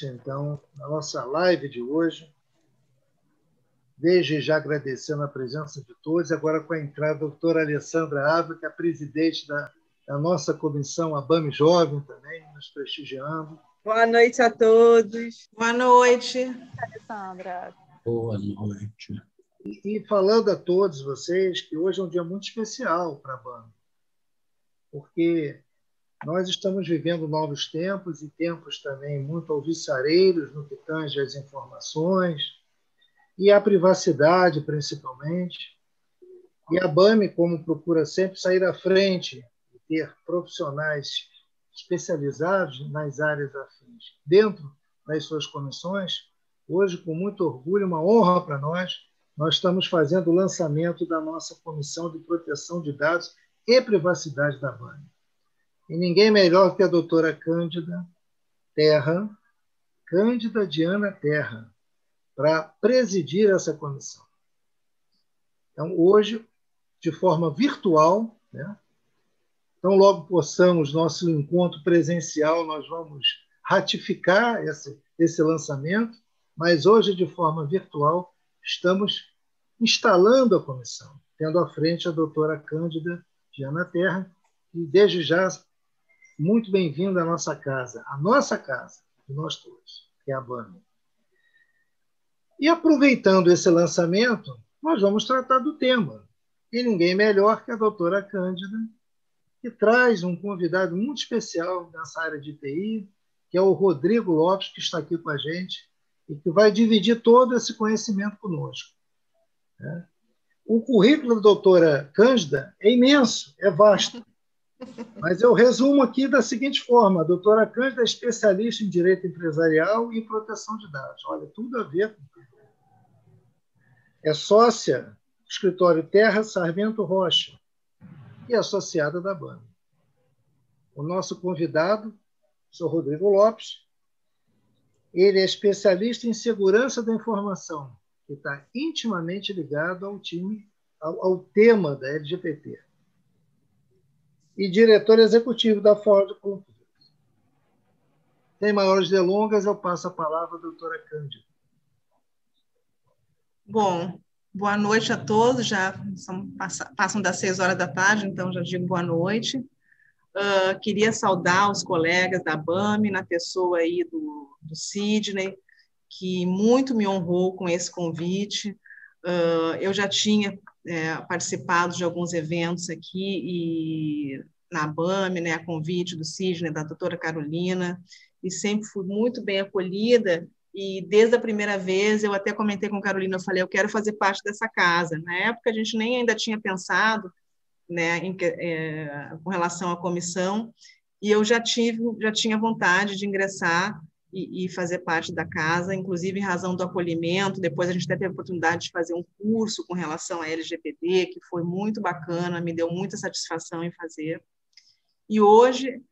Então, na nossa live de hoje, desde já agradecendo a presença de todos, agora com a entrada da doutora Alessandra Ávila, que é a presidente da nossa comissão, a ABAME Jovem também, nos prestigiando. Boa noite a todos. Boa noite. Alessandra. Boa noite. E falando a todos vocês que hoje é um dia muito especial para a ABAME, porque nós estamos vivendo novos tempos e tempos também muito alvissareiros no que tange às informações e à privacidade, principalmente. E a ABAME, como procura sempre sair à frente e ter profissionais especializados nas áreas afins dentro das suas comissões, hoje, com muito orgulho, uma honra para nós estamos fazendo o lançamento da nossa Comissão de Proteção de Dados e Privacidade da ABAME. E ninguém melhor que a doutora Cândida Diana Terra, para presidir essa comissão. Então, hoje, de forma virtual, né? Então, logo possamos nosso encontro presencial, nós vamos ratificar esse lançamento, mas hoje, de forma virtual, estamos instalando a comissão, tendo à frente a doutora Cândida Diana Terra, e desde já muito bem-vindo à nossa casa, de nós todos, que é a ABAME. E aproveitando esse lançamento, nós vamos tratar do tema. E ninguém melhor que a doutora Cândida, que traz um convidado muito especial nessa área de TI, que é o Rodrigo Lopes, que está aqui com a gente, e que vai dividir todo esse conhecimento conosco. O currículo da doutora Cândida é imenso, é vasto. Mas eu resumo aqui da seguinte forma: a doutora Cândida é especialista em direito empresarial e proteção de dados. Olha, tudo a ver com isso. É sócia do escritório Terra Sarmento Rocha e associada da ABAME. O nosso convidado, o senhor Rodrigo Lopes, ele é especialista em segurança da informação, que está intimamente ligado ao tema da LGPD. E diretor executivo da Ford Computers. Sem maiores delongas, eu passo a palavra à doutora Cândida. Bom, boa noite a todos, já passam das 6 horas da tarde, então já digo boa noite. Queria saudar os colegas da ABAME, na pessoa aí do Sidney, que muito me honrou com esse convite. Eu já tinha participado de alguns eventos aqui e na ABAME, né, a convite do Sidney, da doutora Carolina, e sempre fui muito bem acolhida, e desde a primeira vez eu até comentei com a Carolina, eu falei, eu quero fazer parte dessa casa. Na época a gente nem ainda tinha pensado, né, com relação à comissão, e eu já tinha vontade de ingressar e fazer parte da casa, inclusive em razão do acolhimento. Depois a gente até teve a oportunidade de fazer um curso com relação à LGPD, que foi muito bacana, me deu muita satisfação em fazer. E hoje,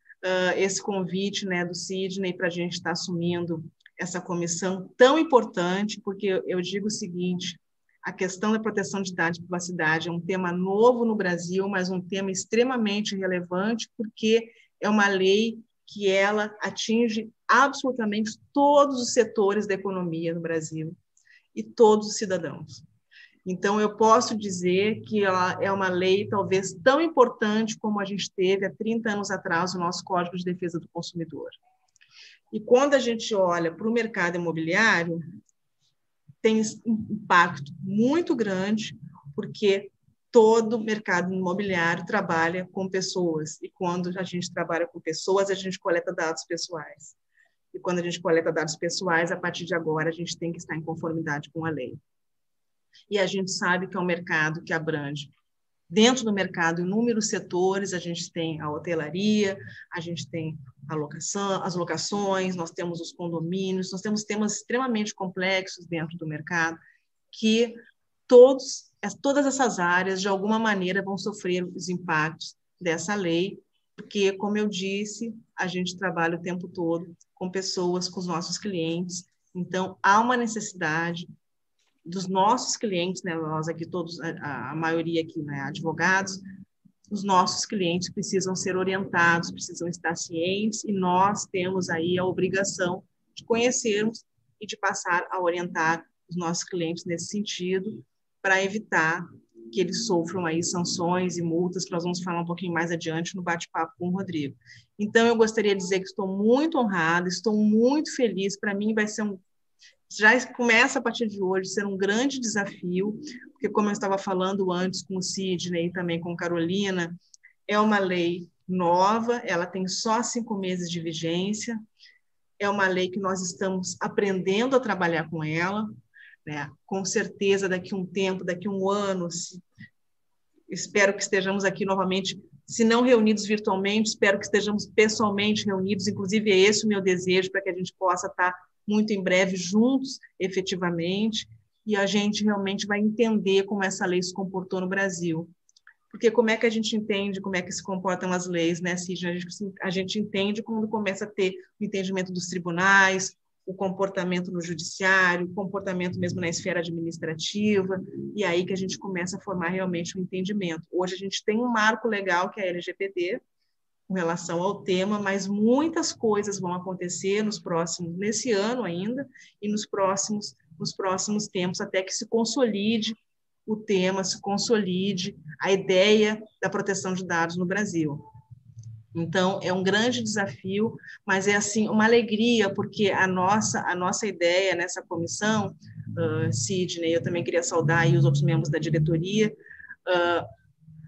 esse convite, né, do Sidney para a gente estar assumindo essa comissão tão importante, porque eu digo o seguinte, a questão da proteção de dados e privacidade é um tema novo no Brasil, mas um tema extremamente relevante, porque é uma lei que ela atinge absolutamente todos os setores da economia no Brasil e todos os cidadãos. Então, eu posso dizer que ela é uma lei talvez tão importante como a gente teve há 30 anos atrás o nosso Código de Defesa do Consumidor. E quando a gente olha para o mercado imobiliário, tem um impacto muito grande, porque todo mercado imobiliário trabalha com pessoas, e quando a gente trabalha com pessoas, a gente coleta dados pessoais. E quando a gente coleta dados pessoais, a partir de agora, a gente tem que estar em conformidade com a lei. E a gente sabe que é um mercado que abrange, dentro do mercado, inúmeros setores. A gente tem a hotelaria, a gente tem as locações, nós temos os condomínios, nós temos temas extremamente complexos dentro do mercado, que todas essas áreas, de alguma maneira, vão sofrer os impactos dessa lei, porque, como eu disse, a gente trabalha o tempo todo com pessoas, com os nossos clientes, então há uma necessidade dos nossos clientes, né, nós aqui todos, a maioria aqui, né, advogados, os nossos clientes precisam ser orientados, precisam estar cientes, e nós temos aí a obrigação de conhecermos e de passar a orientar os nossos clientes nesse sentido, para evitar que eles sofram aí sanções e multas, que nós vamos falar um pouquinho mais adiante no bate-papo com o Rodrigo. Então, eu gostaria de dizer que estou muito honrada, estou muito feliz, para mim vai ser já começa a partir de hoje ser um grande desafio, porque como eu estava falando antes com o Sidney e também com Carolina, é uma lei nova, ela tem só 5 meses de vigência, é uma lei que nós estamos aprendendo a trabalhar com ela, né? Com certeza, daqui a um tempo, daqui a um ano, espero que estejamos aqui novamente, se não reunidos virtualmente, espero que estejamos pessoalmente reunidos, inclusive é esse o meu desejo, para que a gente possa estar muito em breve juntos, efetivamente, e a gente realmente vai entender como essa lei se comportou no Brasil. Porque como é que a gente entende como é que se comportam as leis, né, Sidney? A gente entende quando começa a ter o entendimento dos tribunais, o comportamento no judiciário, o comportamento mesmo na esfera administrativa, e aí que a gente começa a formar realmente um entendimento. Hoje a gente tem um marco legal, que é a LGPD, com relação ao tema, mas muitas coisas vão acontecer nesse ano ainda, e nos próximos tempos, até que se consolide o tema, se consolide a ideia da proteção de dados no Brasil. Então, é um grande desafio, mas é assim uma alegria, porque a nossa ideia nessa comissão, Sidney, eu também queria saudar aí os outros membros da diretoria,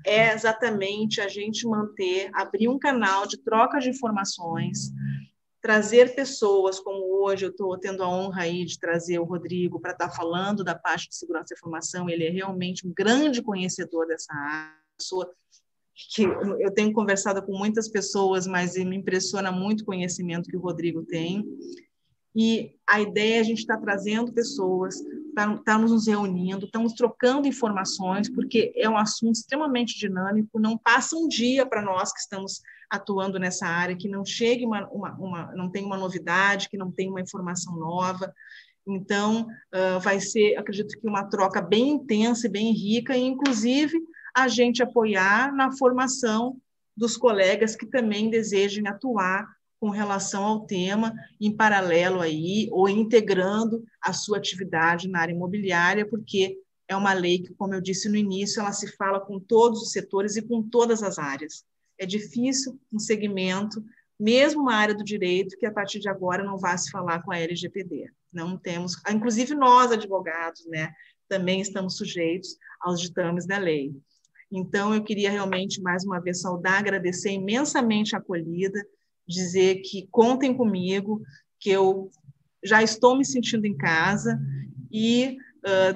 é exatamente a gente abrir um canal de troca de informações, trazer pessoas, como hoje eu estou tendo a honra aí de trazer o Rodrigo para estar falando da parte de segurança da informação, ele é realmente um grande conhecedor dessa área, pessoa que eu tenho conversado com muitas pessoas, mas me impressiona muito o conhecimento que o Rodrigo tem, e a ideia é a gente estar trazendo pessoas, estamos nos reunindo, estamos trocando informações, porque é um assunto extremamente dinâmico, não passa um dia para nós que estamos atuando nessa área, que não chegue não tem uma novidade, que não tem uma informação nova. Então, vai ser, acredito que uma troca bem intensa e bem rica, e inclusive a gente apoiar na formação dos colegas que também desejem atuar com relação ao tema, em paralelo aí, ou integrando a sua atividade na área imobiliária, porque é uma lei que, como eu disse no início, ela se fala com todos os setores e com todas as áreas. É difícil um segmento, mesmo uma área do direito, que a partir de agora não vá se falar com a LGPD. Não temos, inclusive nós, advogados, né, também estamos sujeitos aos ditames da lei. Então, eu queria realmente, mais uma vez, saudar, agradecer imensamente a acolhida, dizer que contem comigo, que eu já estou me sentindo em casa e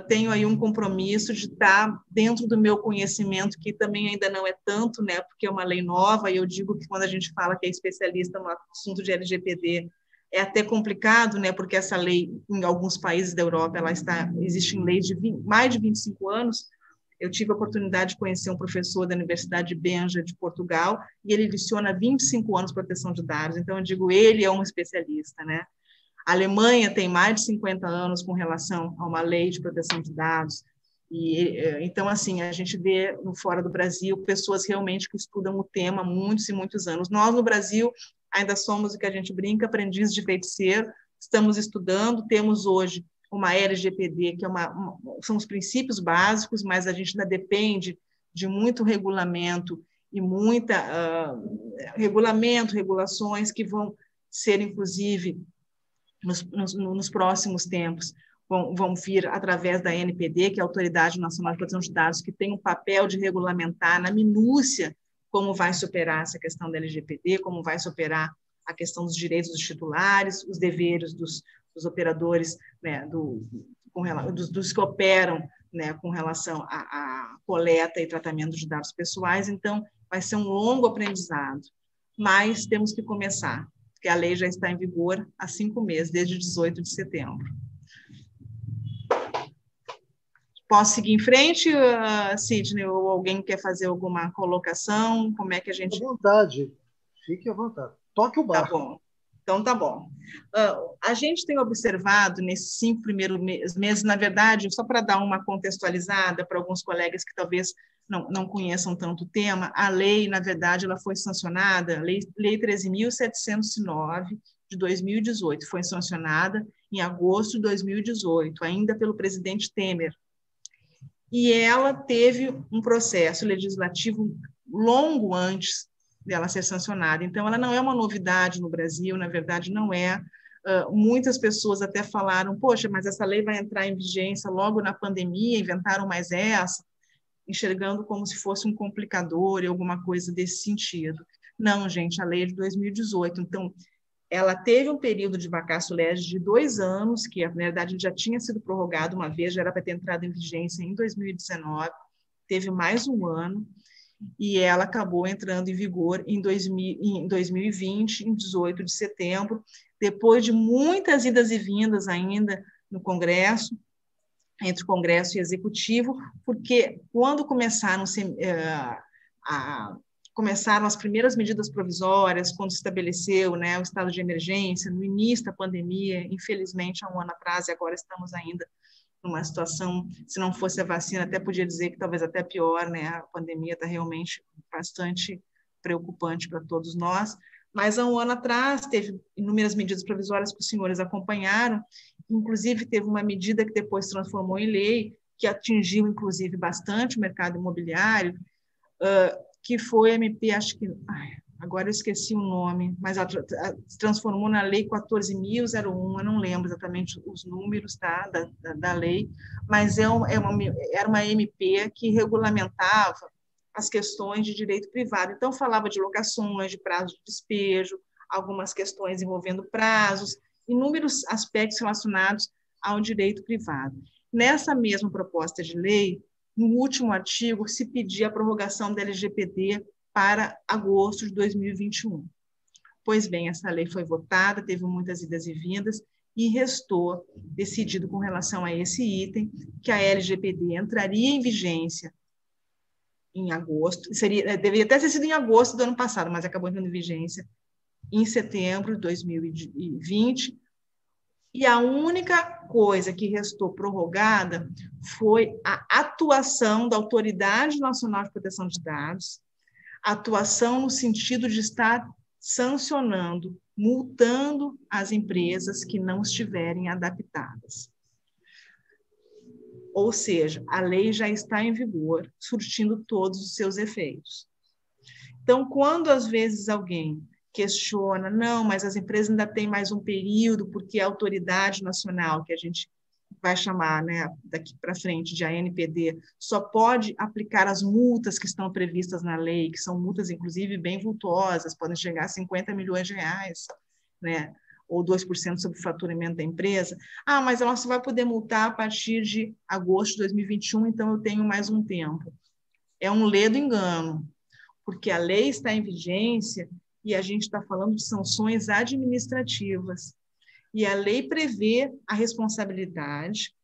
tenho aí um compromisso de estar dentro do meu conhecimento, que também ainda não é tanto, né, porque é uma lei nova, e eu digo que quando a gente fala que é especialista no assunto de LGPD, é até complicado, né, porque essa lei, em alguns países da Europa, existem leis de mais de 25 anos. Eu tive a oportunidade de conhecer um professor da Universidade de Benja, de Portugal, e ele leciona 25 anos de proteção de dados. Então, eu digo, ele é um especialista, né? A Alemanha tem mais de 50 anos com relação a uma lei de proteção de dados. Então, assim, a gente vê fora do Brasil pessoas realmente que estudam o tema há muitos e muitos anos. Nós, no Brasil, ainda somos o que a gente brinca, aprendiz de feiticeiro, estamos estudando, temos hoje uma LGPD, que são os princípios básicos, mas a gente ainda depende de muito regulamento e regulações que vão ser, inclusive, nos próximos tempos, vão vir através da ANPD, que é a Autoridade Nacional de Proteção de Dados, que tem um papel de regulamentar na minúcia como vai se operar essa questão da LGPD, como vai se operar a questão dos direitos dos titulares, os deveres dos operadores, né, dos que operam, né, com relação à coleta e tratamento de dados pessoais. Então, vai ser um longo aprendizado, mas temos que começar, porque a lei já está em vigor há 5 meses, desde 18 de setembro. Posso seguir em frente, Sidney, ou alguém quer fazer alguma colocação? Como é que a gente... Fique à vontade, fique à vontade. Toque o barco. Tá bom. Então, tá bom. A gente tem observado nesses 5 primeiros meses, na verdade, só para dar uma contextualizada para alguns colegas que talvez não conheçam tanto o tema, a lei, na verdade, ela foi sancionada, Lei 13.709, de 2018, foi sancionada em agosto de 2018, ainda pelo presidente Temer. E ela teve um processo legislativo longo antes dela ser sancionada. Então, ela não é uma novidade no Brasil, na verdade, não é. Muitas pessoas até falaram, poxa, mas essa lei vai entrar em vigência logo na pandemia, inventaram mais essa, enxergando como se fosse um complicador e alguma coisa desse sentido. Não, gente, a lei é de 2018. Então, ela teve um período de vacatio legis de 2 anos, que, na verdade, já tinha sido prorrogado uma vez, já era para ter entrado em vigência em 2019, teve mais um ano, e ela acabou entrando em vigor em 2020, em 18 de setembro, depois de muitas idas e vindas ainda no Congresso, entre o Congresso e Executivo, porque quando começaram as primeiras medidas provisórias, quando se estabeleceu, né, o estado de emergência, no início da pandemia, infelizmente, há um ano atrás, e agora estamos ainda numa situação, se não fosse a vacina, até podia dizer que talvez até pior, né, a pandemia está realmente bastante preocupante para todos nós, mas há um ano atrás teve inúmeras medidas provisórias que os senhores acompanharam, inclusive teve uma medida que depois se transformou em lei, que atingiu, inclusive, bastante o mercado imobiliário, que foi a MP, acho que, agora eu esqueci o nome, mas ela se transformou na Lei 14.001, eu não lembro exatamente os números, tá, da lei, mas era uma MP que regulamentava as questões de direito privado. Então, falava de locações, de prazo de despejo, algumas questões envolvendo prazos, inúmeros aspectos relacionados ao direito privado. Nessa mesma proposta de lei, no último artigo, se pedia a prorrogação da LGPD para agosto de 2021. Pois bem, essa lei foi votada, teve muitas idas e vindas, e restou decidido com relação a esse item, que a LGPD entraria em vigência em agosto, deveria até ter sido em agosto do ano passado, mas acabou entrando em vigência em setembro de 2020, e a única coisa que restou prorrogada foi a atuação da Autoridade Nacional de Proteção de Dados, atuação no sentido de estar sancionando, multando as empresas que não estiverem adaptadas. Ou seja, a lei já está em vigor, surtindo todos os seus efeitos. Então, quando às vezes alguém questiona, não, mas as empresas ainda têm mais um período, porque a autoridade nacional, que a gente vai chamar, né, daqui para frente de ANPD, só pode aplicar as multas que estão previstas na lei, que são multas, inclusive, bem vultuosas, podem chegar a 50 milhões de reais, né, ou 2% sobre o faturamento da empresa. Ah, mas ela só vai poder multar a partir de agosto de 2021, então eu tenho mais um tempo. É um ledo engano, porque a lei está em vigência e a gente está falando de sanções administrativas. E a lei prevê a responsabilidade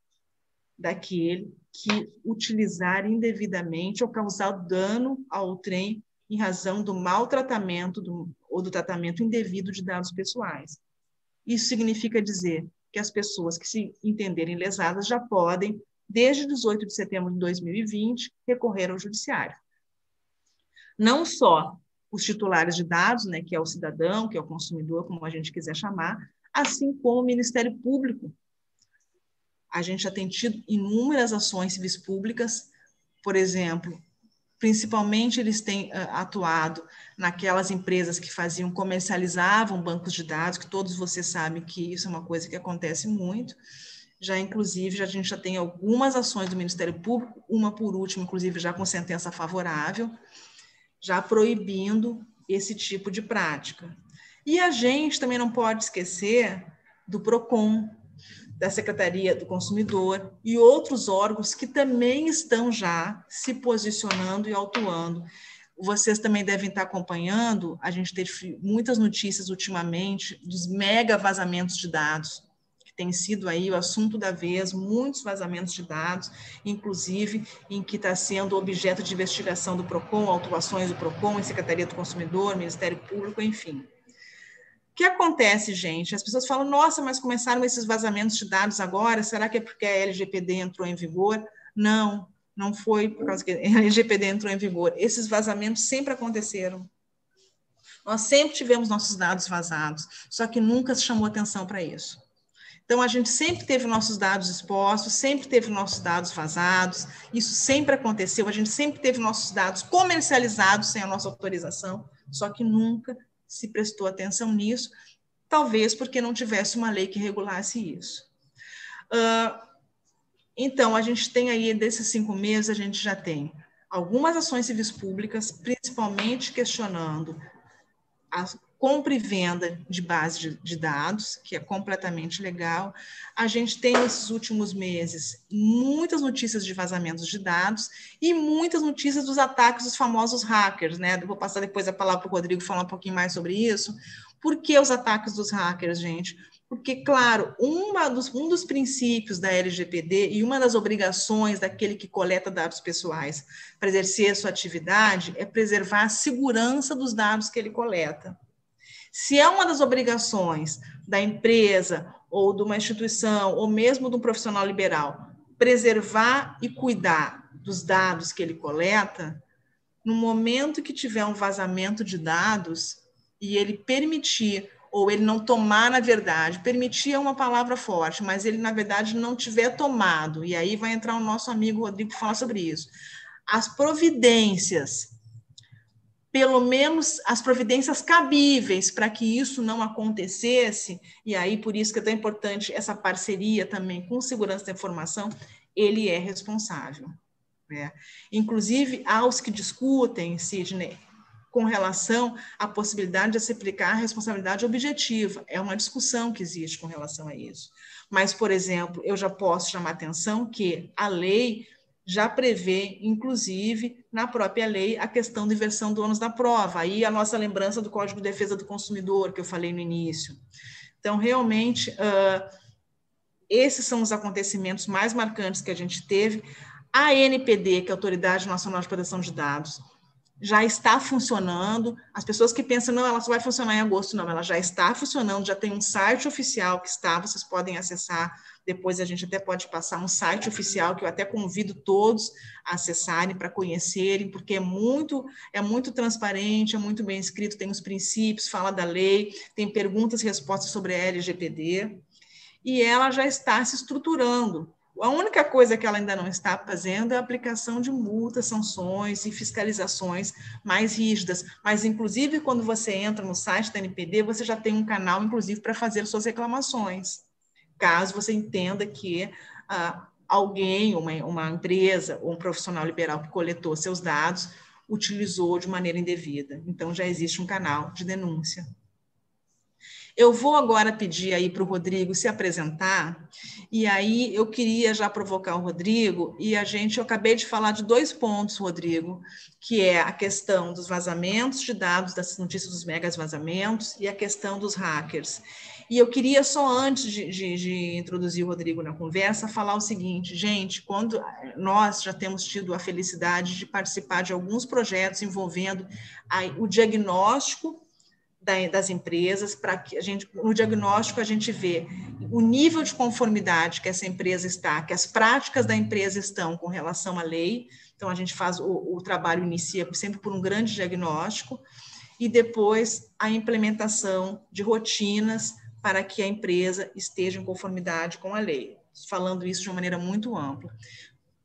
daquele que utilizar indevidamente ou causar dano ao trem em razão do maltratamento ou do tratamento indevido de dados pessoais. Isso significa dizer que as pessoas que se entenderem lesadas já podem, desde 18 de setembro de 2020, recorrer ao judiciário. Não só os titulares de dados, né, que é o cidadão, que é o consumidor, como a gente quiser chamar, assim como o Ministério Público. A gente já tem tido inúmeras ações civis públicas, por exemplo, principalmente eles têm atuado naquelas empresas que comercializavam bancos de dados, que todos vocês sabem que isso é uma coisa que acontece muito. Já, inclusive, a gente já tem algumas ações do Ministério Público, uma por último, inclusive, já com sentença favorável, já proibindo esse tipo de prática. E a gente também não pode esquecer do PROCON, da Secretaria do Consumidor e outros órgãos que também estão já se posicionando e autuando. Vocês também devem estar acompanhando, a gente teve muitas notícias ultimamente dos mega vazamentos de dados, que tem sido aí o assunto da vez, muitos vazamentos de dados, inclusive em que está sendo objeto de investigação do PROCON, autuações do PROCON, Secretaria do Consumidor, Ministério Público, enfim. O que acontece, gente? As pessoas falam, nossa, mas começaram esses vazamentos de dados agora, será que é porque a LGPD entrou em vigor? Não, não foi por causa que a LGPD entrou em vigor. Esses vazamentos sempre aconteceram. Nós sempre tivemos nossos dados vazados, só que nunca se chamou atenção para isso. Então, a gente sempre teve nossos dados expostos, sempre teve nossos dados vazados, isso sempre aconteceu, a gente sempre teve nossos dados comercializados sem a nossa autorização, só que nunca se prestou atenção nisso, talvez porque não tivesse uma lei que regulasse isso. Então, a gente tem aí, desses 5 meses, a gente já tem algumas ações civis públicas, principalmente questionando a compra e venda de base de dados, que é completamente legal. A gente tem, nesses últimos meses, muitas notícias de vazamentos de dados e muitas notícias dos ataques dos famosos hackers, né? Eu vou passar depois a palavra para o Rodrigo falar um pouquinho mais sobre isso. Por que os ataques dos hackers, gente? Porque, claro, um dos princípios da LGPD e uma das obrigações daquele que coleta dados pessoais para exercer a sua atividade é preservar a segurança dos dados que ele coleta. Se é uma das obrigações da empresa ou de uma instituição ou mesmo de um profissional liberal preservar e cuidar dos dados que ele coleta, no momento que tiver um vazamento de dados e ele permitir ou ele não tomar, na verdade, permitir é uma palavra forte, mas ele, na verdade, não tiver tomado, e aí vai entrar o nosso amigo Rodrigo falar sobre isso, as providências, pelo menos as providências cabíveis para que isso não acontecesse, e aí por isso que é tão importante essa parceria também com segurança da informação, ele é responsável. Né? Inclusive, aos que discutem, Sidney, com relação à possibilidade de se aplicar a responsabilidade objetiva. É uma discussão que existe com relação a isso. Mas, por exemplo, eu já posso chamar a atenção que a lei já prevê, inclusive, na própria lei, a questão de inversão do ônus da prova. Aí a nossa lembrança do Código de Defesa do Consumidor, que eu falei no início. Então, realmente, esses são os acontecimentos mais marcantes que a gente teve. A ANPD, que é a Autoridade Nacional de Proteção de Dados, já está funcionando. As pessoas que pensam, não, ela só vai funcionar em agosto, não, ela já está funcionando, já tem um site oficial que está, vocês podem acessar, depois a gente até pode passar um site oficial, que eu até convido todos a acessarem para conhecerem, porque é muito transparente, é muito bem escrito, tem os princípios, fala da lei, tem perguntas e respostas sobre a LGPD, e ela já está se estruturando. A única coisa que ela ainda não está fazendo é a aplicação de multas, sanções e fiscalizações mais rígidas. Mas, inclusive, quando você entra no site da NPD, você já tem um canal, inclusive, para fazer suas reclamações. Caso você entenda que alguém, uma empresa ou um profissional liberal que coletou seus dados, utilizou de maneira indevida. Então, já existe um canal de denúncia. Eu vou agora pedir aí para o Rodrigo se apresentar, e aí eu queria já provocar o Rodrigo, e eu acabei de falar de 2 pontos, Rodrigo, que é a questão dos vazamentos de dados, das notícias dos megas vazamentos, e a questão dos hackers. E eu queria só, antes de introduzir o Rodrigo na conversa, falar o seguinte, gente, quando nós já temos tido a felicidade de participar de alguns projetos envolvendo o diagnóstico das empresas, para que no diagnóstico a gente vê o nível de conformidade que essa empresa está, que as práticas da empresa estão com relação à lei. Então, a gente faz o trabalho, inicia sempre por um grande diagnóstico, e depois a implementação de rotinas para que a empresa esteja em conformidade com a lei, falando isso de uma maneira muito ampla.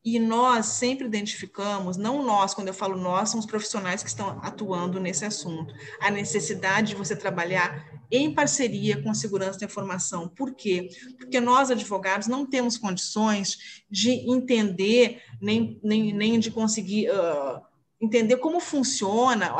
E nós sempre identificamos, não nós, quando eu falo nós, são os profissionais que estão atuando nesse assunto, a necessidade de você trabalhar em parceria com a segurança da informação. Por quê? Porque nós, advogados, não temos condições de entender, nem de conseguir entender como funciona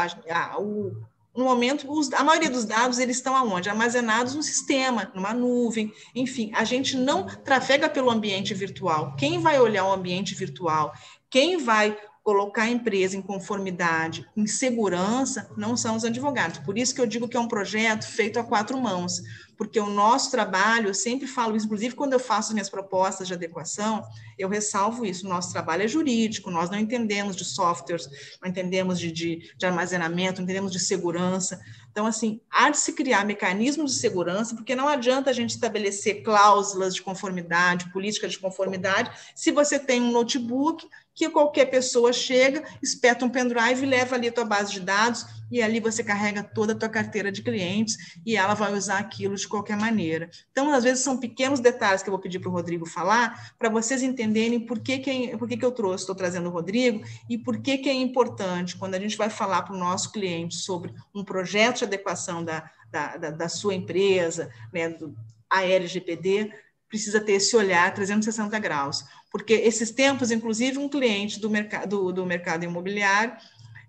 no momento, a maioria dos dados, eles estão aonde? Armazenados no sistema, numa nuvem, enfim, a gente não trafega pelo ambiente virtual. Quem vai olhar o ambiente virtual, quem vai colocar a empresa em conformidade, em segurança, não são os advogados. Por isso que eu digo que é um projeto feito a 4 mãos, porque o nosso trabalho, eu sempre falo isso, inclusive quando eu faço minhas propostas de adequação, eu ressalvo isso, o nosso trabalho é jurídico, nós não entendemos de softwares, não entendemos de armazenamento, não entendemos de segurança. Então, assim, há de se criar mecanismos de segurança, porque não adianta a gente estabelecer cláusulas de conformidade, política de conformidade, se você tem um notebook que qualquer pessoa chega, espeta um pendrive, leva ali a tua base de dados e ali você carrega toda a tua carteira de clientes e ela vai usar aquilo de qualquer maneira. Então, às vezes, são pequenos detalhes que eu vou pedir para o Rodrigo falar para vocês entenderem por que eu estou trazendo o Rodrigo e por que é importante, quando a gente vai falar para o nosso cliente sobre um projeto de adequação da sua empresa, né, a LGPD, precisa ter esse olhar 360 graus. Porque esses tempos, inclusive, um cliente do mercado imobiliário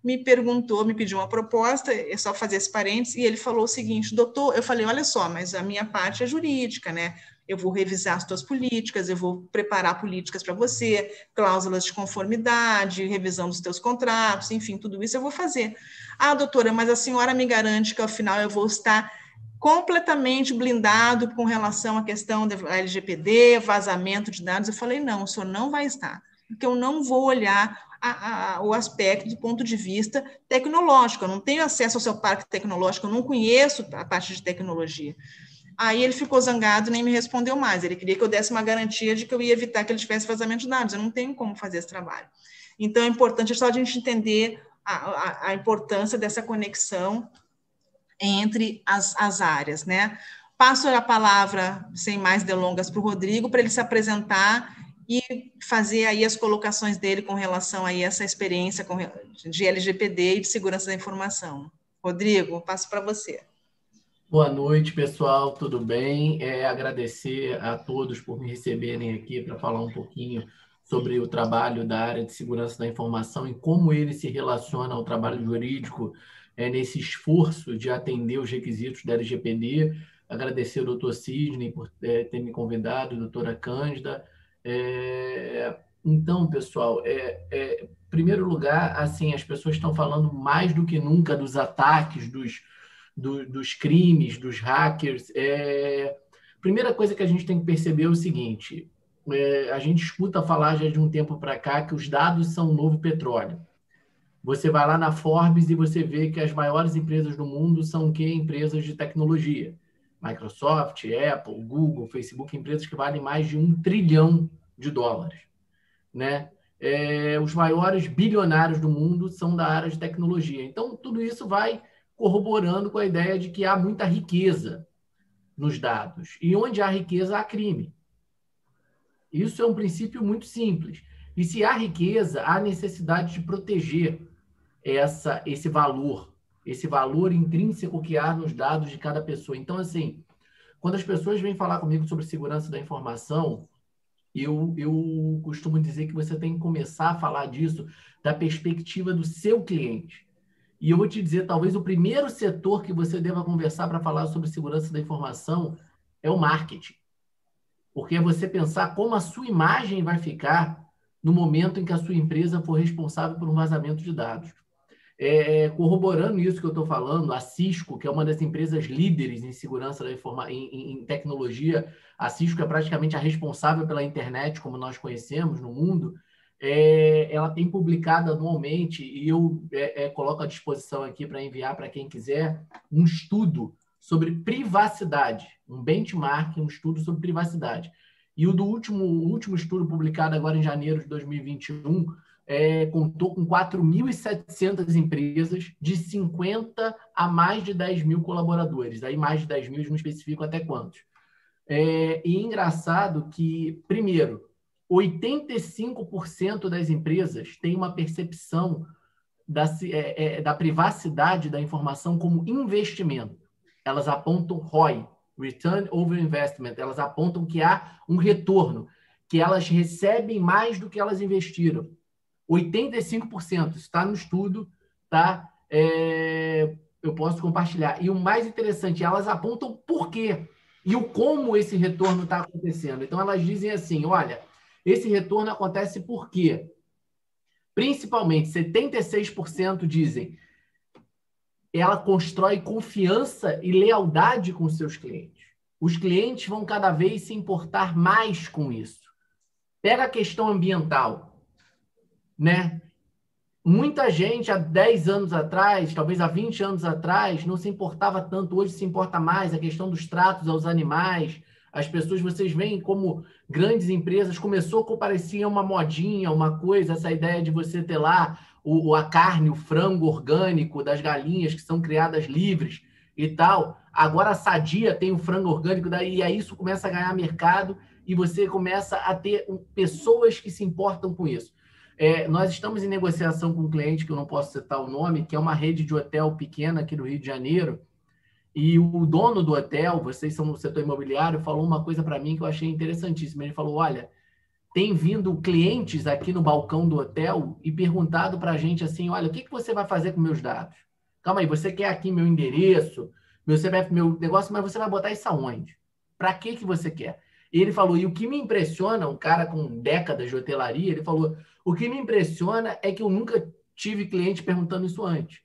me pediu uma proposta, é só fazer esse parênteses, e ele falou o seguinte: doutor, eu falei, olha só, mas a minha parte é jurídica, né? Eu vou revisar as tuas políticas, eu vou preparar políticas para você, cláusulas de conformidade, revisão dos teus contratos, enfim, tudo isso eu vou fazer. Ah, doutora, mas a senhora me garante que ao final eu vou estar completamente blindado com relação à questão da LGPD, vazamento de dados? Eu falei, não, o senhor não vai estar, porque eu não vou olhar o aspecto do ponto de vista tecnológico, eu não tenho acesso ao seu parque tecnológico, eu não conheço a parte de tecnologia. Aí ele ficou zangado e nem me respondeu mais, ele queria que eu desse uma garantia de que eu ia evitar que ele tivesse vazamento de dados, eu não tenho como fazer esse trabalho. Então, é importante só a gente entender a importância dessa conexão entre as áreas, né? Passo a palavra, sem mais delongas, para o Rodrigo, para ele se apresentar e fazer aí as colocações dele com relação a essa experiência de LGPD e de segurança da informação. Rodrigo, passo para você. Boa noite, pessoal, tudo bem? Agradecer a todos por me receberem aqui para falar um pouquinho sobre o trabalho da área de segurança da informação e como ele se relaciona ao trabalho jurídico nesse esforço de atender os requisitos da LGPD. Agradecer ao doutor Sidney por ter me convidado, doutora Cândida. Então, pessoal, em primeiro lugar, assim, as pessoas estão falando mais do que nunca dos ataques, dos crimes, dos hackers. Primeira coisa que a gente tem que perceber é o seguinte: a gente escuta falar já de um tempo para cá que os dados são o novo petróleo. Você vai lá na Forbes e você vê que as maiores empresas do mundo são o quê? Empresas de tecnologia. Microsoft, Apple, Google, Facebook, empresas que valem mais de $1 trilhão, né? Os maiores bilionários do mundo são da área de tecnologia. Então, tudo isso vai corroborando com a ideia de que há muita riqueza nos dados. E onde há riqueza, há crime. Isso é um princípio muito simples. E se há riqueza, há necessidade de proteger esse valor intrínseco que há nos dados de cada pessoa. Então, assim, quando as pessoas vêm falar comigo sobre segurança da informação, eu costumo dizer que você tem que começar a falar disso da perspectiva do seu cliente. E eu vou te dizer, talvez o primeiro setor que você deva conversar para falar sobre segurança da informação é o marketing. Porque é você pensar como a sua imagem vai ficar no momento em que a sua empresa for responsável por um vazamento de dados. Corroborando isso que eu estou falando, a Cisco, que é uma das empresas líderes em segurança da em tecnologia, a Cisco é praticamente a responsável pela internet, como nós conhecemos no mundo. Ela tem publicado anualmente, e eu coloco à disposição aqui para enviar para quem quiser, um estudo sobre privacidade, um benchmark, um estudo sobre privacidade. E o último estudo publicado agora em janeiro de 2021 contou com 4.700 empresas de 50 a mais de 10 mil colaboradores. Aí mais de 10 mil, não especifico até quantos. E engraçado que, primeiro, 85% das empresas têm uma percepção da privacidade da informação como investimento. Elas apontam ROI, Return Over Investment, elas apontam que há um retorno, que elas recebem mais do que elas investiram. 85%, está no estudo, tá? Eu posso compartilhar. E o mais interessante, elas apontam por quê e o como esse retorno está acontecendo. Então, elas dizem assim, olha, esse retorno acontece por quê? Principalmente, 76% dizem ela constrói confiança e lealdade com seus clientes. Os clientes vão cada vez se importar mais com isso. Pega a questão ambiental, né? Muita gente há 10 anos atrás, talvez há 20 anos atrás, não se importava tanto, hoje se importa mais, a questão dos tratos aos animais, As pessoas, vocês veem como grandes empresas, começou com parecia uma modinha, uma coisa, essa ideia de você ter lá a carne, o frango orgânico das galinhas que são criadas livres e tal. Agora a Sadia tem o frango orgânico, e aí isso começa a ganhar mercado e você começa a ter pessoas que se importam com isso. Nós estamos em negociação com um cliente, que eu não posso citar o nome, que é uma rede de hotel pequena aqui no Rio de Janeiro, e o dono do hotel, vocês são no setor imobiliário, falou uma coisa para mim que eu achei interessantíssima. Ele falou, olha, tem vindo clientes aqui no balcão do hotel e perguntado para a gente assim, olha, o que você vai fazer com meus dados? Calma aí, você quer aqui meu endereço, meu CPF, meu negócio, mas você vai botar isso aonde? Para que você quer? E ele falou, e o que me impressiona, um cara com décadas de hotelaria, ele falou, o que me impressiona é que eu nunca tive cliente perguntando isso antes.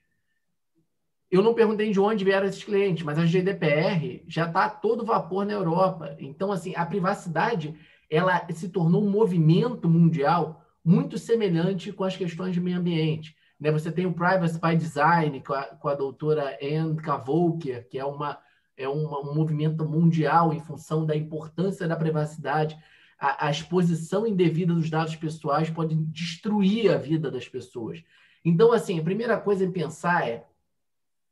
Eu não perguntei de onde vieram esses clientes, mas a GDPR já está a todo vapor na Europa. Então, assim, a privacidade ela se tornou um movimento mundial muito semelhante com as questões de meio ambiente. Né? Você tem o Privacy by Design, com a doutora Anne Cavolker, que é um movimento mundial em função da importância da privacidade. A exposição indevida dos dados pessoais pode destruir a vida das pessoas. Então, assim, a primeira coisa a pensar é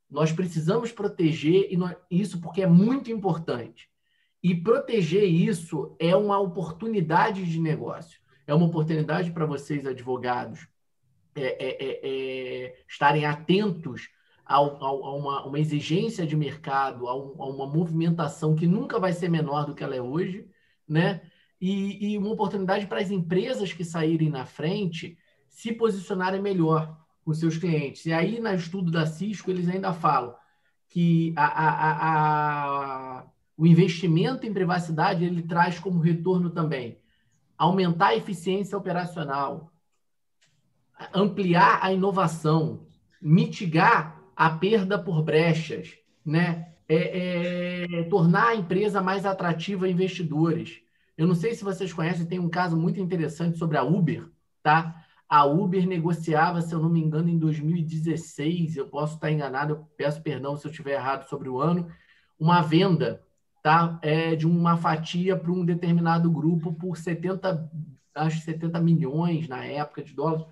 nós precisamos proteger isso porque é muito importante. E proteger isso é uma oportunidade de negócio. É uma oportunidade para vocês, advogados, estarem atentos a uma exigência de mercado, a uma movimentação que nunca vai ser menor do que ela é hoje, né? E uma oportunidade para as empresas que saírem na frente se posicionarem melhor com seus clientes. E aí, no estudo da Cisco, eles ainda falam que o investimento em privacidade ele traz como retorno também aumentar a eficiência operacional, ampliar a inovação, mitigar a perda por brechas, né? Tornar a empresa mais atrativa a investidores. Eu não sei se vocês conhecem, tem um caso muito interessante sobre a Uber, tá? A Uber negociava, se eu não me engano, em 2016, eu posso estar enganado, eu peço perdão se eu estiver errado sobre o ano, uma venda, tá? De uma fatia para um determinado grupo por 70 milhões na época de dólares.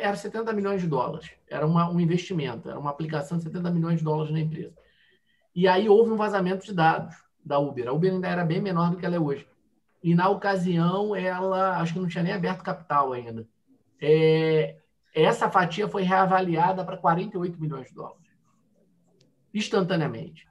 Era 70 milhões de dólares, era um investimento, era uma aplicação de 70 milhões de dólares na empresa. E aí houve um vazamento de dados da Uber. A Uber ainda era bem menor do que ela é hoje. E na ocasião, ela acho que não tinha nem aberto capital ainda. Essa fatia foi reavaliada para 48 milhões de dólares. Instantaneamente.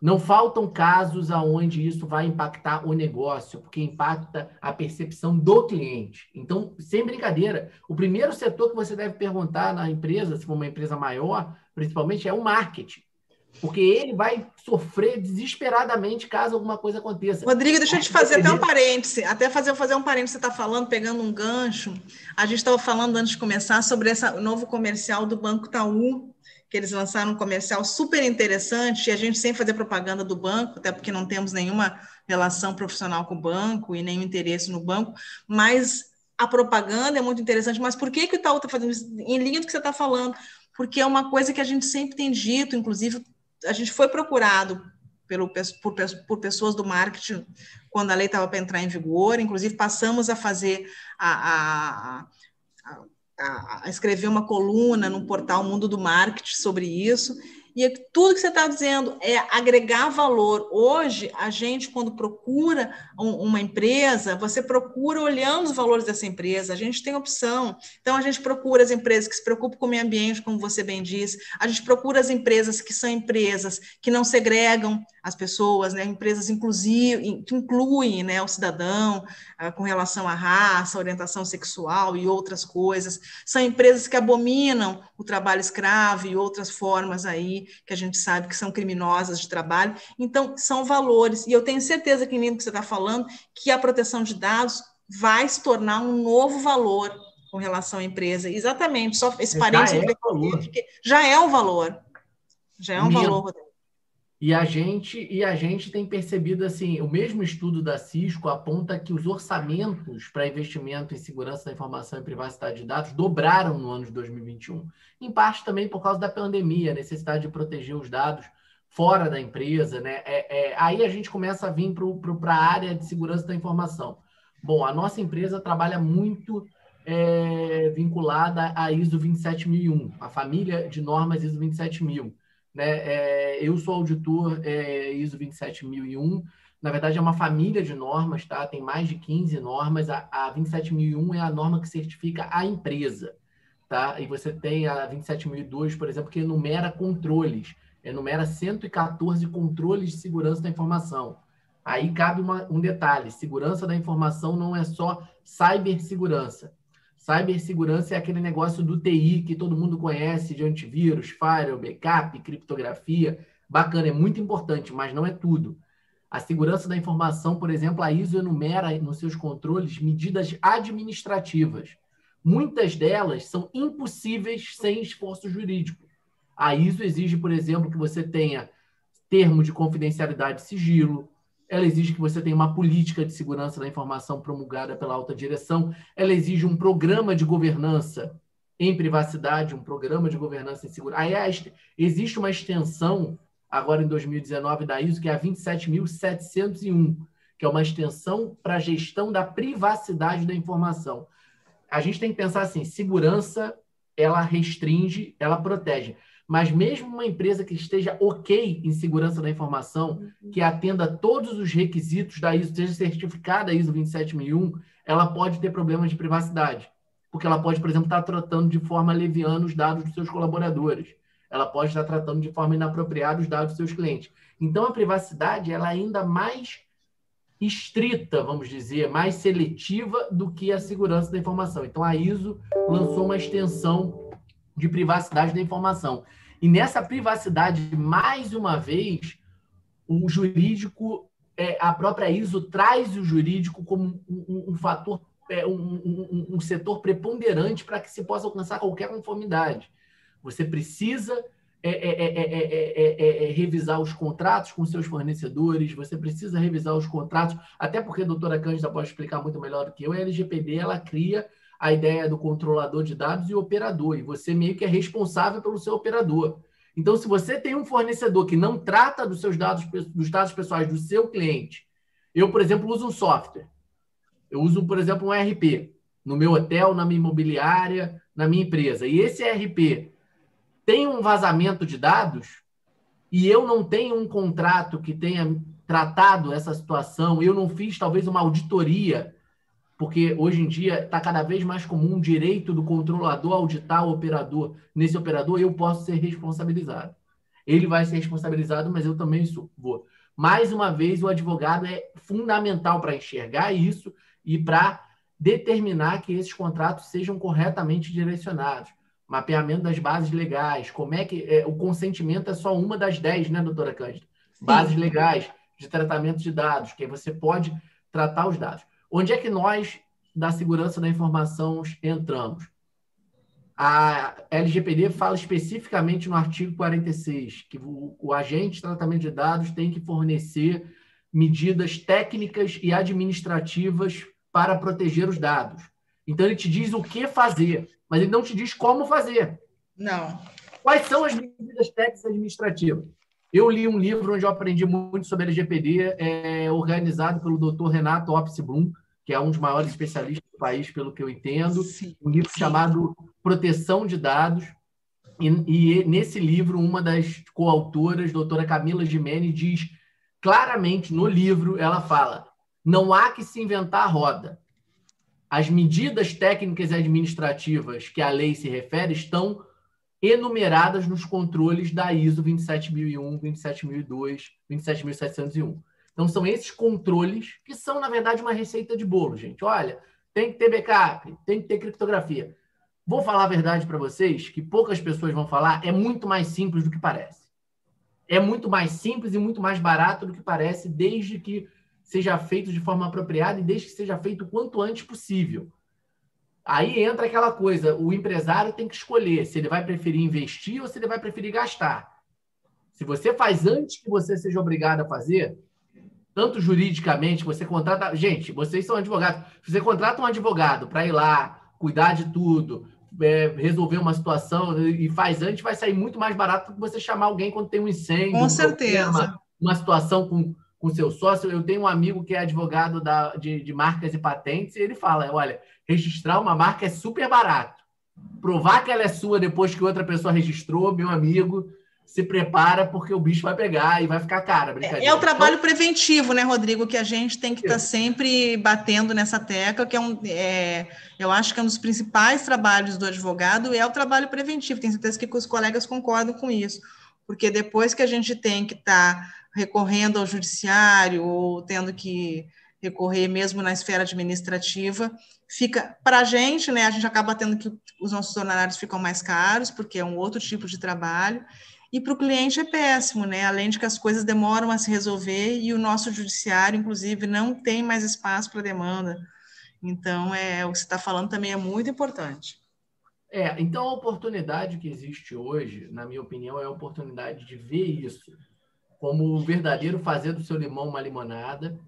Não faltam casos onde isso vai impactar o negócio, porque impacta a percepção do cliente. Então, sem brincadeira, o primeiro setor que você deve perguntar na empresa, se for uma empresa maior, principalmente, é o marketing. Porque ele vai sofrer desesperadamente caso alguma coisa aconteça. Rodrigo, deixa eu te fazer até um parêntese. Fazer um parêntese, você está falando, pegando um gancho. A gente estava falando antes de começar sobre esse novo comercial do Banco Itaú, que eles lançaram um comercial super interessante, e a gente sem fazer propaganda do banco, até porque não temos nenhuma relação profissional com o banco e nenhum interesse no banco, mas a propaganda é muito interessante. Mas por que o Itaú está fazendo isso? Em linha do que você está falando, porque é uma coisa que a gente sempre tem dito, inclusive a gente foi procurado por pessoas do marketing quando a lei estava para entrar em vigor, inclusive passamos a fazer a escrever uma coluna no portal Mundo do Marketing sobre isso, e tudo que você está dizendo é agregar valor. Hoje, a gente, quando procura uma empresa, você procura olhando os valores dessa empresa, a gente tem opção. Então, a gente procura as empresas que se preocupam com o meio ambiente, como você bem disse, a gente procura as empresas que são empresas que não segregam as pessoas, né? Empresas inclusivas, que incluem, né, o cidadão com relação à raça, orientação sexual e outras coisas. São empresas que abominam o trabalho escravo e outras formas aí que a gente sabe que são criminosas de trabalho. Então, são valores. E eu tenho certeza que, Nino, que você está falando, que a proteção de dados vai se tornar um novo valor com relação à empresa. Exatamente. Só esse parênteses já é um valor. Já é um valor, Rodrigo. E a gente tem percebido, assim, o mesmo estudo da Cisco aponta que os orçamentos para investimento em segurança da informação e privacidade de dados dobraram no ano de 2021. Em parte também por causa da pandemia, a necessidade de proteger os dados fora da empresa, né? Aí a gente começa a vir para a área de segurança da informação. Bom, a nossa empresa trabalha muito vinculada à ISO 27001, a família de normas ISO 27000. Né? Eu sou auditor ISO 27001, na verdade é uma família de normas, tá? Tem mais de 15 normas, a 27001 é a norma que certifica a empresa, tá? E você tem a 27002, por exemplo, que enumera controles, enumera 114 controles de segurança da informação. Aí cabe um detalhe, segurança da informação não é só cibersegurança. Cibersegurança é aquele negócio do TI que todo mundo conhece, de antivírus, firewall, backup, criptografia. Bacana, é muito importante, mas não é tudo. A segurança da informação, por exemplo, a ISO enumera nos seus controles medidas administrativas. Muitas delas são impossíveis sem esforço jurídico. A ISO exige, por exemplo, que você tenha termo de confidencialidade e sigilo. Ela exige que você tenha uma política de segurança da informação promulgada pela alta direção. Ela exige um programa de governança em privacidade, um programa de governança em segurança. Aí existe uma extensão, agora em 2019, da ISO, que é a 27701, que é uma extensão para a gestão da privacidade da informação. A gente tem que pensar assim, segurança, ela restringe, ela protege. Mas mesmo uma empresa que esteja ok em segurança da informação, que atenda todos os requisitos da ISO, seja certificada ISO 27001, ela pode ter problemas de privacidade. Porque ela pode, por exemplo, estar tratando de forma leviana os dados dos seus colaboradores. Ela pode estar tratando de forma inapropriada os dados dos seus clientes. Então, a privacidade ela é ainda mais estrita, vamos dizer, mais seletiva do que a segurança da informação. Então, a ISO lançou uma extensão de privacidade da informação. E nessa privacidade, mais uma vez, o jurídico, a própria ISO traz o jurídico como um fator, um setor preponderante para que se possa alcançar qualquer conformidade. Você precisa revisar os contratos com seus fornecedores, você precisa revisar os contratos, até porque a doutora Cândida pode explicar muito melhor do que eu, a LGPD ela cria a ideia do controlador de dados e operador, e você meio que é responsável pelo seu operador. Então, se você tem um fornecedor que não trata dos dados pessoais do seu cliente, eu, por exemplo, uso um software, eu uso, por exemplo, um ERP, no meu hotel, na minha imobiliária, na minha empresa, e esse ERP tem um vazamento de dados, e eu não tenho um contrato que tenha tratado essa situação, eu não fiz talvez uma auditoria, porque hoje em dia está cada vez mais comum o direito do controlador auditar o operador. Nesse operador, eu posso ser responsabilizado. Ele vai ser responsabilizado, mas eu também vou. Mais uma vez, o advogado é fundamental para enxergar isso e para determinar que esses contratos sejam corretamente direcionados. Mapeamento das bases legais, como é que o consentimento é só uma das 10, né, doutora Cândida? Bases legais de tratamento de dados, que aí você pode tratar os dados. Onde é que nós, da segurança da informação, entramos? A LGPD fala especificamente no artigo 46 que o agente de tratamento de dados tem que fornecer medidas técnicas e administrativas para proteger os dados. Então, ele te diz o que fazer, mas ele não te diz como fazer. Não. Quais são as medidas técnicas e administrativas? Eu li um livro onde eu aprendi muito sobre LGPD, organizado pelo Dr. Renato Opsblum, que é um dos maiores especialistas do país, pelo que eu entendo. Sim, um livro chamado Proteção de Dados. E nesse livro, uma das coautoras, doutora Camila Gimene, diz claramente no livro, ela fala, não há que se inventar a roda. As medidas técnicas e administrativas que a lei se refere estão enumeradas nos controles da ISO 27001, 27002, 27701. Então, são esses controles que são, na verdade, uma receita de bolo, gente. Olha, tem que ter backup, tem que ter criptografia. Vou falar a verdade para vocês, que poucas pessoas vão falar, é muito mais simples do que parece. É muito mais simples e muito mais barato do que parece, desde que seja feito de forma apropriada e desde que seja feito o quanto antes possível. Aí entra aquela coisa, o empresário tem que escolher se ele vai preferir investir ou se ele vai preferir gastar. Se você faz antes que você seja obrigado a fazer, tanto juridicamente, você contrata... Gente, vocês são advogados. Se você contrata um advogado para ir lá, cuidar de tudo, resolver uma situação e faz antes, vai sair muito mais barato do que você chamar alguém quando tem um incêndio, Com certeza. Uma situação com seu sócio. Eu tenho um amigo que é advogado de marcas e patentes, e ele fala, olha, registrar uma marca é super barato. Provar que ela é sua depois que outra pessoa registrou, meu amigo, se prepara porque o bicho vai pegar e vai ficar cara, brincadeira. É o trabalho preventivo, né, Rodrigo, que a gente tem que estar sempre batendo nessa tecla, que eu acho que é um dos principais trabalhos do advogado, é o trabalho preventivo. Tenho certeza que os colegas concordam com isso, porque depois que a gente tem que estar recorrendo ao judiciário ou tendo que recorrer mesmo na esfera administrativa, fica para a gente, né? A gente acaba tendo que os nossos honorários ficam mais caros, porque é um outro tipo de trabalho. E para o cliente é péssimo, né? Além de que as coisas demoram a se resolver e o nosso judiciário, inclusive, não tem mais espaço para demanda. Então, o que você está falando também é muito importante. Então a oportunidade que existe hoje, na minha opinião, é a oportunidade de ver isso como o verdadeiro fazer do seu limão uma limonada,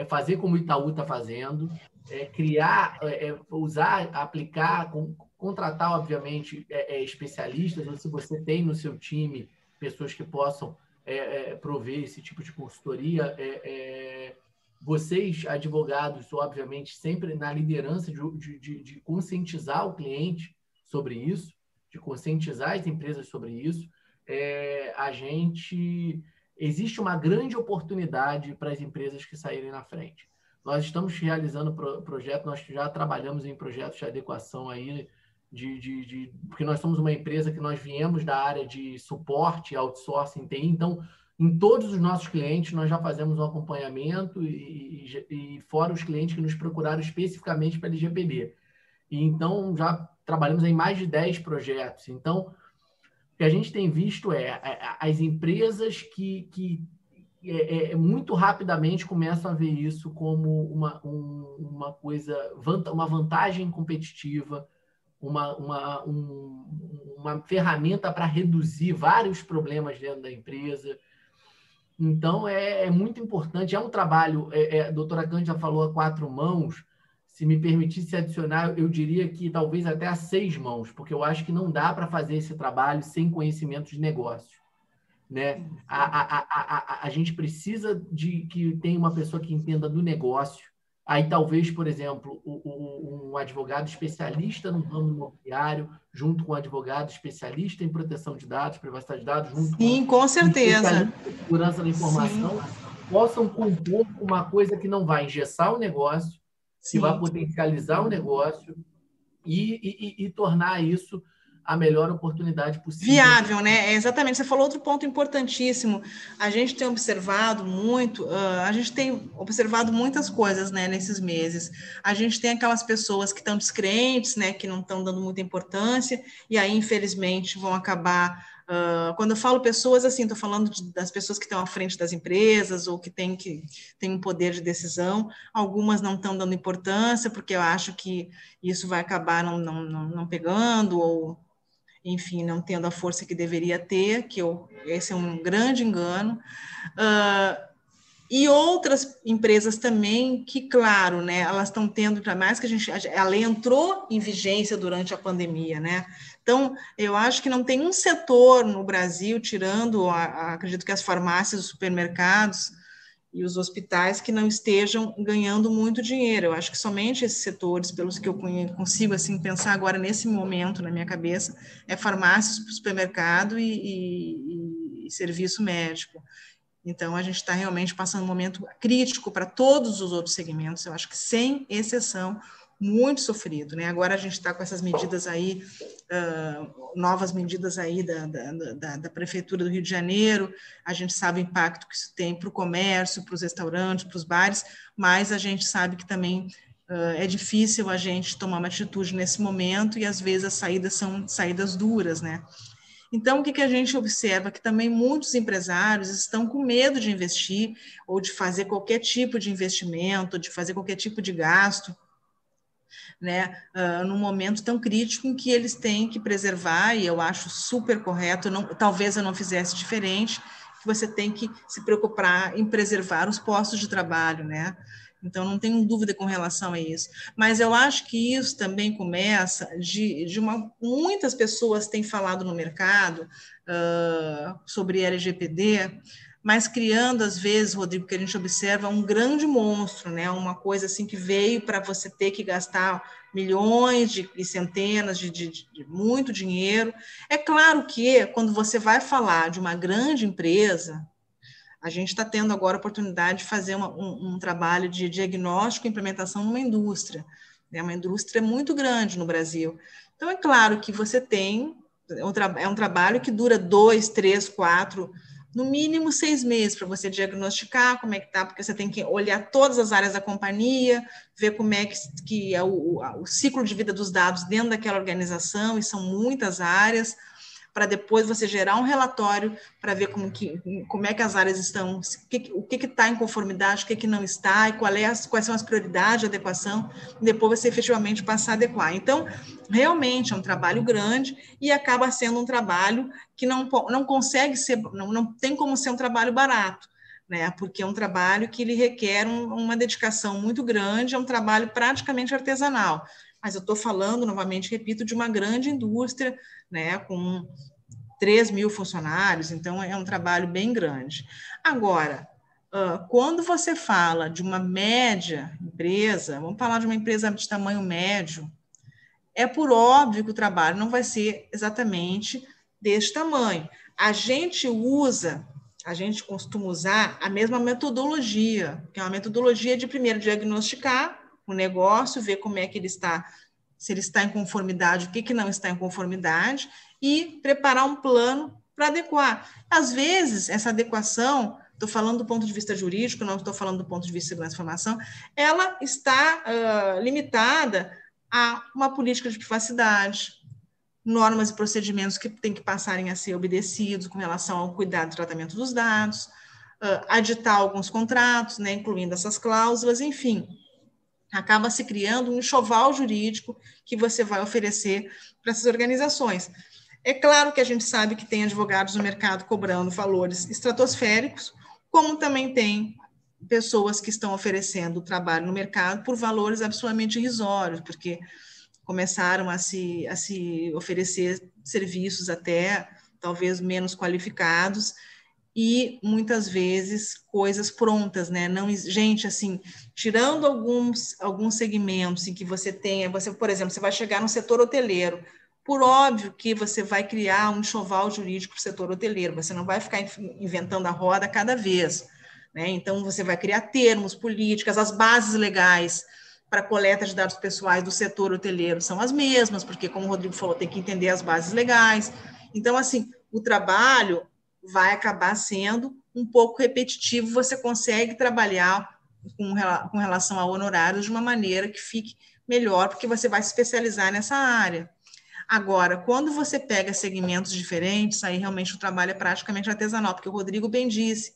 fazer como o Itaú está fazendo, criar, usar, aplicar, contratar, obviamente, especialistas, ou se você tem no seu time pessoas que possam prover esse tipo de consultoria, vocês, advogados, obviamente, sempre na liderança de conscientizar o cliente sobre isso, de conscientizar as empresas sobre isso, existe uma grande oportunidade para as empresas que saírem na frente. Nós estamos realizando projetos, nós já trabalhamos em projetos de adequação aí, porque nós somos uma empresa que nós viemos da área de suporte, outsourcing, TI, então, em todos os nossos clientes, nós já fazemos um acompanhamento e fora os clientes que nos procuraram especificamente para LGPD. E, então, já trabalhamos em mais de 10 projetos. Então, o que a gente tem visto as empresas que muito rapidamente começam a ver isso como uma coisa, uma vantagem competitiva, uma ferramenta para reduzir vários problemas dentro da empresa. Então, é muito importante, é um trabalho, a doutora Cândida falou a 4 mãos, se me permitisse adicionar, eu diria que talvez até a 6 mãos, porque eu acho que não dá para fazer esse trabalho sem conhecimento de negócio, né? A gente precisa de que tenha uma pessoa que entenda do negócio. Aí, talvez, por exemplo, um advogado especialista no ramo imobiliário, junto com um advogado especialista em proteção de dados, privacidade de dados, junto com certeza. Um segurança da informação, possam compor uma coisa que não vai engessar o negócio, que vai potencializar o negócio e tornar isso a melhor oportunidade possível. Viável, né? Exatamente. Você falou outro ponto importantíssimo. A gente tem observado muitas coisas, né, nesses meses. A gente tem aquelas pessoas que estão descrentes, né, que não estão dando muita importância, e aí, infelizmente, vão acabar... quando eu falo pessoas, assim, estou falando das pessoas que estão à frente das empresas ou que têm um poder de decisão. Algumas não estão dando importância, porque eu acho que isso vai acabar não pegando, ou... enfim, não tendo a força que deveria ter, esse é um grande engano. E outras empresas também, que, claro, né, elas estão tendo, para mais que ela entrou em vigência durante a pandemia, né? Então, eu acho que não tem um setor no Brasil, tirando, acredito que as farmácias, os supermercados e os hospitais, que não estejam ganhando muito dinheiro. Eu acho que somente esses setores, pelos que eu consigo assim pensar agora nesse momento na minha cabeça, é farmácia, supermercado e serviço médico. Então, a gente está realmente passando um momento crítico para todos os outros segmentos, eu acho que sem exceção, muito sofrido, né? Agora a gente está com essas medidas aí, novas medidas aí da Prefeitura do Rio de Janeiro, a gente sabe o impacto que isso tem para o comércio, para os restaurantes, para os bares, mas a gente sabe que também é difícil a gente tomar uma atitude nesse momento e às vezes as saídas são saídas duras, né? Então, o que a gente observa? Que também muitos empresários estão com medo de investir ou de fazer qualquer tipo de investimento, de fazer qualquer tipo de gasto, né, num momento tão crítico em que eles têm que preservar, e eu acho super correto, talvez eu não fizesse diferente, que você tem que se preocupar em preservar os postos de trabalho, né? Então, não tenho dúvida com relação a isso. Mas eu acho que isso também começa muitas pessoas têm falado no mercado sobre LGPD, mas criando, às vezes, Rodrigo, que a gente observa um grande monstro, né? Uma coisa assim que veio para você ter que gastar milhões e centenas de muito dinheiro. É claro que, quando você vai falar de uma grande empresa, a gente está tendo agora a oportunidade de fazer um trabalho de diagnóstico e implementação numa indústria, né? Uma indústria muito grande no Brasil. Então, é claro que você tem, é um trabalho que dura 2, 3, 4, no mínimo 6 meses para você diagnosticar como é que está, porque você tem que olhar todas as áreas da companhia, ver como é que é o ciclo de vida dos dados dentro daquela organização, e são muitas áreas, para depois você gerar um relatório para ver como é que as áreas estão, o que está em conformidade, o que não está, e quais são as prioridades de adequação, e depois você efetivamente passar a adequar. Então, realmente é um trabalho grande e acaba sendo um trabalho que não consegue ser, não tem como ser um trabalho barato, né? Porque é um trabalho que ele requer uma dedicação muito grande, é um trabalho praticamente artesanal. Mas eu estou falando, novamente, repito, de uma grande indústria, né, com 3 mil funcionários, então é um trabalho bem grande. Agora, quando você fala de uma média empresa, vamos falar de uma empresa de tamanho médio, é por óbvio que o trabalho não vai ser exatamente deste tamanho. A gente costuma usar a mesma metodologia, que é uma metodologia de primeiro diagnosticar o negócio, ver como é que ele está, se ele está em conformidade, o que não está em conformidade, e preparar um plano para adequar. Às vezes, essa adequação, estou falando do ponto de vista jurídico, não estou falando do ponto de vista de segurança da informação, ela está limitada a uma política de privacidade, normas e procedimentos que têm que passarem a ser obedecidos com relação ao cuidado e tratamento dos dados, aditar alguns contratos, né, incluindo essas cláusulas, enfim, acaba se criando um enxoval jurídico que você vai oferecer para essas organizações. É claro que a gente sabe que tem advogados no mercado cobrando valores estratosféricos, como também tem pessoas que estão oferecendo trabalho no mercado por valores absolutamente irrisórios, porque começaram a se oferecer serviços até talvez menos qualificados e muitas vezes coisas prontas, né? Não, gente, assim, tirando alguns segmentos em que você tenha, por exemplo, você vai chegar no setor hoteleiro, por óbvio que você vai criar um enxoval jurídico para o setor hoteleiro, você não vai ficar inventando a roda cada vez, né? Então, você vai criar termos, políticas, as bases legais para coleta de dados pessoais do setor hoteleiro são as mesmas, porque, como o Rodrigo falou, tem que entender as bases legais. Então, assim, o trabalho vai acabar sendo um pouco repetitivo, você consegue trabalhar com relação a honorários de uma maneira que fique melhor, porque você vai se especializar nessa área. Agora, quando você pega segmentos diferentes, aí realmente o trabalho é praticamente artesanal, porque o Rodrigo bem disse,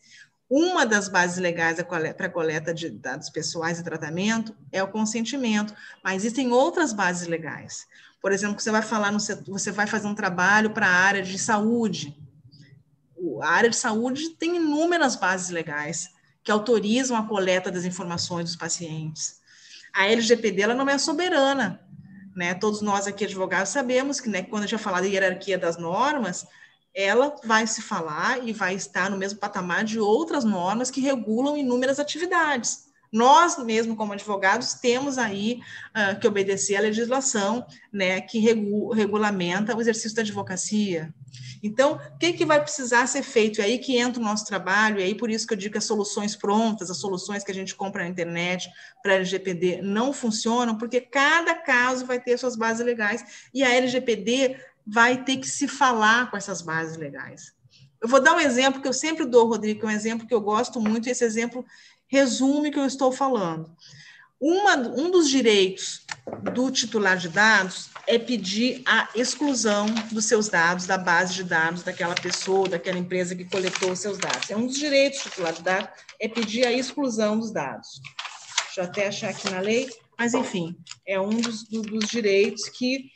uma das bases legais para a coleta de dados pessoais e tratamento é o consentimento, mas existem outras bases legais. Por exemplo, você vai falar você vai fazer um trabalho para a área de saúde. A área de saúde tem inúmeras bases legais que autorizam a coleta das informações dos pacientes. A LGPD ela não é soberana, né? Todos nós aqui advogados sabemos que, né, quando a gente vai falar da hierarquia das normas, ela vai se falar e vai estar no mesmo patamar de outras normas que regulam inúmeras atividades. Nós, mesmo como advogados, temos aí que obedecer à legislação, né, que regulamenta o exercício da advocacia. Então, o que vai precisar ser feito? É aí que entra o nosso trabalho, e aí por isso que eu digo que as soluções prontas, as soluções que a gente compra na internet para a LGPD não funcionam, porque cada caso vai ter suas bases legais, e a LGPD vai ter que se falar com essas bases legais. Eu vou dar um exemplo que eu sempre dou, Rodrigo, que é um exemplo que eu gosto muito, e esse exemplo resume o que eu estou falando. Um dos direitos do titular de dados é pedir a exclusão dos seus dados, da base de dados daquela pessoa, daquela empresa que coletou os seus dados. É um dos direitos do titular de dados, é pedir a exclusão dos dados. Deixa eu até achar aqui na lei, mas, enfim, é um dos direitos que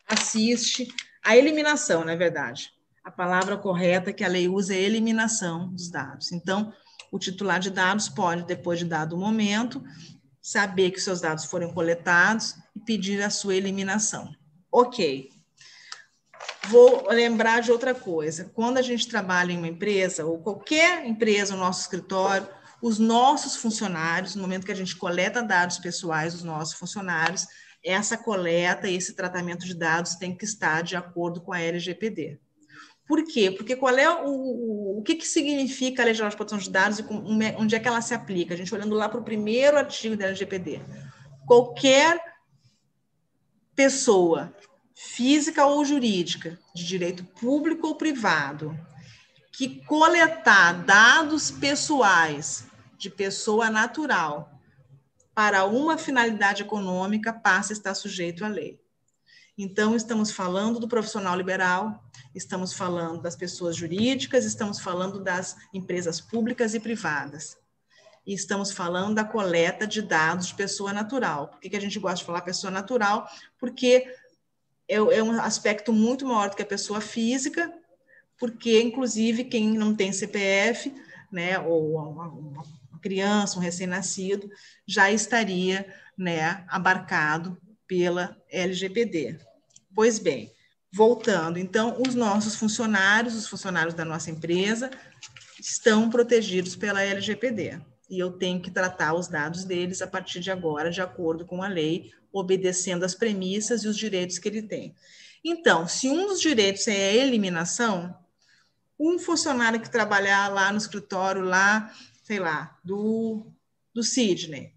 assiste à eliminação, na verdade. A palavra correta que a lei usa é eliminação dos dados. Então, o titular de dados pode, depois de dado o momento, saber que seus dados foram coletados e pedir a sua eliminação. Ok. Vou lembrar de outra coisa. Quando a gente trabalha em uma empresa, ou qualquer empresa, no nosso escritório, os nossos funcionários, no momento que a gente coleta dados pessoais dos nossos funcionários, essa coleta e esse tratamento de dados tem que estar de acordo com a LGPD. Por quê? Porque qual é o que significa a Lei Geral de Proteção de Dados e onde é que ela se aplica? A gente olhando lá para o primeiro artigo da LGPD. Qualquer pessoa, física ou jurídica, de direito público ou privado, que coletar dados pessoais de pessoa natural para uma finalidade econômica passa a estar sujeito à lei. Então, estamos falando do profissional liberal, estamos falando das pessoas jurídicas, estamos falando das empresas públicas e privadas. E estamos falando da coleta de dados de pessoa natural. Por que a gente gosta de falar pessoa natural? Porque é um aspecto muito maior do que a pessoa física, porque, inclusive, quem não tem CPF, né, ou uma criança, um recém-nascido, já estaria, né, abarcado pela LGPD. Pois bem, voltando, então, os nossos funcionários, os funcionários da nossa empresa, estão protegidos pela LGPD. E eu tenho que tratar os dados deles a partir de agora, de acordo com a lei, obedecendo as premissas e os direitos que ele tem. Então, se um dos direitos é a eliminação, um funcionário que trabalhar lá no escritório, lá, sei lá, do Sidney,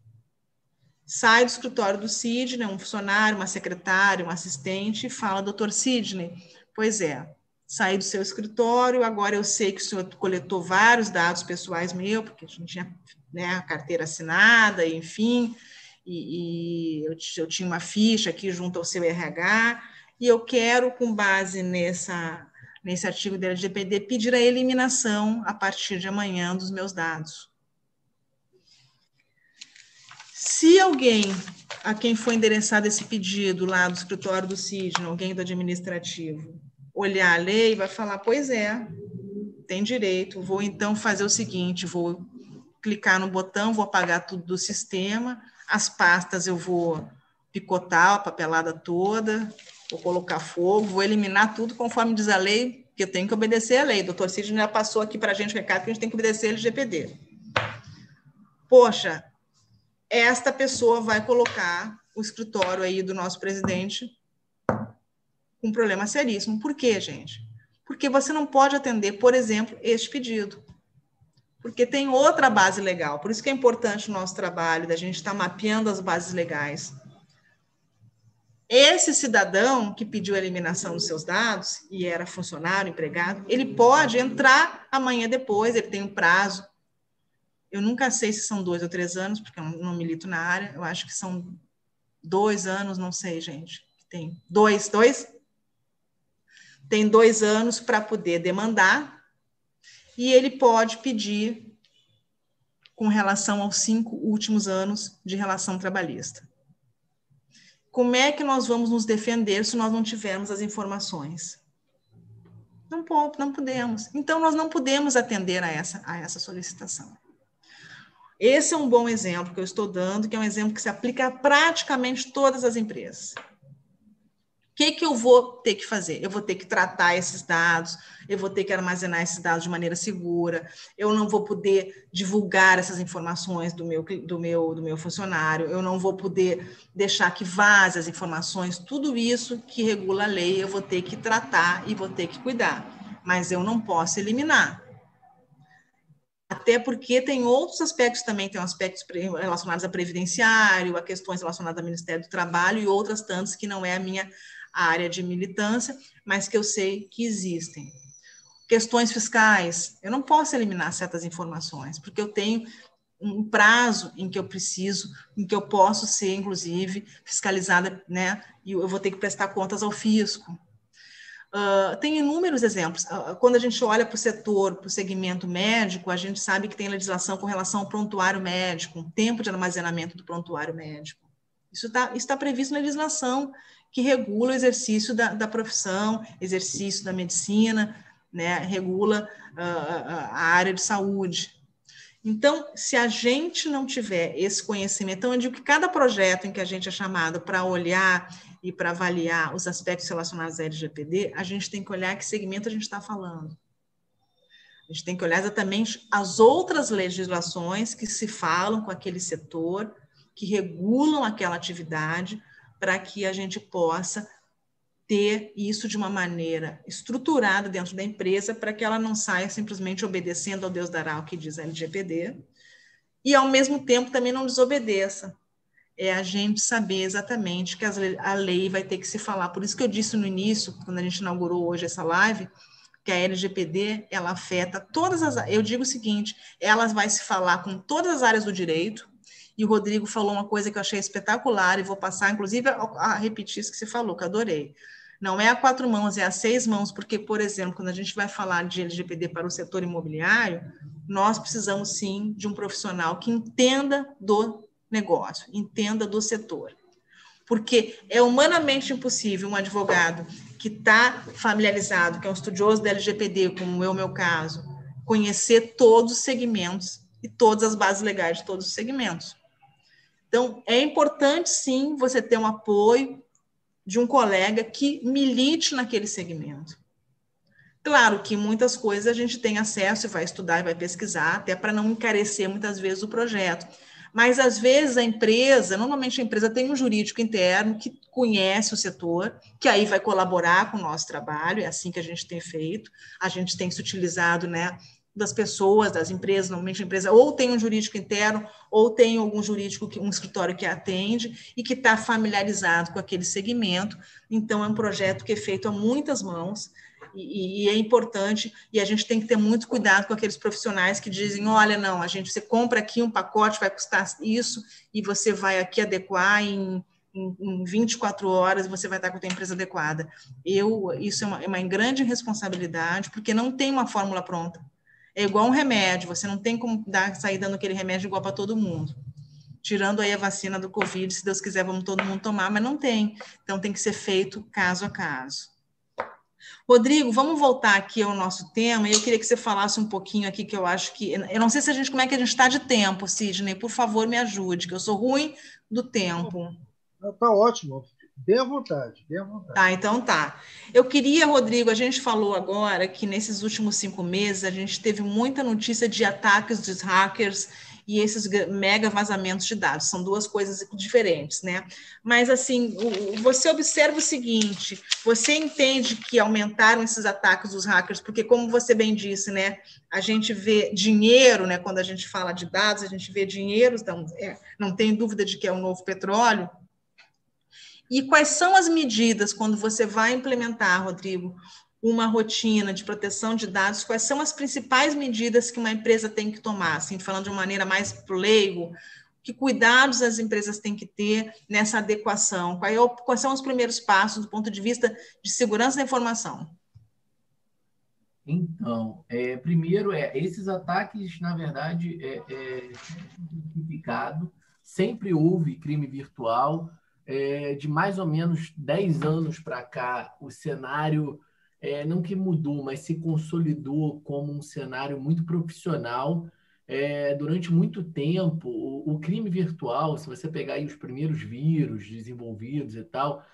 sai do escritório do Sidney, um funcionário, uma secretária, um assistente, e fala, doutor Sidney, pois é, saí do seu escritório, agora eu sei que o senhor coletou vários dados pessoais meus, porque a gente tinha, né, a carteira assinada, enfim, e eu tinha uma ficha aqui junto ao seu RH, e eu quero, com base nesse artigo da LGPD, pedir a eliminação, a partir de amanhã, dos meus dados. Se alguém, a quem foi endereçado esse pedido lá do escritório do Sidney, alguém do administrativo, olhar a lei, vai falar, pois é, tem direito, vou então fazer o seguinte, vou clicar no botão, vou apagar tudo do sistema, as pastas eu vou picotar a papelada toda, vou colocar fogo, vou eliminar tudo conforme diz a lei, que eu tenho que obedecer a lei. O doutor Sidney já passou aqui para a gente o recado que a gente tem que obedecer a LGPD. Poxa, esta pessoa vai colocar o escritório aí do nosso presidente com um problema seríssimo. Por quê, gente? Porque você não pode atender, por exemplo, este pedido. Porque tem outra base legal. Por isso que é importante o nosso trabalho, da gente estar mapeando as bases legais. Esse cidadão que pediu a eliminação dos seus dados, e era funcionário, empregado, ele pode entrar amanhã depois, ele tem um prazo. Eu nunca sei se são 2 ou 3 anos, porque eu não milito na área, eu acho que são 2 anos, não sei, gente. Tem 2? Tem 2 anos para poder demandar, e ele pode pedir com relação aos 5 últimos anos de relação trabalhista. Como é que nós vamos nos defender se nós não tivermos as informações? Não podemos. Então, nós não podemos atender a essa solicitação. Esse é um bom exemplo que eu estou dando, que é um exemplo que se aplica a praticamente todas as empresas. O que eu vou ter que fazer? Eu vou ter que tratar esses dados, eu vou ter que armazenar esses dados de maneira segura, eu não vou poder divulgar essas informações do meu funcionário, eu não vou poder deixar que vaze as informações, tudo isso que regula a lei eu vou ter que tratar e vou ter que cuidar, mas eu não posso eliminar. Até porque tem outros aspectos também, tem aspectos relacionados a previdenciário, a questões relacionadas ao Ministério do Trabalho e outras tantas que não é a minha área de militância, mas que eu sei que existem. Questões fiscais, eu não posso eliminar certas informações, porque eu tenho um prazo em que eu preciso, em que eu posso ser, inclusive, fiscalizada, né? E eu vou ter que prestar contas ao fisco. Tem inúmeros exemplos. Quando a gente olha para o setor, para o segmento médico, a gente sabe que tem legislação com relação ao prontuário médico, um tempo de armazenamento do prontuário médico. Isso está previsto na legislação que regula o exercício da profissão, exercício da medicina, né, regula a área de saúde. Então, se a gente não tiver esse conhecimento, então eu digo que cada projeto em que a gente é chamado para olhar e para avaliar os aspectos relacionados à LGPD, a gente tem que olhar que segmento a gente está falando. A gente tem que olhar exatamente as outras legislações que se falam com aquele setor, que regulam aquela atividade, para que a gente possa ter isso de uma maneira estruturada dentro da empresa, para que ela não saia simplesmente obedecendo ao Deus dará o que diz a LGPD, e ao mesmo tempo também não desobedeça. É a gente saber exatamente que a lei vai ter que se falar. Por isso que eu disse no início, quando a gente inaugurou hoje essa live, que a LGPD, ela afeta todas as... Eu digo o seguinte, ela vai se falar com todas as áreas do direito, e o Rodrigo falou uma coisa que eu achei espetacular, e vou passar, inclusive, a repetir isso que você falou, que eu adorei. Não é a 4 mãos, é a 6 mãos, porque, por exemplo, quando a gente vai falar de LGPD para o setor imobiliário, nós precisamos, sim, de um profissional que entenda do negócio, entenda do setor. Porque é humanamente impossível um advogado que está familiarizado, que é um estudioso da LGPD, como é o meu caso, conhecer todos os segmentos e todas as bases legais de todos os segmentos. Então, é importante, sim, você ter um apoio de um colega que milite naquele segmento. Claro que muitas coisas a gente tem acesso e vai estudar e vai pesquisar, até para não encarecer muitas vezes o projeto. Mas, às vezes, normalmente a empresa tem um jurídico interno que conhece o setor, que aí vai colaborar com o nosso trabalho, é assim que a gente tem feito, a gente tem se utilizado, né, das pessoas, das empresas, normalmente a empresa ou tem um jurídico interno, ou tem algum jurídico, um escritório que atende e que está familiarizado com aquele segmento. Então, é um projeto que é feito a muitas mãos, e é importante, e a gente tem que ter muito cuidado com aqueles profissionais que dizem, olha, não, você compra aqui um pacote, vai custar isso, e você vai aqui adequar em 24 horas, você vai estar com a tua empresa adequada. Isso é uma grande responsabilidade, porque não tem uma fórmula pronta. É igual um remédio, você não tem como sair dando aquele remédio igual para todo mundo. Tirando aí a vacina do Covid, se Deus quiser, vamos todo mundo tomar, mas não tem. Então, tem que ser feito caso a caso. Rodrigo, vamos voltar aqui ao nosso tema, e eu queria que você falasse um pouquinho aqui, que eu acho que... Eu não sei como é que a gente está de tempo, Sidney, por favor, me ajude, que eu sou ruim do tempo. Está ótimo, dê à vontade, dê à vontade. Tá, então tá. Eu queria, Rodrigo, a gente falou agora que nesses últimos 5 meses a gente teve muita notícia de ataques dos hackers e esses mega vazamentos de dados. São duas coisas diferentes, né? Mas, assim, você observa o seguinte, você entende que aumentaram esses ataques dos hackers, porque, como você bem disse, né, a gente vê dinheiro, né, quando a gente fala de dados, a gente vê dinheiro, então, não tem dúvida de que é o novo petróleo. E quais são as medidas, quando você vai implementar, Rodrigo, uma rotina de proteção de dados, quais são as principais medidas que uma empresa tem que tomar? Assim, falando de uma maneira mais pro leigo, que cuidados as empresas têm que ter nessa adequação? Quais são os primeiros passos do ponto de vista de segurança da informação? Então, primeiro esses ataques, na verdade, identificado, sempre houve crime virtual. De mais ou menos 10 anos para cá, o cenário não que mudou, mas se consolidou como um cenário muito profissional. Durante muito tempo, o crime virtual, se você pegar aí os primeiros vírus desenvolvidos e tal,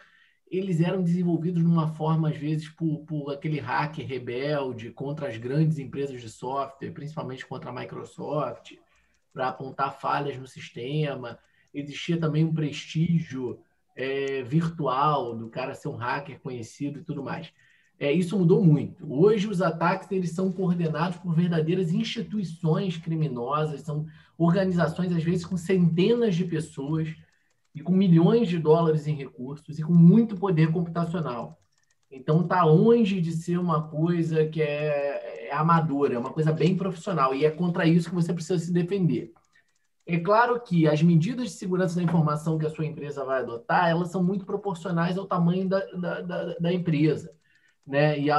eles eram desenvolvidos de uma forma, às vezes, por aquele hacker rebelde contra as grandes empresas de software, principalmente contra a Microsoft, para apontar falhas no sistema. Existia também um prestígio virtual do cara ser um hacker conhecido e tudo mais. Isso mudou muito. Hoje, os ataques eles são coordenados por verdadeiras instituições criminosas, são organizações, às vezes, com centenas de pessoas e com milhões de dólares em recursos e com muito poder computacional. Então, está longe de ser uma coisa que é amadora, é uma coisa bem profissional, e é contra isso que você precisa se defender. É claro que as medidas de segurança da informação que a sua empresa vai adotar, elas são muito proporcionais ao tamanho da empresa, né? E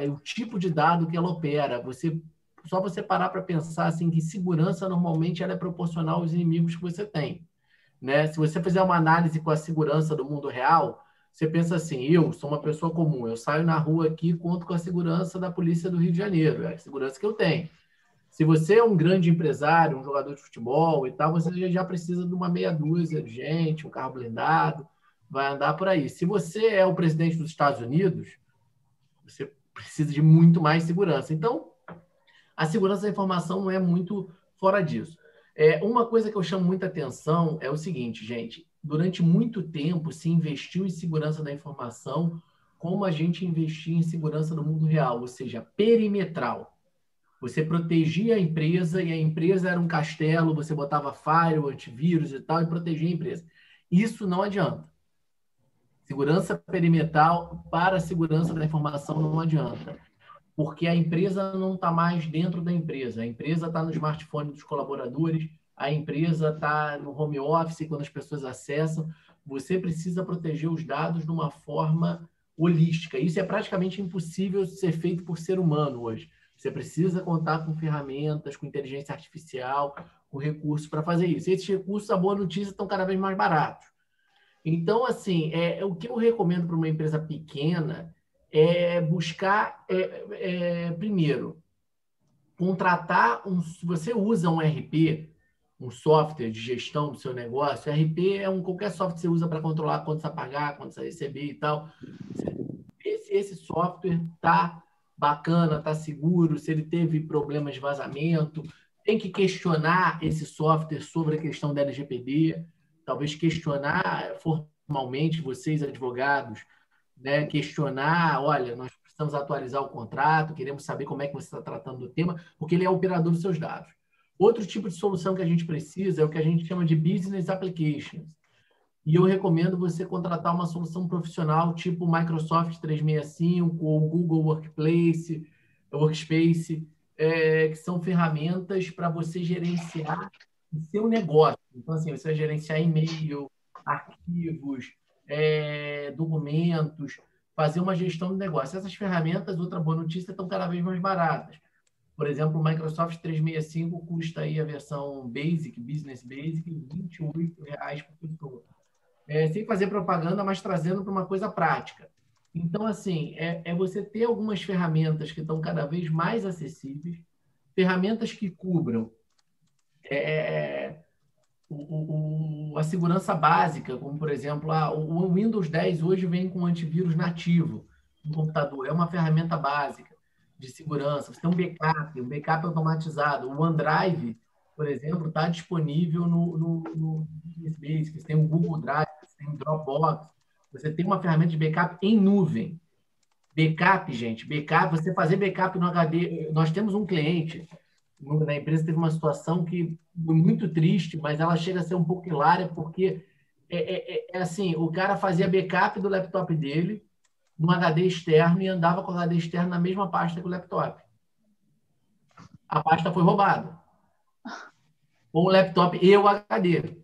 o tipo de dado que ela opera. Só você parar para pensar assim, que segurança, normalmente, ela é proporcional aos inimigos que você tem. Né? Se você fizer uma análise com a segurança do mundo real, Você pensa assim, eu sou uma pessoa comum, eu saio na rua aqui e conto com a segurança da Polícia do Rio de Janeiro, é a segurança que eu tenho. Se você é um grande empresário, um jogador de futebol e tal, você já precisa de uma meia dúzia de gente, um carro blindado, vai andar por aí. Se você é o presidente dos Estados Unidos, você precisa de muito mais segurança. Então, a segurança da informação não é muito fora disso. Uma coisa que eu chamo muita atenção é o seguinte, gente. Durante muito tempo se investiu em segurança da informação como a gente investia em segurança do mundo real, ou seja, perimetral. Você protegia a empresa e a empresa era um castelo, você botava firewall, antivírus e tal, e protegia a empresa. Isso não adianta. Segurança perimetral para a segurança da informação não adianta. Porque a empresa não está mais dentro da empresa. A empresa está no smartphone dos colaboradores, a empresa está no home office, quando as pessoas acessam. Você precisa proteger os dados de uma forma holística. Isso é praticamente impossível de ser feito por ser humano hoje. Você precisa contar com ferramentas, com inteligência artificial, com recursos para fazer isso. Esses recursos, a boa notícia, estão cada vez mais baratos. Então, assim, o que eu recomendo para uma empresa pequena é buscar, primeiro, contratar se você usa um RP, um software de gestão do seu negócio, RP é qualquer software que você usa para controlar quanto você vai pagar, quanto você vai receber e tal. Esse software está bacana, está seguro, se ele teve problemas de vazamento, tem que questionar esse software sobre a questão da LGPD, talvez questionar formalmente vocês, advogados, né, questionar, olha, nós precisamos atualizar o contrato, queremos saber como é que você está tratando do tema, porque ele é o operador dos seus dados. Outro tipo de solução que a gente precisa é o que a gente chama de Business Applications. E eu recomendo você contratar uma solução profissional tipo Microsoft 365 ou Google Workspace, que são ferramentas para você gerenciar o seu negócio. Então, assim, você vai gerenciar e-mail, arquivos, documentos, fazer uma gestão do negócio. Essas ferramentas, outra boa notícia, estão cada vez mais baratas. Por exemplo, o Microsoft 365 custa aí a versão Basic, Business Basic, R$ 28 por pessoa. Sem fazer propaganda, mas trazendo para uma coisa prática. Então, assim, você ter algumas ferramentas que estão cada vez mais acessíveis, ferramentas que cubram a segurança básica, como, por exemplo, o Windows 10 hoje vem com antivírus nativo no computador. É uma ferramenta básica de segurança. Você tem um backup automatizado. O OneDrive, por exemplo, está disponível no Business Basic. Você tem o Google Drive, você tem o Dropbox. Você tem uma ferramenta de backup em nuvem. Backup, gente, você fazer backup no HD. Nós temos um cliente na empresa, teve uma situação que foi muito triste, mas ela chega a ser um pouco hilária, porque assim, o cara fazia backup do laptop dele no HD externo e andava com o HD externo na mesma pasta que o laptop. A pasta foi roubada. Ou o laptop e o HD.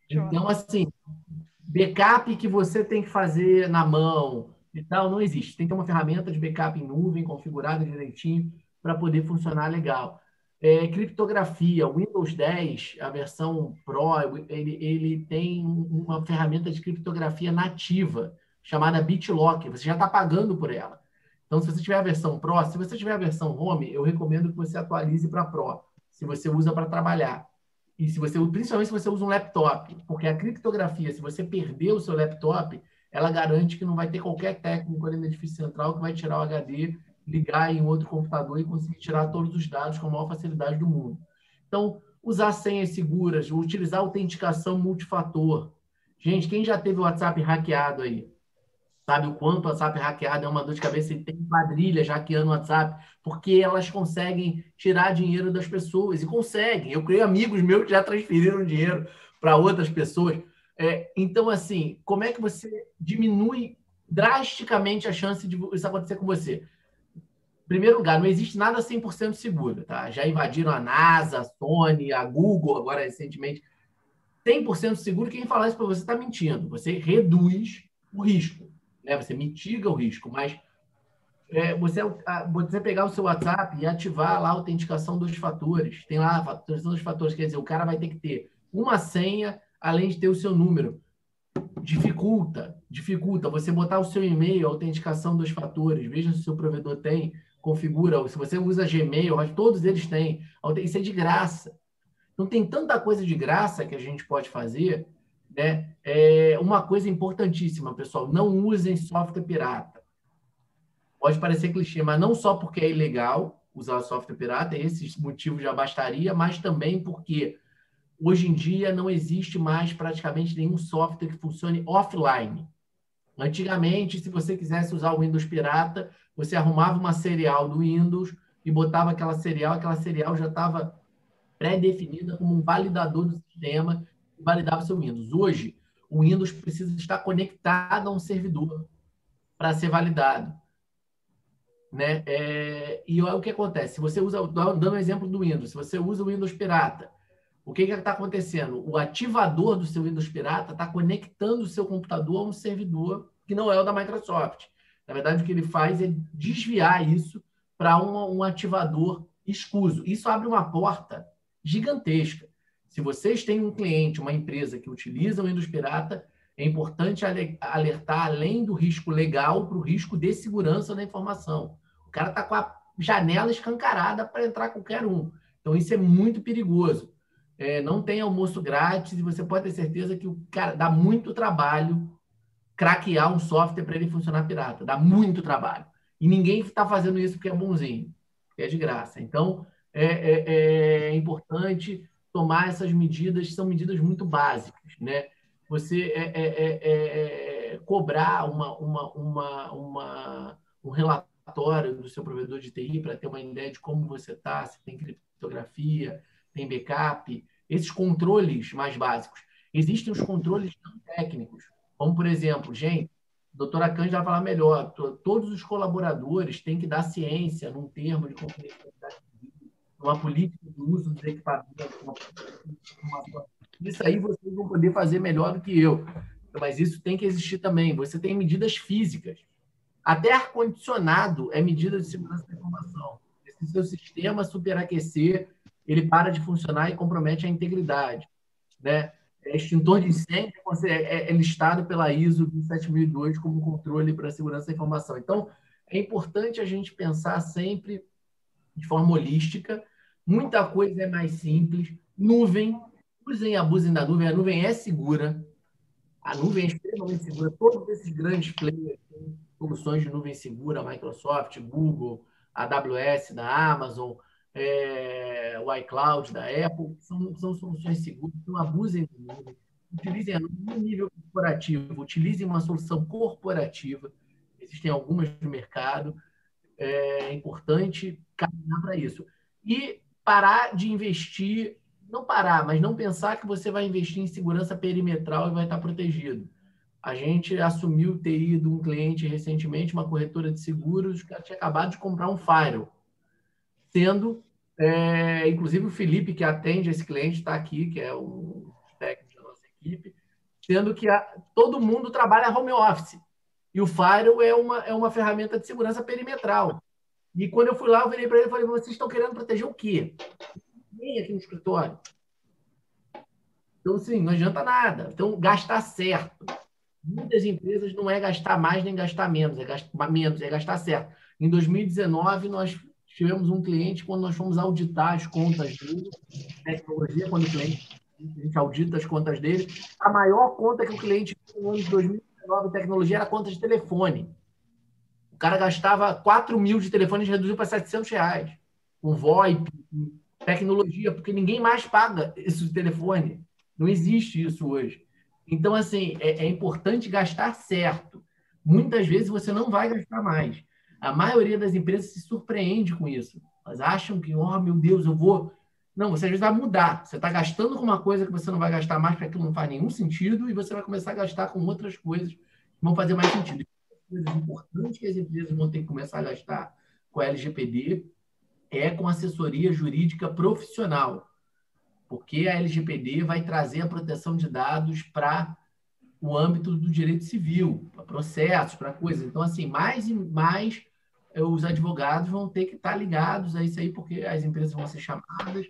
Então, assim, backup que você tem que fazer na mão e tal, não existe. Tem que ter uma ferramenta de backup em nuvem, configurada direitinho, para poder funcionar legal. Criptografia, o Windows 10, a versão Pro, ele tem uma ferramenta de criptografia nativa, chamada BitLocker. Você já está pagando por ela. Então, se você tiver a versão Pro, se você tiver a versão Home, eu recomendo que você atualize para Pro, se você usa para trabalhar. E principalmente se você usa um laptop, porque a criptografia, se você perder o seu laptop, ela garante que não vai ter qualquer técnico ali no edifício central que vai tirar o HD, ligar em outro computador e conseguir tirar todos os dados com a maior facilidade do mundo. Então, usar senhas seguras, utilizar autenticação multifator. Gente, quem já teve o WhatsApp hackeado aí? Sabe o quanto o WhatsApp hackeado é uma dor de cabeça e tem quadrilhas hackeando o WhatsApp, porque elas conseguem tirar dinheiro das pessoas, e conseguem. Eu criei amigos meus que já transferiram dinheiro para outras pessoas. Então, assim, como é que você diminui drasticamente a chance de isso acontecer com você? Em primeiro lugar, não existe nada 100% seguro, tá? Já invadiram a NASA, a Sony, a Google, agora recentemente. 100% seguro, quem falar isso para você está mentindo. Você reduz o risco, né? Você mitiga o risco, mas você pegar o seu WhatsApp e ativar lá a autenticação dos fatores. Tem lá a autenticação dos fatores, quer dizer, o cara vai ter que ter uma senha, além de ter o seu número. dificulta você botar o seu e-mail, a autenticação dos fatores, veja se o seu provedor tem, configura, se você usa Gmail, todos eles têm, isso é de graça. Então, tem tanta coisa de graça que a gente pode fazer, né? Uma coisa importantíssima, pessoal, não usem software pirata. Pode parecer clichê, mas não só porque é ilegal usar software pirata, esse motivo já bastaria, mas também porque hoje em dia não existe mais praticamente nenhum software que funcione offline. Antigamente, se você quisesse usar o Windows pirata, você arrumava uma serial do Windows e botava aquela serial já estava pré-definida como um validador do sistema que validava o seu Windows. Hoje, o Windows precisa estar conectado a um servidor para ser validado. Né? E olha o que acontece. Se você usa, dando um exemplo do Windows, se você usa o Windows pirata, o que está acontecendo? O ativador do seu Windows pirata está conectando o seu computador a um servidor que não é o da Microsoft. Na verdade, o que ele faz é desviar isso para um ativador escuso. Isso abre uma porta gigantesca. Se vocês têm um cliente, uma empresa que utiliza o Windows pirata, é importante alertar além do risco legal para o risco de segurança da informação. O cara está com a janela escancarada para entrar qualquer um. Então, isso é muito perigoso. Não tem almoço grátis e você pode ter certeza que o cara dá muito trabalho craquear um software para ele funcionar pirata. Dá muito trabalho. E ninguém está fazendo isso porque é bonzinho, porque é de graça. Então, é importante tomar essas medidas, são medidas muito básicas, né? Você cobrar um relatório do seu provedor de TI para ter uma ideia de como você está, se tem criptografia, tem backup, esses controles mais básicos. Existem os controles não técnicos, como, por exemplo, gente, a doutora Cândida vai falar melhor, todos os colaboradores têm que dar ciência num termo de confidencialidade, uma política de uso dos equipamentos, isso aí vocês vão poder fazer melhor do que eu. Mas isso tem que existir também. Você tem medidas físicas. Até ar-condicionado é medida de segurança da informação. Se seu sistema superaquecer, ele para de funcionar e compromete a integridade. Né? Extintor de incêndio é listado pela ISO 27002 como controle para a segurança da informação. Então, é importante a gente pensar sempre de forma holística. Muita coisa é mais simples. Nuvem. Usem e abusem da nuvem. A nuvem é segura. A nuvem é extremamente segura. Todos esses grandes players têm soluções de nuvem segura, Microsoft, Google, AWS da Amazon, o iCloud da Apple, são soluções seguras. Não abusem da nuvem. Utilizem a nuvem no nível corporativo. Utilizem uma solução corporativa. Existem algumas no mercado. É importante caminhar para isso. E parar de investir, não parar, mas não pensar que você vai investir em segurança perimetral e vai estar protegido. A gente assumiu o TI de um cliente recentemente, uma corretora de seguros, que tinha acabado de comprar um firewall. Sendo, inclusive o Felipe, que atende esse cliente, está aqui, que é um técnico da nossa equipe, sendo que todo mundo trabalha home office. E o firewall é uma ferramenta de segurança perimetral. E quando eu fui lá, eu virei para ele e falei, vocês estão querendo proteger o quê? Ninguém aqui no escritório. Então, sim, não adianta nada. Então, gastar certo. Muitas empresas não é gastar mais nem gastar menos, é gastar certo. Em 2019, nós tivemos um cliente, quando nós fomos auditar as contas dele, tecnologia, quando a gente audita as contas dele, a maior conta que o cliente tinha no ano de 2019 em tecnologia era a conta de telefone. O cara gastava 4 mil de telefone e reduziu para R$700. Com VoIP, com tecnologia, porque ninguém mais paga isso de telefone. Não existe isso hoje. Então, assim, é importante gastar certo. Muitas vezes você não vai gastar mais. A maioria das empresas se surpreende com isso. Elas acham que, oh, meu Deus, eu vou... Não, você às vezes vai mudar. Você está gastando com uma coisa que você não vai gastar mais, porque aquilo não faz nenhum sentido, e você vai começar a gastar com outras coisas que vão fazer mais sentido. Coisas importantes que as empresas vão ter que começar a gastar com a LGPD é com assessoria jurídica profissional, porque a LGPD vai trazer a proteção de dados para o âmbito do direito civil, para processos, para coisas. Então, assim, mais e mais os advogados vão ter que estar ligados a isso aí, porque as empresas vão ser chamadas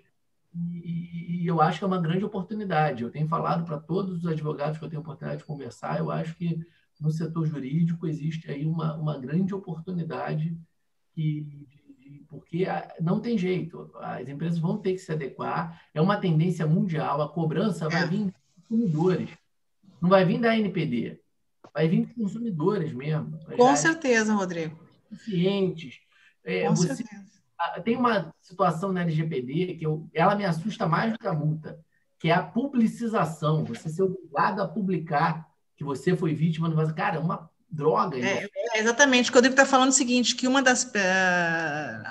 E eu acho que é uma grande oportunidade. Eu tenho falado para todos os advogados que eu tenho oportunidade de conversar, eu acho que no setor jurídico existe aí uma grande oportunidade porque não tem jeito, as empresas vão ter que se adequar, é uma tendência mundial, a cobrança vai vir dos consumidores, não vai vir da ANPD, vai vir dos consumidores mesmo. Com certeza, Rodrigo. Cientes. Com certeza. Tem uma situação na LGPD que ela me assusta mais do que a multa, que é a publicização, você ser obrigado a publicar que você foi vítima do... Cara, é uma droga. Exatamente. O Rodrigo está falando o seguinte, que uma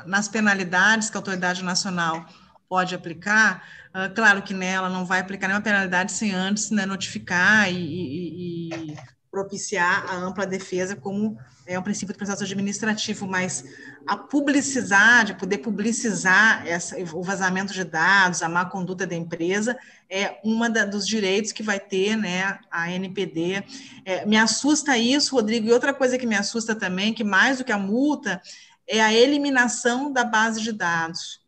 nas penalidades que a autoridade nacional pode aplicar, claro que nela não vai aplicar nenhuma penalidade sem antes, né, notificar e propiciar a ampla defesa, como é um princípio do processo administrativo, mas a publicidade, poder publicizar o vazamento de dados, a má conduta da empresa, é dos direitos que vai ter, né, a NPD. Me assusta isso, Rodrigo, e outra coisa que me assusta também, que mais do que a multa, é a eliminação da base de dados.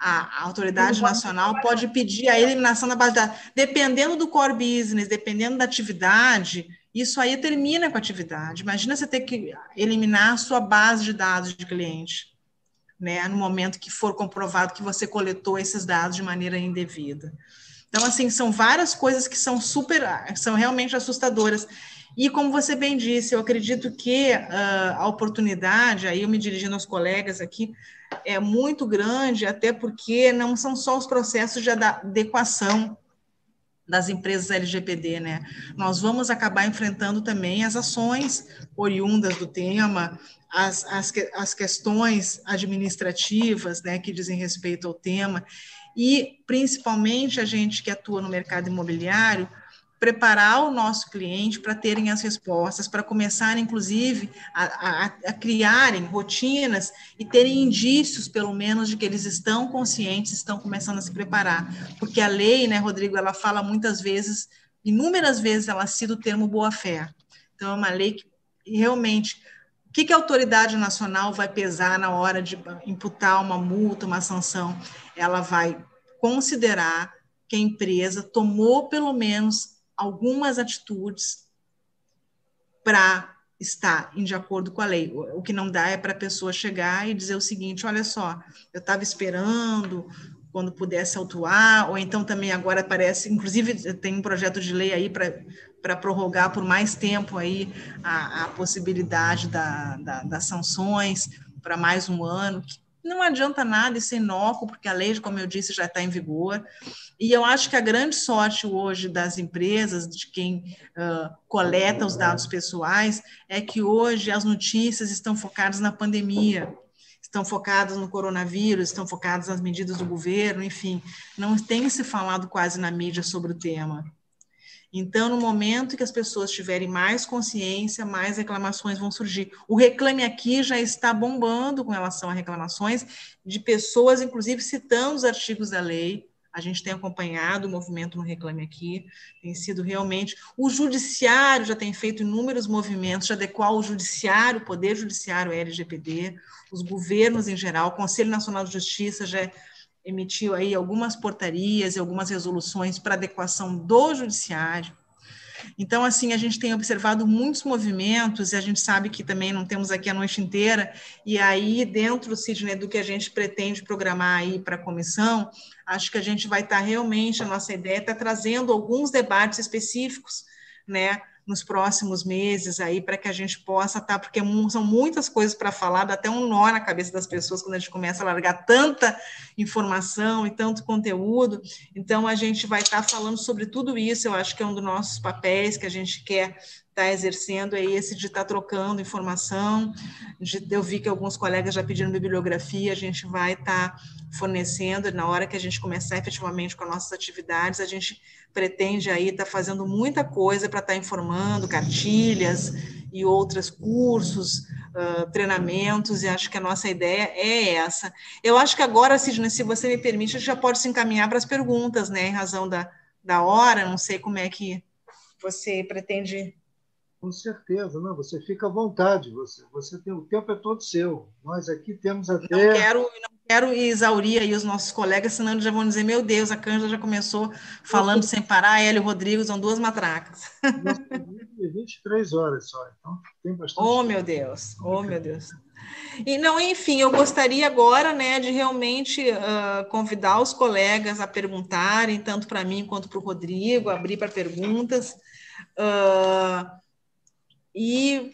A autoridade nacional pode pedir a eliminação da base de dados. Dependendo do core business, dependendo da atividade, isso aí termina com a atividade. Imagina você ter que eliminar a sua base de dados de cliente, né, no momento que for comprovado que você coletou esses dados de maneira indevida. Então, assim, são várias coisas que são realmente assustadoras. E, como você bem disse, eu acredito que a oportunidade, aí eu me dirigindo aos colegas aqui, é muito grande, até porque não são só os processos de adequação das empresas LGPD, né? Nós vamos acabar enfrentando também as ações oriundas do tema, as questões administrativas, né, que dizem respeito ao tema, e principalmente a gente que atua no mercado imobiliário, preparar o nosso cliente para terem as respostas, para começarem, inclusive, a criarem rotinas e terem indícios, pelo menos, de que eles estão conscientes, estão começando a se preparar. Porque a lei, né, Rodrigo, ela fala muitas vezes, inúmeras vezes, ela cita o termo boa-fé. Então, é uma lei que realmente... O que a autoridade nacional vai pesar na hora de imputar uma multa, uma sanção? Ela vai considerar que a empresa tomou, pelo menos, algumas atitudes para estar de acordo com a lei. O que não dá é para a pessoa chegar e dizer o seguinte, olha só, eu estava esperando quando pudesse autuar, ou então também agora parece, inclusive tem um projeto de lei aí para prorrogar por mais tempo aí a possibilidade das sanções para mais um ano, que não adianta nada, isso é inócuo, porque a lei, como eu disse, já está em vigor. E eu acho que a grande sorte hoje das empresas, de quem coleta os dados pessoais, é que hoje as notícias estão focadas na pandemia, estão focadas no coronavírus, estão focadas nas medidas do governo, enfim, não tem se falado quase na mídia sobre o tema. Então, no momento que as pessoas tiverem mais consciência, mais reclamações vão surgir. O Reclame Aqui já está bombando com relação a reclamações de pessoas, inclusive, citando os artigos da lei. A gente tem acompanhado o movimento no Reclame Aqui, tem sido realmente... O judiciário já tem feito inúmeros movimentos de adequar o judiciário, o poder judiciário à LGPD, os governos em geral, o Conselho Nacional de Justiça já emitiu aí algumas portarias e algumas resoluções para adequação do judiciário. Então, assim, a gente tem observado muitos movimentos, e a gente sabe que também não temos aqui a noite inteira, e aí, dentro, Sidney, do que a gente pretende programar aí para a comissão, acho que a gente vai estar realmente, a nossa ideia está trazendo alguns debates específicos, né, nos próximos meses aí, para que a gente possa estar, porque são muitas coisas para falar, dá até um nó na cabeça das pessoas quando a gente começa a largar tanta informação e tanto conteúdo. Então, a gente vai estar falando sobre tudo isso, eu acho que é um dos nossos papéis que a gente quer estar exercendo, é esse de estar trocando informação, eu vi que alguns colegas já pediram bibliografia, a gente vai estar fornecendo, na hora que a gente começar efetivamente com as nossas atividades, a gente pretende aí estar fazendo muita coisa para estar informando, cartilhas e outros cursos, treinamentos, e acho que a nossa ideia é essa. Eu acho que agora, Sidney, se você me permite, a gente já pode se encaminhar para as perguntas, né, em razão da hora, não sei como é que você pretende... Com certeza, não, você fica à vontade, você tem, o tempo é todo seu. Nós aqui temos até... Não quero exaurir aí os nossos colegas, senão eles já vão dizer, meu Deus, a Cândida já começou falando sem parar, Hélio e Rodrigo são duas matracas. Nosso vídeo é 23 horas só, então tem bastante. Oh, meu Deus, oh, meu Deus. E não, enfim, eu gostaria agora, né, de realmente convidar os colegas a perguntarem, tanto para mim quanto para o Rodrigo, abrir para perguntas, e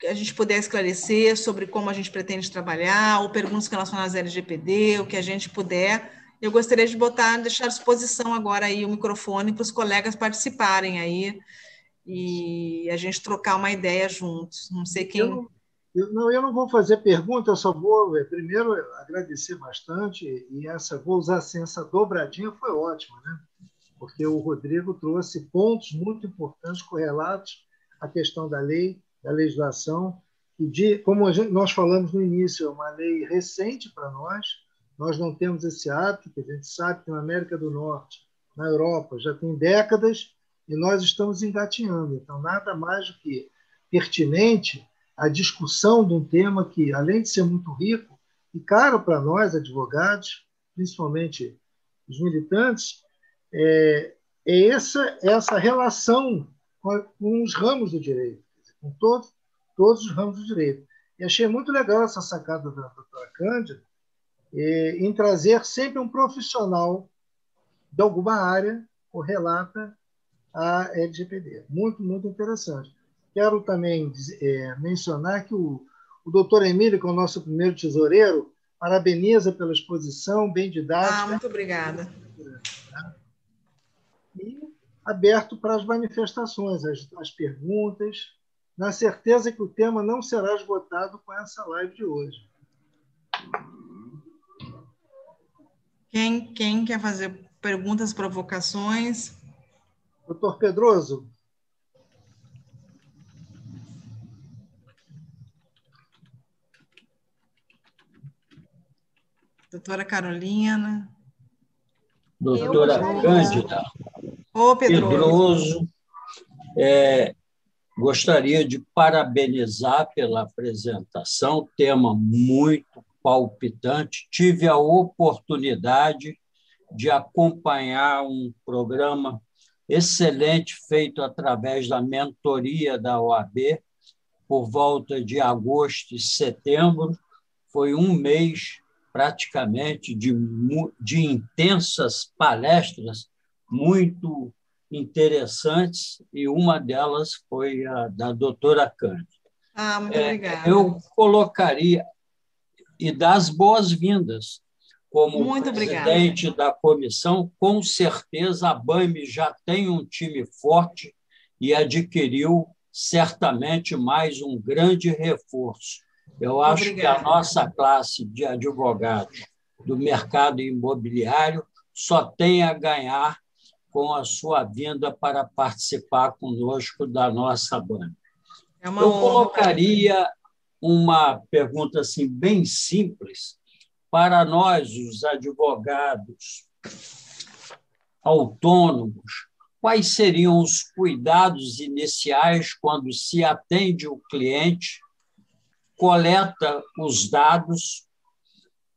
a gente puder esclarecer sobre como a gente pretende trabalhar, ou perguntas relacionadas à LGPD, o que a gente puder. Eu gostaria de deixar à disposição agora aí o microfone para os colegas participarem aí e a gente trocar uma ideia juntos. Não sei quem... Eu não vou fazer pergunta, eu só vou primeiro agradecer bastante, e vou usar assim, essa dobradinha foi ótima, né? Porque o Rodrigo trouxe pontos muito importantes correlatos à questão da lei, da legislação, e como nós falamos no início, é uma lei recente para nós não temos esse hábito, que a gente sabe que na América do Norte, na Europa, já tem décadas, e nós estamos engatinhando. Então, nada mais do que pertinente a discussão de um tema que, além de ser muito rico e caro para nós, advogados, principalmente os militantes, é essa relação com os ramos do direito, com todos os ramos do direito. E achei muito legal essa sacada da doutora Cândida em trazer sempre um profissional de alguma área correlata à LGPD. Muito, muito interessante. Quero também mencionar que o doutor Emílio, que é o nosso primeiro tesoureiro, parabeniza pela exposição, bem didática. Muito obrigada. E aberto para as manifestações, as perguntas, na certeza que o tema não será esgotado com essa live de hoje. Quem quer fazer perguntas, provocações? Doutor Pedroso. Doutora Carolina. Doutora Cândida. Ô, Pedroso. Gostaria de parabenizar pela apresentação, tema muito palpitante. Tive a oportunidade de acompanhar um programa excelente feito através da mentoria da OAB, por volta de agosto e setembro. Foi um mês, praticamente, de intensas palestras muito interessantes, e uma delas foi a da doutora Cândida. Muito obrigada. Eu colocaria, e das boas-vindas, como muito presidente da comissão, com certeza a BAME já tem um time forte e adquiriu certamente mais um grande reforço. Eu acho que a nossa classe de advogados do mercado imobiliário só tem a ganhar com a sua vinda para participar conosco da nossa BAME. Eu colocaria uma pergunta assim, bem simples para nós, os advogados autônomos. Quais seriam os cuidados iniciais quando se atende o cliente, coleta os dados,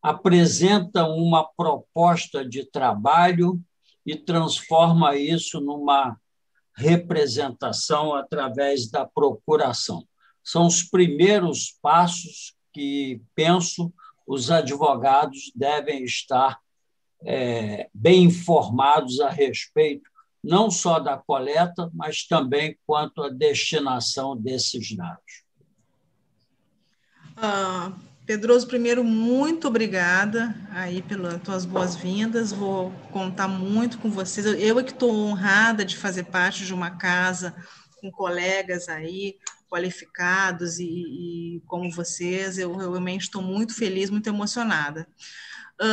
apresenta uma proposta de trabalho e transforma isso numa representação através da procuração? São os primeiros passos que, penso, os advogados devem estar bem informados a respeito, não só da coleta, mas também quanto à destinação desses dados. Pedroso, primeiro, muito obrigada aí pelas tuas boas-vindas. Vou contar muito com vocês. Eu é que estou honrada de fazer parte de uma casa com colegas aí qualificados e como vocês. Eu realmente estou muito feliz, muito emocionada.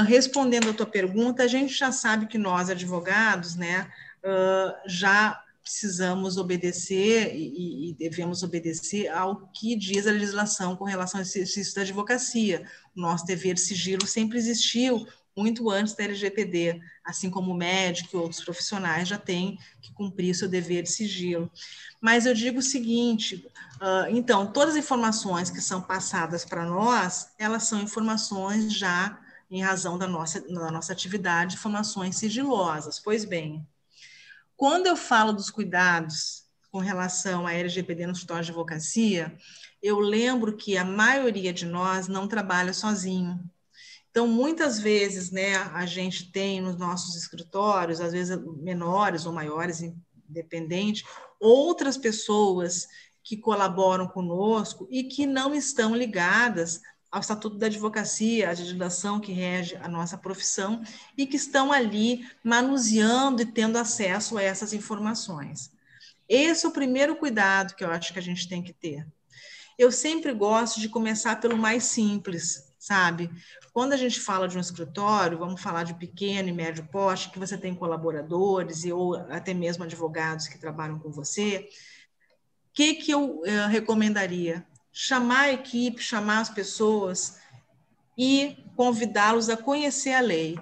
Respondendo a tua pergunta, a gente já sabe que nós, advogados, né, já precisamos obedecer e devemos obedecer ao que diz a legislação com relação ao exercício da advocacia. O nosso dever de sigilo sempre existiu, muito antes da LGPD, assim como o médico e outros profissionais já têm que cumprir seu dever de sigilo. Mas eu digo o seguinte, então, todas as informações que são passadas para nós, elas são informações já em razão da nossa atividade de informações sigilosas. Pois bem, quando eu falo dos cuidados com relação à LGPD no escritório de advocacia, eu lembro que a maioria de nós não trabalha sozinho. Então, muitas vezes, né, a gente tem nos nossos escritórios, às vezes menores ou maiores, independente, outras pessoas que colaboram conosco e que não estão ligadas ao Estatuto da Advocacia, à legislação que rege a nossa profissão, e que estão ali manuseando e tendo acesso a essas informações. Esse é o primeiro cuidado que eu acho que a gente tem que ter. Eu sempre gosto de começar pelo mais simples, sabe? Quando a gente fala de um escritório, vamos falar de pequeno e médio porte, que você tem colaboradores ou até mesmo advogados que trabalham com você, o que eu recomendaria? Chamar a equipe, chamar as pessoas e convidá-los a conhecer a lei.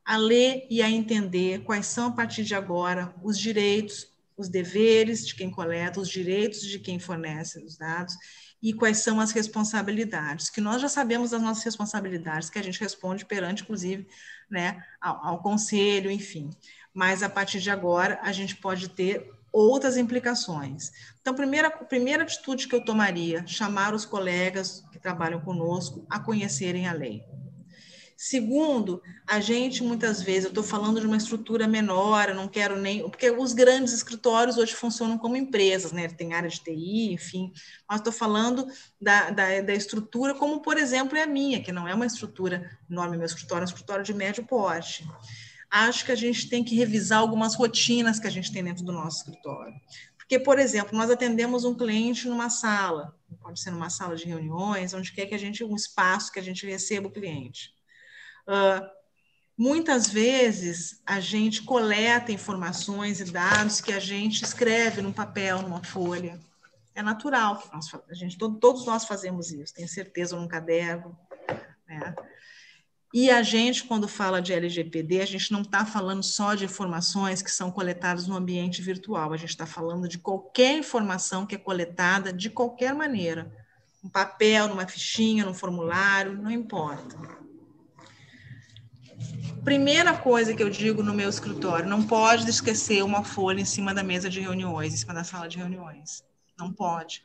A ler e a entender quais são, a partir de agora, os direitos, os deveres de quem coleta, os direitos de quem fornece os dados e quais são as responsabilidades, que nós já sabemos das nossas responsabilidades, que a gente responde perante, inclusive, né, ao conselho, enfim. Mas, a partir de agora, a gente pode ter outras implicações. Então, primeira atitude que eu tomaria, chamar os colegas que trabalham conosco a conhecerem a lei. Segundo, a gente muitas vezes, eu estou falando de uma estrutura menor, eu não quero nem... Porque os grandes escritórios hoje funcionam como empresas, né? Tem área de TI, enfim, mas estou falando da estrutura como, por exemplo, é a minha, que não é uma estrutura enorme, meu escritório é um escritório de médio porte. Acho que a gente tem que revisar algumas rotinas que a gente tem dentro do nosso escritório. Porque, por exemplo, nós atendemos um cliente numa sala, pode ser numa sala de reuniões, onde quer que a gente, um espaço que a gente receba o cliente. Muitas vezes a gente coleta informações e dados que a gente escreve num papel, numa folha. É natural que todos nós fazemos isso, tenho certeza, num caderno, né? E a gente, quando fala de LGPD, a gente não está falando só de informações que são coletadas no ambiente virtual, a gente está falando de qualquer informação que é coletada de qualquer maneira, um papel, numa fichinha, num formulário, não importa. Primeira coisa que eu digo no meu escritório, não pode esquecer uma folha em cima da mesa de reuniões, em cima da sala de reuniões. Não pode.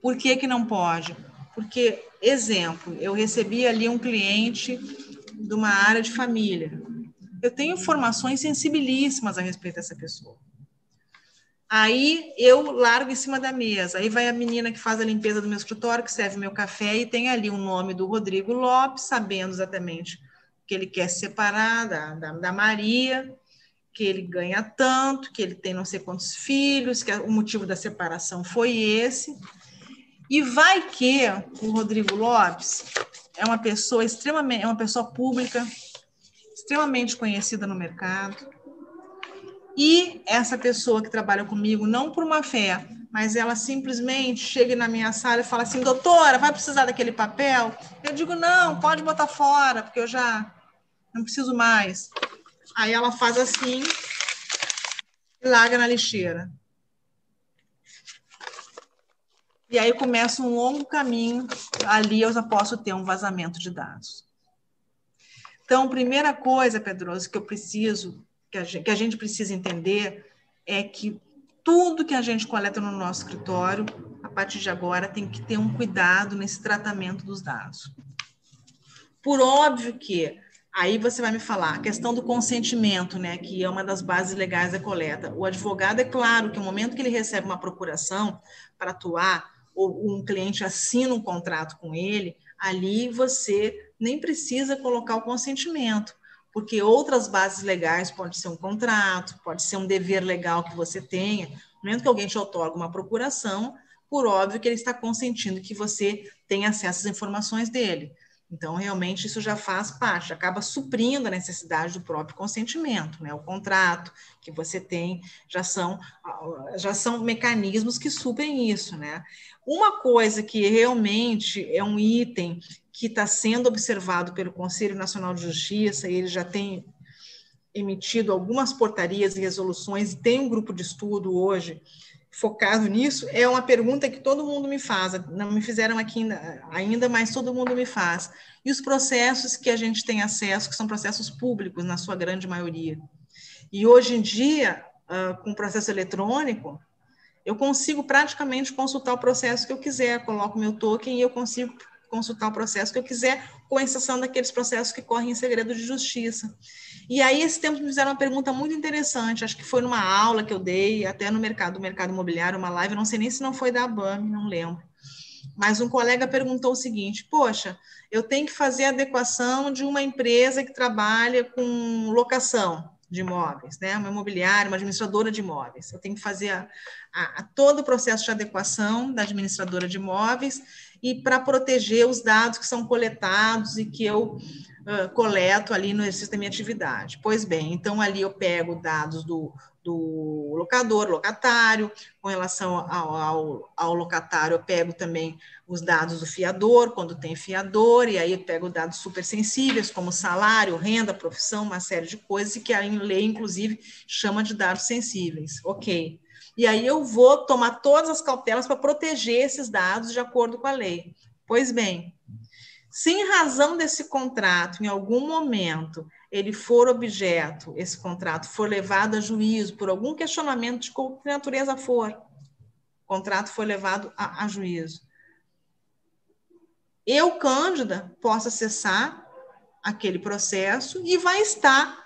Por que não pode? Porque, exemplo, eu recebi ali um cliente de uma área de família. Eu tenho informações sensibilíssimas a respeito dessa pessoa. Aí eu largo em cima da mesa. Aí vai a menina que faz a limpeza do meu escritório, que serve meu café, e tem ali o nome do Rodrigo Lopes, sabendo exatamente que ele quer se separar da Maria, que ele ganha tanto, que ele tem não sei quantos filhos, que o motivo da separação foi esse. E vai que o Rodrigo Lopes é uma pessoa pública, extremamente conhecida no mercado, e essa pessoa que trabalha comigo, não por má fé, mas ela simplesmente chega na minha sala e fala assim: doutora, vai precisar daquele papel? Eu digo: não, pode botar fora, porque eu já não preciso mais. Aí ela faz assim e larga na lixeira. E aí começa um longo caminho, ali eu já posso ter um vazamento de dados. Então, primeira coisa, Pedroso, que a gente precisa entender é que tudo que a gente coleta no nosso escritório, a partir de agora, tem que ter um cuidado nesse tratamento dos dados. Por óbvio que, aí você vai me falar, a questão do consentimento, né, que é uma das bases legais da coleta. O advogado, é claro que no momento que ele recebe uma procuração para atuar, ou um cliente assina um contrato com ele, ali você nem precisa colocar o consentimento, porque outras bases legais pode ser um contrato, pode ser um dever legal que você tenha. No momento que alguém te outorga uma procuração, por óbvio que ele está consentindo que você tenha acesso às informações dele. Então, realmente, isso já faz parte, acaba suprindo a necessidade do próprio consentimento, né? O contrato que você tem já são mecanismos que suprem isso, né? Uma coisa que realmente é um item que está sendo observado pelo Conselho Nacional de Justiça, e ele já tem emitido algumas portarias e resoluções, e tem um grupo de estudo hoje focado nisso, é uma pergunta que todo mundo me faz, não me fizeram aqui ainda, mas todo mundo me faz. E os processos que a gente tem acesso, que são processos públicos, na sua grande maioria. E hoje em dia, com o processo eletrônico, eu consigo praticamente consultar o processo que eu quiser, coloco meu token e eu consigo consultar o processo que eu quiser, com exceção daqueles processos que correm em segredo de justiça. E aí, esse tempo, me fizeram uma pergunta muito interessante, acho que foi numa aula que eu dei, até no mercado imobiliário, uma live, não sei nem se não foi da ABAME, não lembro. Mas um colega perguntou o seguinte, poxa, eu tenho que fazer a adequação de uma empresa que trabalha com locação de imóveis, né? Uma imobiliária, uma administradora de imóveis. Eu tenho que fazer todo o processo de adequação da administradora de imóveis e para proteger os dados que são coletados e que eu coleto ali no exercício da minha atividade. Pois bem, então ali eu pego dados do locador, locatário, com relação ao locatário, eu pego também os dados do fiador, quando tem fiador, e aí eu pego dados super sensíveis, como salário, renda, profissão, uma série de coisas, que a lei, inclusive, chama de dados sensíveis. Ok. E aí eu vou tomar todas as cautelas para proteger esses dados de acordo com a lei. Pois bem, se em razão desse contrato, em algum momento, ele for objeto, esse contrato for levado a juízo por algum questionamento de qualquer natureza for, o contrato foi levado a juízo, eu, Cândida, posso acessar aquele processo e vai estar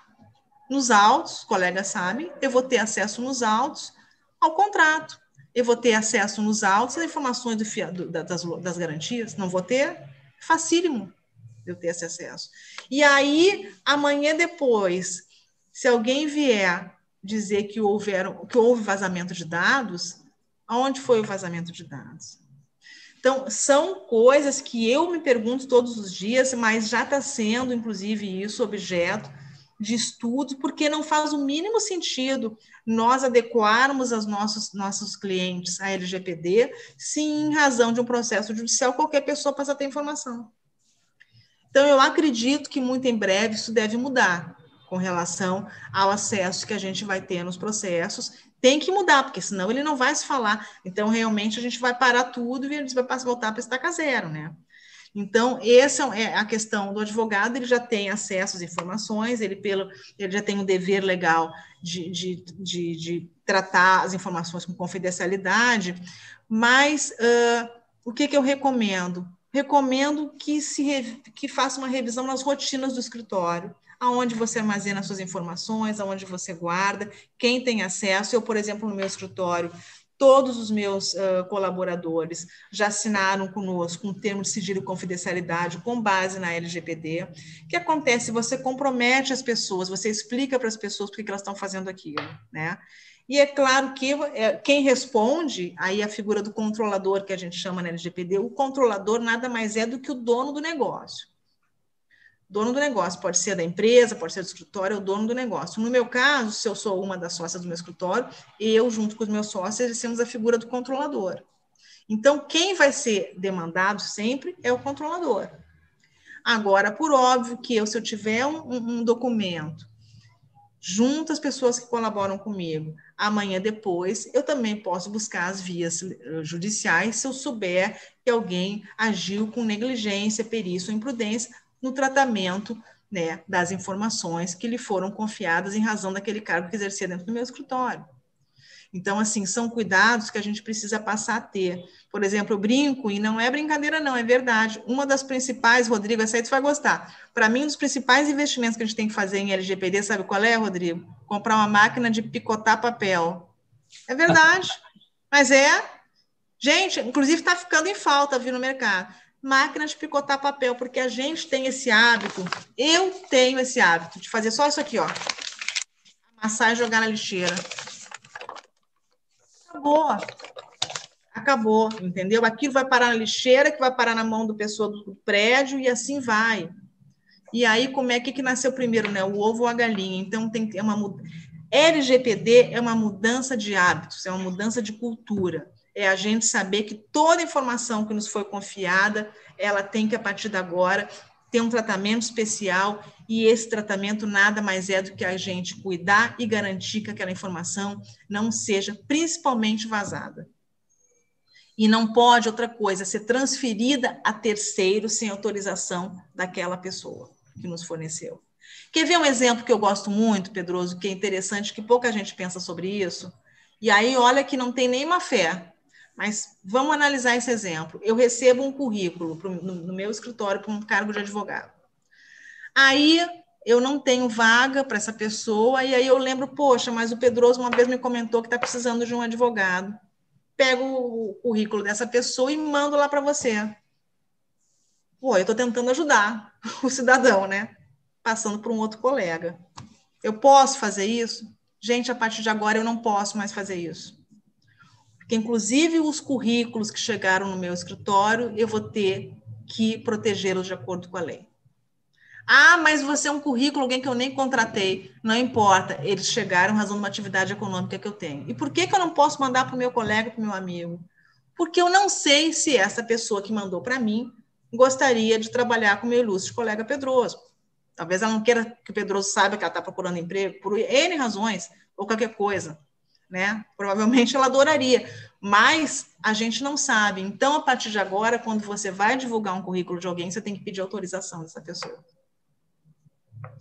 nos autos, os colegas sabem, eu vou ter acesso nos autos ao contrato, eu vou ter acesso nos autos às informações das garantias, não vou ter? Facílimo eu ter esse acesso. E aí, amanhã depois, se alguém vier dizer que houve vazamento de dados, aonde foi o vazamento de dados? Então, são coisas que eu me pergunto todos os dias, mas já está sendo, inclusive, isso objeto de estudo, porque não faz o mínimo sentido nós adequarmos os nossos clientes à LGPD, se em razão de um processo judicial qualquer pessoa passa a ter informação. Então, eu acredito que muito em breve isso deve mudar com relação ao acesso que a gente vai ter nos processos. Tem que mudar, porque senão ele não vai se falar. Então, realmente, a gente vai parar tudo e a gente vai voltar para estaca zero, né? Então, essa é a questão do advogado, ele já tem acesso às informações, ele já tem o dever legal de tratar as informações com confidencialidade, mas o que eu recomendo? Recomendo que faça uma revisão nas rotinas do escritório, aonde você armazena suas informações, aonde você guarda, quem tem acesso. Eu, por exemplo, no meu escritório, todos os meus colaboradores já assinaram conosco um termo de sigilo e confidencialidade com base na LGPD. O que acontece? Você compromete as pessoas, você explica para as pessoas por que elas estão fazendo aquilo, né? E é claro que quem responde, aí a figura do controlador, que a gente chama na LGPD, o controlador nada mais é do que o dono do negócio. Dono do negócio, pode ser da empresa, pode ser do escritório, é o dono do negócio. No meu caso, se eu sou uma das sócias do meu escritório, eu, junto com os meus sócios, exercemos a figura do controlador. Então, quem vai ser demandado sempre é o controlador. Agora, por óbvio que se eu tiver um documento junto às pessoas que colaboram comigo, amanhã depois, eu também posso buscar as vias judiciais se eu souber que alguém agiu com negligência, perícia ou imprudência no tratamento, né, das informações que lhe foram confiadas em razão daquele cargo que exercia dentro do meu escritório. Então, assim, são cuidados que a gente precisa passar a ter. Por exemplo, eu brinco, e não é brincadeira não, é verdade. Uma das principais, Rodrigo, essa aí tu vai gostar. Para mim, um dos principais investimentos que a gente tem que fazer em LGPD, sabe qual é, Rodrigo? Comprar uma máquina de picotar papel. É verdade. Mas gente, inclusive está ficando em falta, viu, no mercado. Máquina de picotar papel, porque a gente tem esse hábito, eu tenho esse hábito de fazer só isso aqui, ó. Amassar e jogar na lixeira. Acabou, entendeu? Aquilo vai parar na lixeira, que vai parar na mão do pessoa do prédio, e assim vai. E aí, como é que nasceu primeiro, né? O ovo ou a galinha? Então, LGPD é uma mudança de hábitos, é uma mudança de cultura. É a gente saber que toda informação que nos foi confiada, ela tem que, a partir de agora, ter um tratamento especial E esse tratamento nada mais é do que a gente cuidar e garantir que aquela informação não seja principalmente vazada. E não pode, outra coisa, ser transferida a terceiro sem autorização daquela pessoa que nos forneceu. Quer ver um exemplo que eu gosto muito, Pedroso, que é interessante, que pouca gente pensa sobre isso? E aí, olha que não tem nem má fé, mas vamos analisar esse exemplo. Eu recebo um currículo no meu escritório para um cargo de advogado. Aí, eu não tenho vaga para essa pessoa, e aí eu lembro, poxa, mas o Pedroso uma vez me comentou que está precisando de um advogado. Pego o currículo dessa pessoa e mando lá para você. Pô, eu estou tentando ajudar o cidadão, né? Passando por um outro colega. Eu posso fazer isso? Gente, a partir de agora eu não posso mais fazer isso. Porque, inclusive, os currículos que chegaram no meu escritório, eu vou ter que protegê-los de acordo com a lei. Ah, mas você é um currículo, alguém que eu nem contratei. Não importa, eles chegaram em razão de uma atividade econômica que eu tenho. E por que eu não posso mandar para o meu colega, para o meu amigo? Porque eu não sei se essa pessoa que mandou para mim gostaria de trabalhar com o meu ilustre colega Pedroso. Talvez ela não queira que o Pedroso saiba que ela está procurando emprego, por N razões, ou qualquer coisa, né? Provavelmente ela adoraria, mas a gente não sabe. Então, a partir de agora, quando você vai divulgar um currículo de alguém, você tem que pedir autorização dessa pessoa.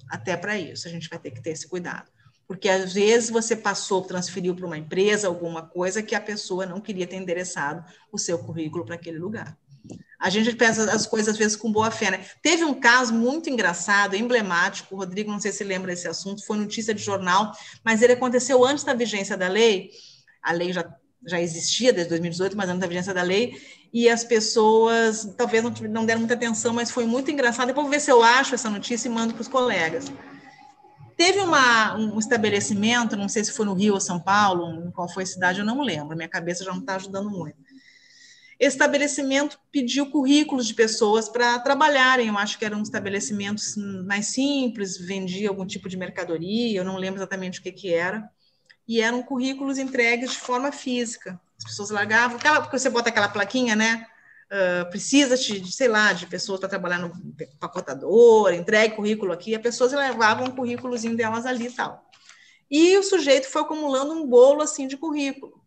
Até para isso, a gente vai ter que ter esse cuidado. Porque, às vezes, você transferiu para uma empresa alguma coisa que a pessoa não queria ter endereçado o seu currículo para aquele lugar. A gente pensa as coisas, às vezes, com boa fé, né? Teve um caso muito engraçado, emblemático, o Rodrigo, não sei se lembra desse assunto, foi notícia de jornal, mas ele aconteceu antes da vigência da lei. A lei já existia desde 2018, mas antes da vigência da lei, e as pessoas talvez não deram muita atenção, mas foi muito engraçado. Depois vou ver se eu acho essa notícia e mando para os colegas. Teve um estabelecimento, não sei se foi no Rio ou São Paulo, em qual foi a cidade, eu não lembro, minha cabeça já não está ajudando muito. Esse estabelecimento pediu currículos de pessoas para trabalharem, eu acho que eram estabelecimentos mais simples, vendia algum tipo de mercadoria, eu não lembro exatamente o que era, e eram currículos entregues de forma física. As pessoas largavam, porque você bota aquela plaquinha, né? Precisa de pessoas para trabalhar no empacotador, entregue currículo aqui, as pessoas levavam um currículozinho delas ali e tal. E o sujeito foi acumulando um bolo assim de currículo.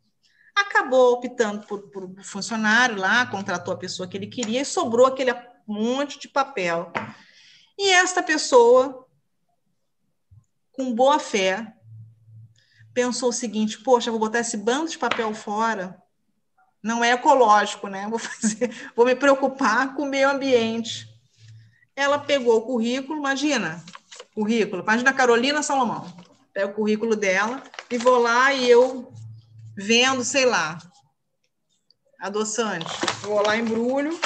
Acabou optando por funcionário lá, contratou a pessoa que ele queria e sobrou aquele monte de papel. E esta pessoa, com boa fé, pensou o seguinte: poxa, vou botar esse bando de papel fora, não é ecológico, né? Vou me preocupar com o meio ambiente. Ela pegou o currículo, imagina a Carolina Salomão, pega o currículo dela e vou lá e eu vendo, sei lá, adoçante. Vou lá, embrulho.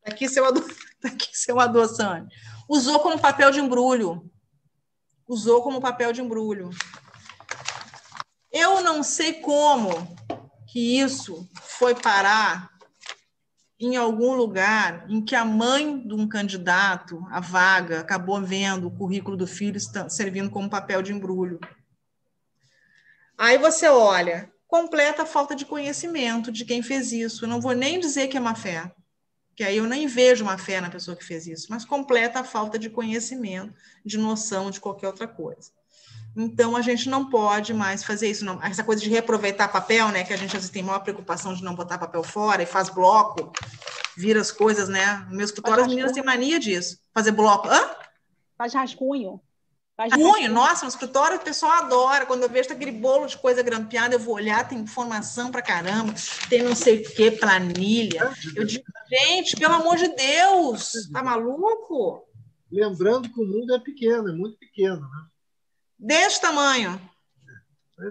Tá aqui seu adoçante. Usou como papel de embrulho. Eu não sei como que isso foi parar em algum lugar em que a mãe de um candidato à vaga acabou vendo o currículo do filho servindo como papel de embrulho. Aí você olha, completa a falta de conhecimento de quem fez isso. Eu não vou nem dizer que é má fé, que aí eu nem vejo má fé na pessoa que fez isso, mas completa a falta de conhecimento, de noção de qualquer outra coisa. Então, a gente não pode mais fazer isso. Não. Essa coisa de reaproveitar papel, né, que a gente às vezes tem maior preocupação de não botar papel fora e faz bloco, vira as coisas, né? No meu escritório, as meninas têm mania disso. Fazer bloco. Hã? Faz rascunho. Nossa, no escritório o pessoal adora. Quando eu vejo aquele bolo de coisa grampeada, eu vou olhar, tem informação pra caramba, tem não sei o que, planilha. Eu digo, gente, pelo amor de Deus, tá maluco? Lembrando que o mundo é pequeno, é muito pequeno, né? Desse tamanho.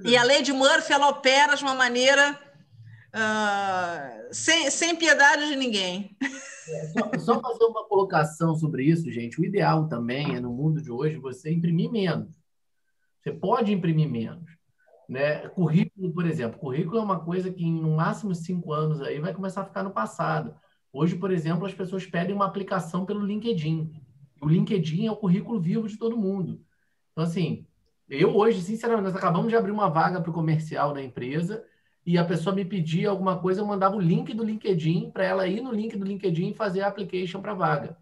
E a lei de Murphy, ela opera de uma maneira sem piedade de ninguém. Só fazer uma colocação sobre isso, gente. O ideal também é, no mundo de hoje, você imprimir menos. Você pode imprimir menos, né? Currículo, por exemplo. Currículo é uma coisa que, no máximo 5 anos, aí vai começar a ficar no passado. Hoje, por exemplo, as pessoas pedem uma aplicação pelo LinkedIn. O LinkedIn é o currículo vivo de todo mundo. Então, assim, eu hoje, sinceramente, nós acabamos de abrir uma vaga para o comercial da empresa e a pessoa me pedia alguma coisa, eu mandava o link do LinkedIn para ela ir no link do LinkedIn e fazer a application para a vaga.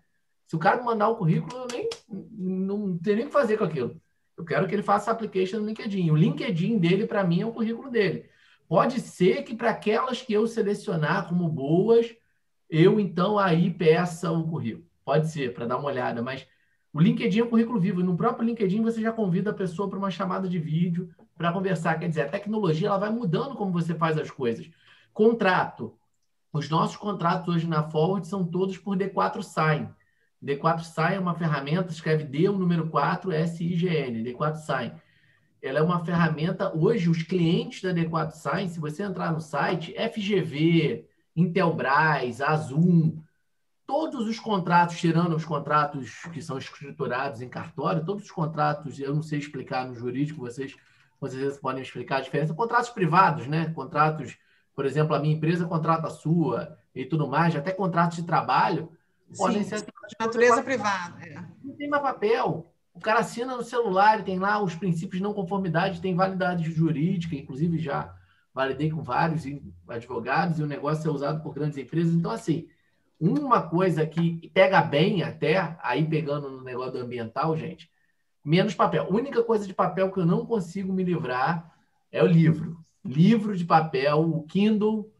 Se o cara me mandar o currículo, eu nem não tenho nem o que fazer com aquilo. Eu quero que ele faça application no LinkedIn. O LinkedIn dele, para mim, é o currículo dele. Pode ser que para aquelas que eu selecionar como boas, eu, então, aí peça o currículo. Pode ser, para dar uma olhada, mas o LinkedIn é um currículo vivo. E no próprio LinkedIn, você já convida a pessoa para uma chamada de vídeo para conversar. Quer dizer, a tecnologia ela vai mudando como você faz as coisas. Contrato. Os nossos contratos hoje na Forward são todos por D4 Sign. D4 Sign é uma ferramenta, escreve D, o número 4, S-I-G-N, D4 Sign. Ela é uma ferramenta, hoje os clientes da D4 Sign, se você entrar no site, FGV, Intelbras, Azul, todos os contratos, tirando os contratos que são escriturados em cartório, todos os contratos, eu não sei explicar no jurídico, vocês podem explicar a diferença, contratos privados, né? Contratos, por exemplo, a minha empresa contrata a sua e tudo mais, até contratos de trabalho, podem ser de natureza privada. Não tem mais papel. O cara assina no celular e tem lá os princípios de não conformidade, tem validade jurídica, inclusive já validei com vários advogados e o negócio é usado por grandes empresas. Então, assim, uma coisa que pega bem até, aí pegando no negócio do ambiental, gente, menos papel. A única coisa de papel que eu não consigo me livrar é o livro. Livro de papel, o Kindle,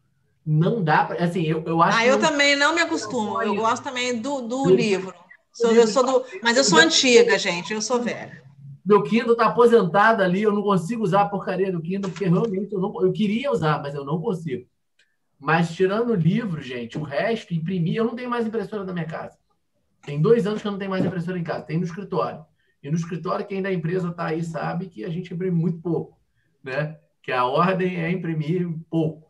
não dá para... Assim, eu acho eu também não me acostumo. Eu gosto também do livro. Mas eu sou antiga, gente. Eu sou velha. Meu Kindle está aposentado ali, eu não consigo usar a porcaria do Kindle, porque realmente eu queria usar, mas eu não consigo. Mas tirando o livro, gente, o resto, imprimir, eu não tenho mais impressora na minha casa. Tem 2 anos que eu não tenho mais impressora em casa, tem no escritório. E no escritório, quem da empresa está aí sabe que a gente imprime muito pouco, né? Que a ordem é imprimir pouco.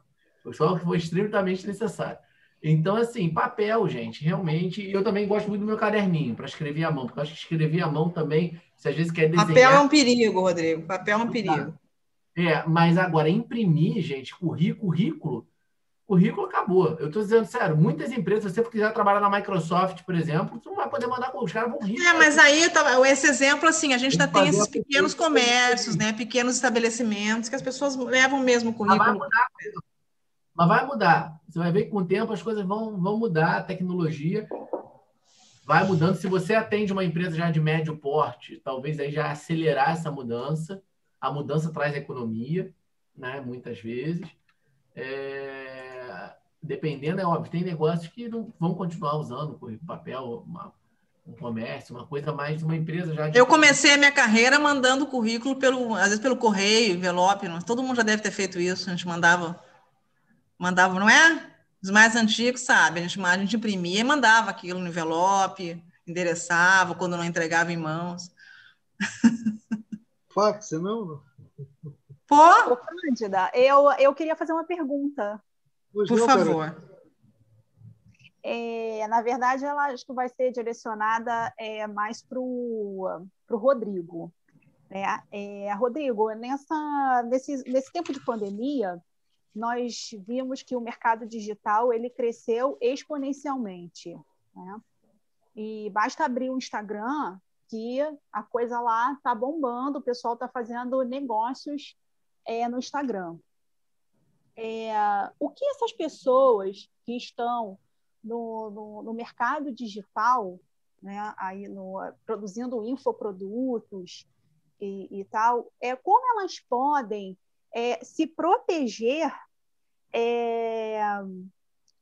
Só que foi estritamente necessário. Então, assim, papel, gente, realmente. Eu também gosto muito do meu caderninho para escrever à mão, porque eu acho que escrever à mão também, se às vezes quer desenhar. Papel é um perigo, Rodrigo. Papel é um perigo. Mas agora, imprimir, gente, currículo acabou. Eu estou dizendo sério, muitas empresas, se você quiser trabalhar na Microsoft, por exemplo, você não vai poder mandar com os caras vão rir. Mas aí, esse exemplo, assim, a gente ainda tem esses pequenos comércios, né, pequenos estabelecimentos, que as pessoas levam mesmo o currículo. Mas vai mudar. Você vai ver que com o tempo as coisas vão mudar, a tecnologia vai mudando. Se você atende uma empresa já de médio porte, talvez aí já acelerar essa mudança. A mudança traz economia, né, muitas vezes. Dependendo, é óbvio, tem negócios que não vão continuar usando currículo papel, um comércio, uma coisa mais de uma empresa já. Eu comecei a minha carreira mandando currículo, às vezes pelo correio, envelope, todo mundo já deve ter feito isso, a gente mandava, não é? Os mais antigos, sabe, a gente imprimia e mandava aquilo no envelope, endereçava, quando não entregava em mãos. Fax, não? Ô, Cândida, eu queria fazer uma pergunta. Por favor. Na verdade, ela acho que vai ser direcionada mais para o Rodrigo. Né? Rodrigo, nesse tempo de pandemia, nós vimos que o mercado digital ele cresceu exponencialmente. Né? E basta abrir o Instagram que a coisa lá está bombando, o pessoal está fazendo negócios no Instagram. O que essas pessoas que estão no mercado digital, né, aí produzindo infoprodutos e tal, como elas podem se proteger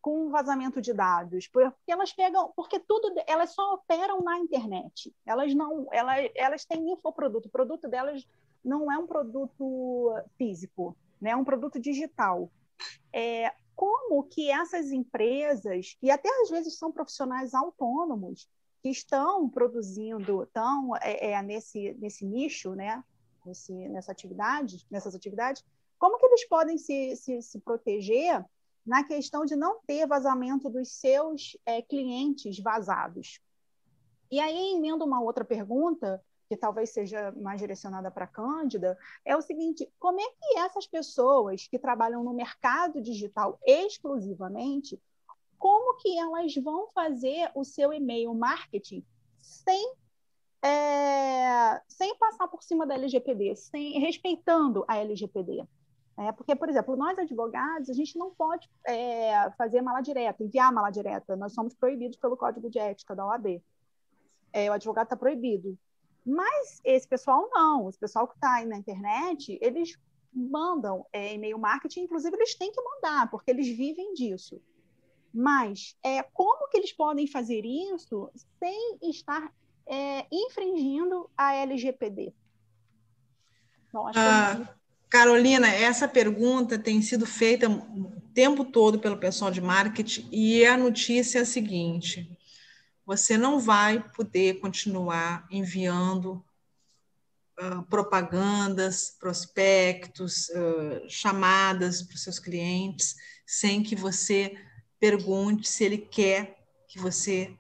com vazamento de dados? Porque elas só operam na internet. Elas têm infoproduto. O produto delas não é um produto físico, né? É um produto digital. Como que essas empresas, e até às vezes são profissionais autônomos, que estão produzindo, nesse nicho, né? nessas atividades, como que eles podem se proteger na questão de não ter vazamento dos seus clientes vazados? E aí, emendo uma outra pergunta, que talvez seja mais direcionada para a Cândida, é o seguinte: como é que essas pessoas que trabalham no mercado digital exclusivamente, como que elas vão fazer o seu e-mail marketing sem passar por cima da LGPD, respeitando a LGPD? Porque, por exemplo, nós advogados, a gente não pode fazer mala direta, enviar mala direta, nós somos proibidos pelo Código de Ética da OAB. o advogado está proibido. Mas esse pessoal não. Esse pessoal que está aí na internet, eles mandam e-mail marketing, inclusive eles têm que mandar, porque eles vivem disso. Mas como que eles podem fazer isso sem estar infringindo a LGPD? Então, acho que Carolina, essa pergunta tem sido feita o tempo todo pelo pessoal de marketing e a notícia é a seguinte: você não vai poder continuar enviando propagandas, prospectos, chamadas para os seus clientes, sem que você pergunte se ele quer que você...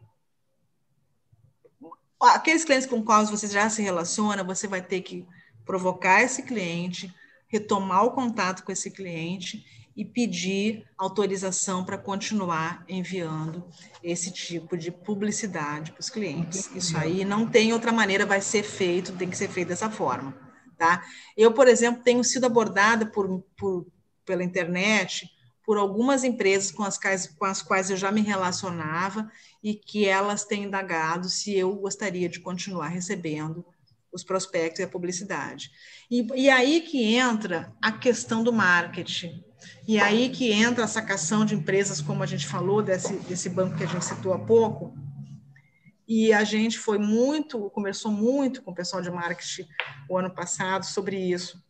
Aqueles clientes com os quais você já se relaciona, você vai ter que provocar esse cliente, retomar o contato com esse cliente e pedir autorização para continuar enviando esse tipo de publicidade para os clientes. Isso aí não tem outra maneira, vai ser feito, tem que ser feito dessa forma, tá? Eu, por exemplo, tenho sido abordada pela internet por algumas empresas com as quais eu já me relacionava e que elas têm indagado se eu gostaria de continuar recebendo os prospectos e a publicidade. E aí que entra a questão do marketing, e aí que entra a sacação de empresas, como a gente falou, desse banco que a gente citou há pouco, e a gente conversou muito com o pessoal de marketing o ano passado sobre isso.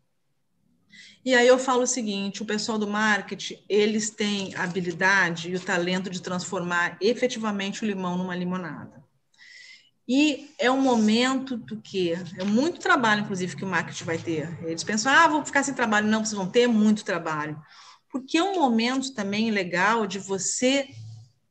E aí eu falo o seguinte: o pessoal do marketing, eles têm a habilidade e o talento de transformar efetivamente o limão numa limonada. E é um momento do quê? É muito trabalho, inclusive, que o marketing vai ter. Eles pensam, vou ficar sem trabalho. Não, vocês vão ter muito trabalho. Porque é um momento também legal de você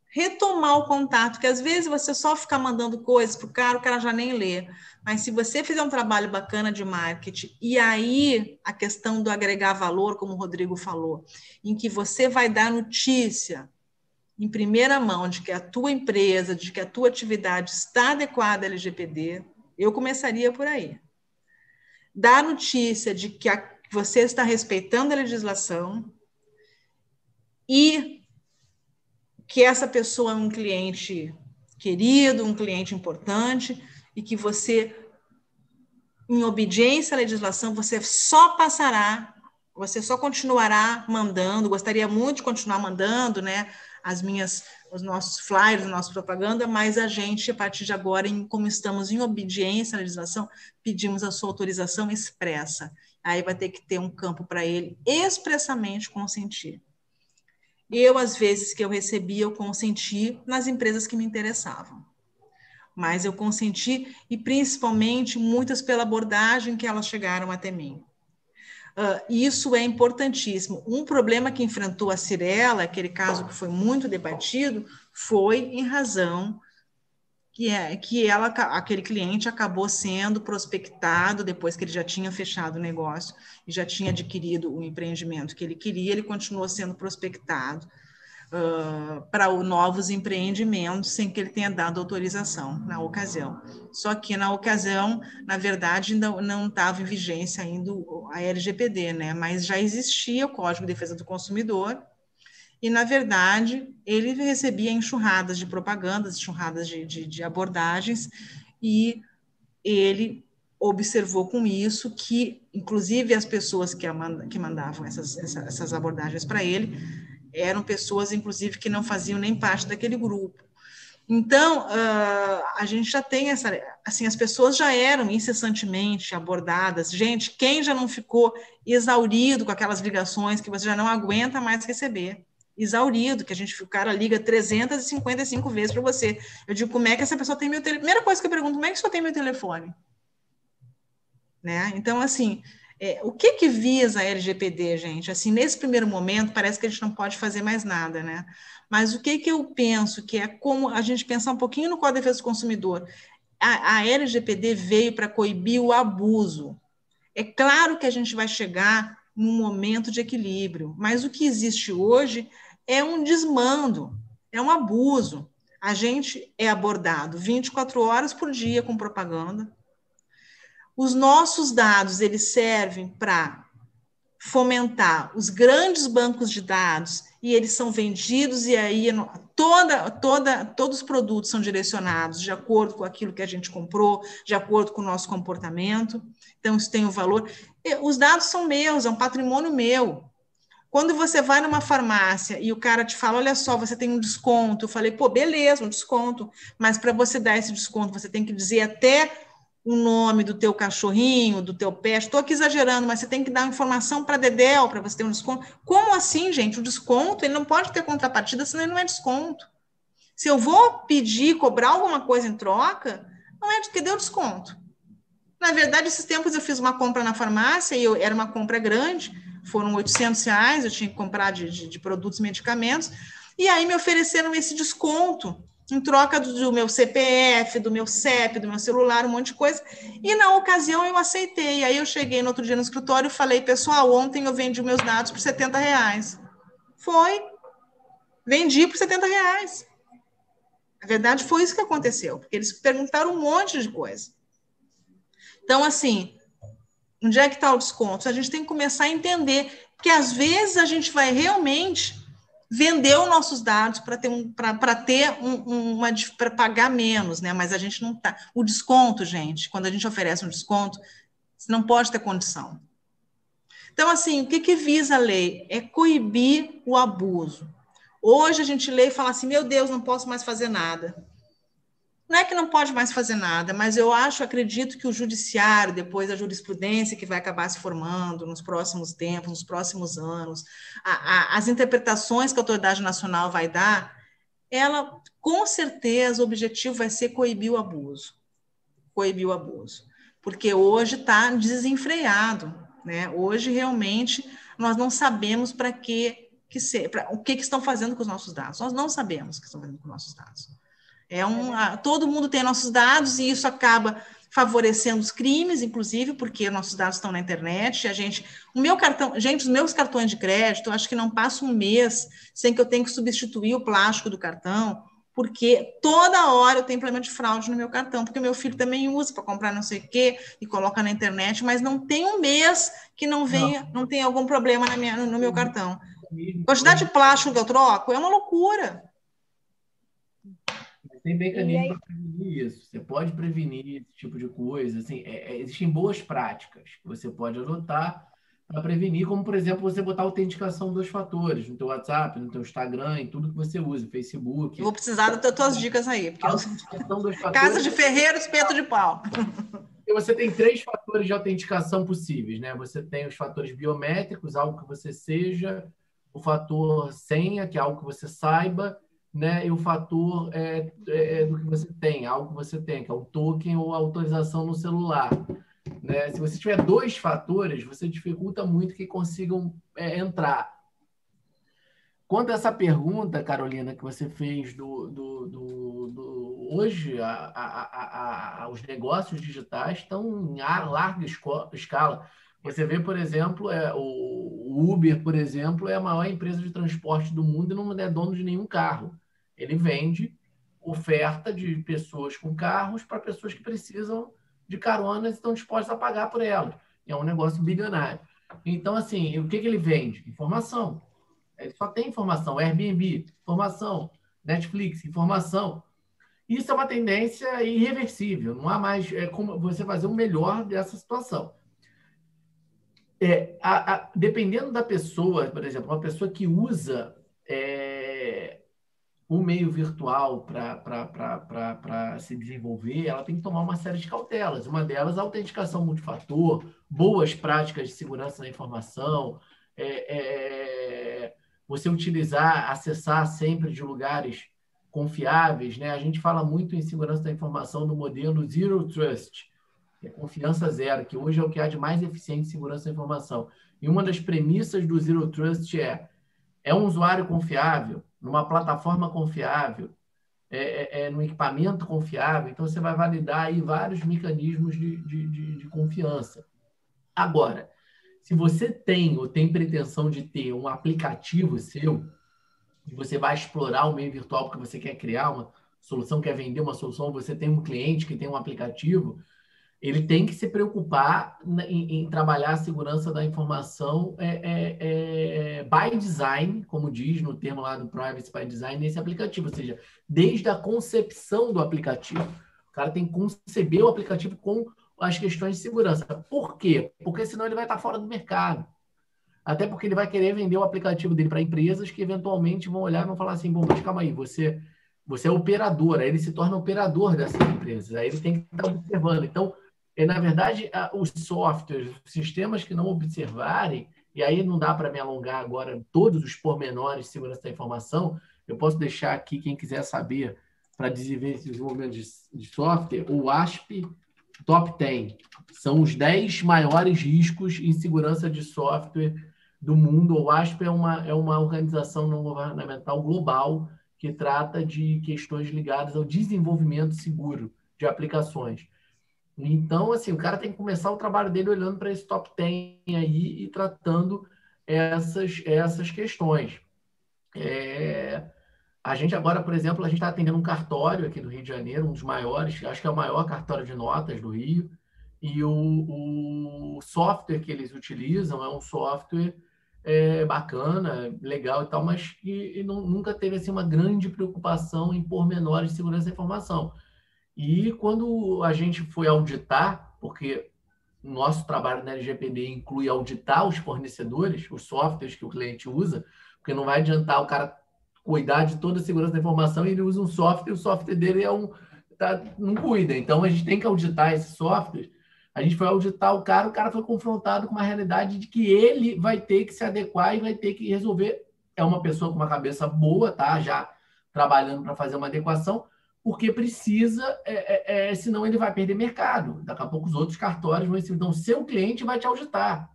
retomar o contato, que às vezes você só fica mandando coisas para o cara já nem lê. Mas se você fizer um trabalho bacana de marketing, e aí a questão do agregar valor, como o Rodrigo falou, em que você vai dar notícia em primeira mão de que a tua empresa, de que a tua atividade está adequada à LGPD, eu começaria por aí. Dar notícia de que você está respeitando a legislação e que essa pessoa é um cliente querido, um cliente importante, e que você, em obediência à legislação, você só continuará mandando, gostaria muito de continuar mandando, né, os nossos flyers, a nossa propaganda, mas a gente, a partir de agora, como estamos em obediência à legislação, pedimos a sua autorização expressa. Aí vai ter que ter um campo para ele expressamente consentir. Às vezes que eu recebia, eu consenti nas empresas que me interessavam. Mas eu consenti, e principalmente muitas pela abordagem que elas chegaram até mim. Isso é importantíssimo. Um problema que enfrentou a Cirela, aquele caso que foi muito debatido, foi em razão que aquele cliente acabou sendo prospectado depois que ele já tinha fechado o negócio e já tinha adquirido o empreendimento que ele queria, ele continuou sendo prospectado para novos empreendimentos sem que ele tenha dado autorização na ocasião. Só que na ocasião, na verdade, ainda não estava em vigência ainda a LGPD, né? Mas já existia o Código de Defesa do Consumidor e, na verdade, ele recebia enxurradas de propagandas, enxurradas de abordagens, e ele observou com isso que, inclusive, as pessoas que mandavam essas abordagens para ele eram pessoas, inclusive, que não faziam nem parte daquele grupo. Então, a gente já tem assim, as pessoas já eram incessantemente abordadas. Gente, quem já não ficou exaurido com aquelas ligações que você já não aguenta mais receber? Exaurido, que o cara liga 355 vezes para você. Eu digo, como é que essa pessoa tem meu telefone? Primeira coisa que eu pergunto, como é que só tem meu telefone? Né? Então, assim, o que visa a LGPD, gente? Assim, nesse primeiro momento, parece que a gente não pode fazer mais nada, né? Mas o que eu penso que é como a gente pensar um pouquinho no Código de Defesa do Consumidor. A LGPD veio para coibir o abuso. É claro que a gente vai chegar num momento de equilíbrio, mas o que existe hoje é um desmando, é um abuso. A gente é abordado 24 horas por dia com propaganda. Os nossos dados, eles servem para fomentar os grandes bancos de dados e eles são vendidos e aí todos os produtos são direcionados de acordo com aquilo que a gente comprou, de acordo com o nosso comportamento. Então, isso tem um valor. Os dados são meus, é um patrimônio meu. Quando você vai numa farmácia e o cara te fala, olha só, você tem um desconto, eu falei, pô, beleza, um desconto, mas para você dar esse desconto, você tem que dizer até o nome do teu cachorrinho, do teu pet. Estou aqui exagerando, mas você tem que dar informação para Dedéu para você ter um desconto. Como assim, gente? O desconto, ele não pode ter contrapartida, senão ele não é desconto. Se eu vou pedir, cobrar alguma coisa em troca, não é porque deu desconto. Na verdade, esses tempos eu fiz uma compra na farmácia e era uma compra grande, foram R$800, eu tinha que comprar de produtos e medicamentos, e aí me ofereceram esse desconto em troca do meu CPF, do meu CEP, do meu celular, um monte de coisa, e na ocasião eu aceitei. Aí eu cheguei no outro dia no escritório e falei, pessoal, ontem eu vendi meus dados por R$70. Foi, vendi por R$70. Na verdade, foi isso que aconteceu, porque eles perguntaram um monte de coisa. Então, assim, onde é que está o desconto? A gente tem que começar a entender que, às vezes, a gente vai realmente vender os nossos dados para pagar menos, né? Mas a gente não está. O desconto, gente, quando a gente oferece um desconto, você não pode ter condição. Então, assim, o que visa a lei? É coibir o abuso. Hoje a gente lê e fala assim, meu Deus, não posso mais fazer nada. Não é que não pode mais fazer nada, mas eu acredito que o judiciário, depois a jurisprudência que vai acabar se formando nos próximos tempos, nos próximos anos, as interpretações que a autoridade nacional vai dar, ela, com certeza, o objetivo vai ser coibir o abuso. Coibir o abuso. Porque hoje está desenfreado, né? Hoje, realmente, nós não sabemos o que estão fazendo com os nossos dados. Nós não sabemos o que estão fazendo com os nossos dados. Todo mundo tem nossos dados e isso acaba favorecendo os crimes, inclusive, porque nossos dados estão na internet. Os meus cartões de crédito, acho que não passa um mês sem que eu tenha que substituir o plástico do cartão, porque toda hora eu tenho problema de fraude no meu cartão, porque o meu filho também usa para comprar não sei o quê e coloca na internet, mas não tem um mês que não tem algum problema no meu cartão. A quantidade de plástico que eu troco é uma loucura. Tem mecanismo para prevenir isso. Você pode prevenir esse tipo de coisa. Assim, existem boas práticas que você pode adotar para prevenir, como, por exemplo, você botar autenticação 2 fatores no teu WhatsApp, no teu Instagram, em tudo que você usa, Facebook. Eu vou precisar das tuas dicas aí, porque autenticação 2 fatores. Casa de ferreiro, espeto de pau. E você tem 3 fatores de autenticação possíveis, né? Você tem os fatores biométricos, algo que você seja, o fator senha, que é algo que você saiba, né? E o fator do que você tem, algo que você tem, que é o token ou a autorização no celular. Né? Se você tiver 2 fatores, você dificulta muito que consigam entrar. Quanto a essa pergunta, Carolina, que você fez hoje, os negócios digitais estão em larga escala. Você vê, por exemplo, o Uber, por exemplo, é a maior empresa de transporte do mundo e não é dono de nenhum carro. Ele vende oferta de pessoas com carros para pessoas que precisam de caronas e estão dispostas a pagar por elas. É um negócio bilionário. Então, assim, o que ele vende? Informação. Ele só tem informação. Airbnb, informação. Netflix, informação. Isso é uma tendência irreversível. Não há mais como você fazer o melhor dessa situação. Dependendo da pessoa, por exemplo, uma pessoa que usa o meio virtual para se desenvolver, ela tem que tomar uma série de cautelas. Uma delas, a autenticação multifator, boas práticas de segurança da informação, você acessar sempre de lugares confiáveis, né? A gente fala muito em segurança da informação do modelo Zero Trust, que é confiança zero, que hoje é o que há de mais eficiente em segurança da informação. E uma das premissas do Zero Trust é um usuário confiável, numa plataforma confiável, num equipamento confiável. Então, você vai validar aí vários mecanismos de confiança. Agora, se você tem ou tem pretensão de ter um aplicativo seu, e você vai explorar o meio virtual porque você quer criar uma solução, quer vender uma solução, você tem um cliente que tem um aplicativo, ele tem que se preocupar em trabalhar a segurança da informação by design, como diz no termo lá do Privacy by Design, nesse aplicativo, ou seja, desde a concepção do aplicativo. O cara tem que conceber o aplicativo com as questões de segurança. Por quê? Porque senão ele vai estar fora do mercado. Até porque ele vai querer vender o aplicativo dele para empresas que eventualmente vão olhar e vão falar assim, bom, mas calma aí, você é operador, aí ele se torna operador dessas empresas, aí ele tem que estar observando. Então, na verdade, os softwares, os sistemas que não observarem, e aí não dá para me alongar agora em todos os pormenores de segurança da informação, eu posso deixar aqui, quem quiser saber, para desenvolvimento de software, o WASP Top 10. São os 10 maiores riscos em segurança de software do mundo. O WASP é uma organização não governamental global que trata de questões ligadas ao desenvolvimento seguro de aplicações. Então, assim, o cara tem que começar o trabalho dele olhando para esse top 10 aí e tratando essas questões. A gente agora, por exemplo, a gente está atendendo um cartório aqui do Rio de Janeiro, um dos maiores, acho que é o maior cartório de notas do Rio, e o software que eles utilizam é um software bacana, legal e tal, mas que nunca teve assim, uma grande preocupação em pormenores de segurança da informação. E quando a gente foi auditar, porque o nosso trabalho na LGPD inclui auditar os fornecedores, os softwares que o cliente usa, porque não vai adiantar o cara cuidar de toda a segurança da informação e ele usa um software e o software dele não cuida. Então, a gente tem que auditar esse software. A gente foi auditar o cara foi confrontado com uma realidade de que ele vai ter que se adequar e vai ter que resolver. É uma pessoa com uma cabeça boa, tá? Já trabalhando para fazer uma adequação, porque precisa, senão ele vai perder mercado. Daqui a pouco os outros cartórios vão... Então, seu cliente vai te auditar.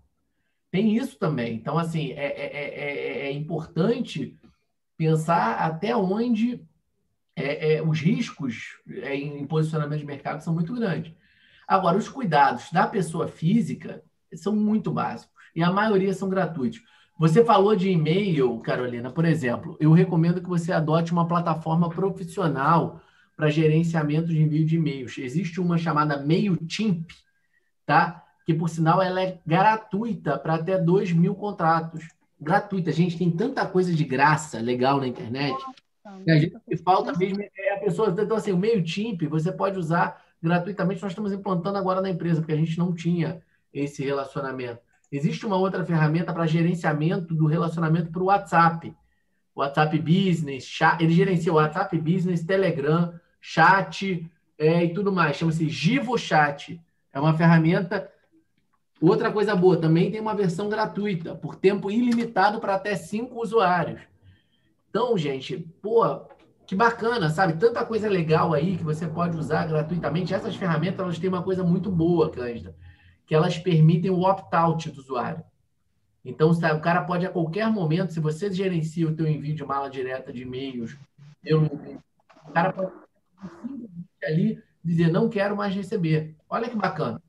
Tem isso também. Então, assim, é importante pensar até onde os riscos em posicionamento de mercado são muito grandes. Agora, os cuidados da pessoa física são muito básicos e a maioria são gratuitos. Você falou de e-mail, Carolina, por exemplo. Eu recomendo que você adote uma plataforma profissional para gerenciamento de envio de e-mails. Existe uma chamada MailChimp, tá? Que, por sinal, ela é gratuita para até 2.000 contratos. Gratuita. Gente, tem tanta coisa de graça legal na internet que a gente que falta mesmo a pessoa. Então, assim, o MailChimp você pode usar gratuitamente. Nós estamos implantando agora na empresa, porque a gente não tinha esse relacionamento. Existe uma outra ferramenta para gerenciamento do relacionamento para o WhatsApp. WhatsApp Business, chat, ele gerencia o WhatsApp Business, Telegram, chat e tudo mais. Chama-se GivoChat. É uma ferramenta... Outra coisa boa, também tem uma versão gratuita, por tempo ilimitado para até 5 usuários. Então, gente, que bacana, sabe? Tanta coisa legal aí que você pode usar gratuitamente. Essas ferramentas, elas têm uma coisa muito boa, Cândida, que elas permitem o opt-out do usuário. Então, sabe, o cara pode, a qualquer momento, se você gerencia o teu envio de mala direta de e-mails, o cara pode ali dizer, não quero mais receber. Olha que bacana.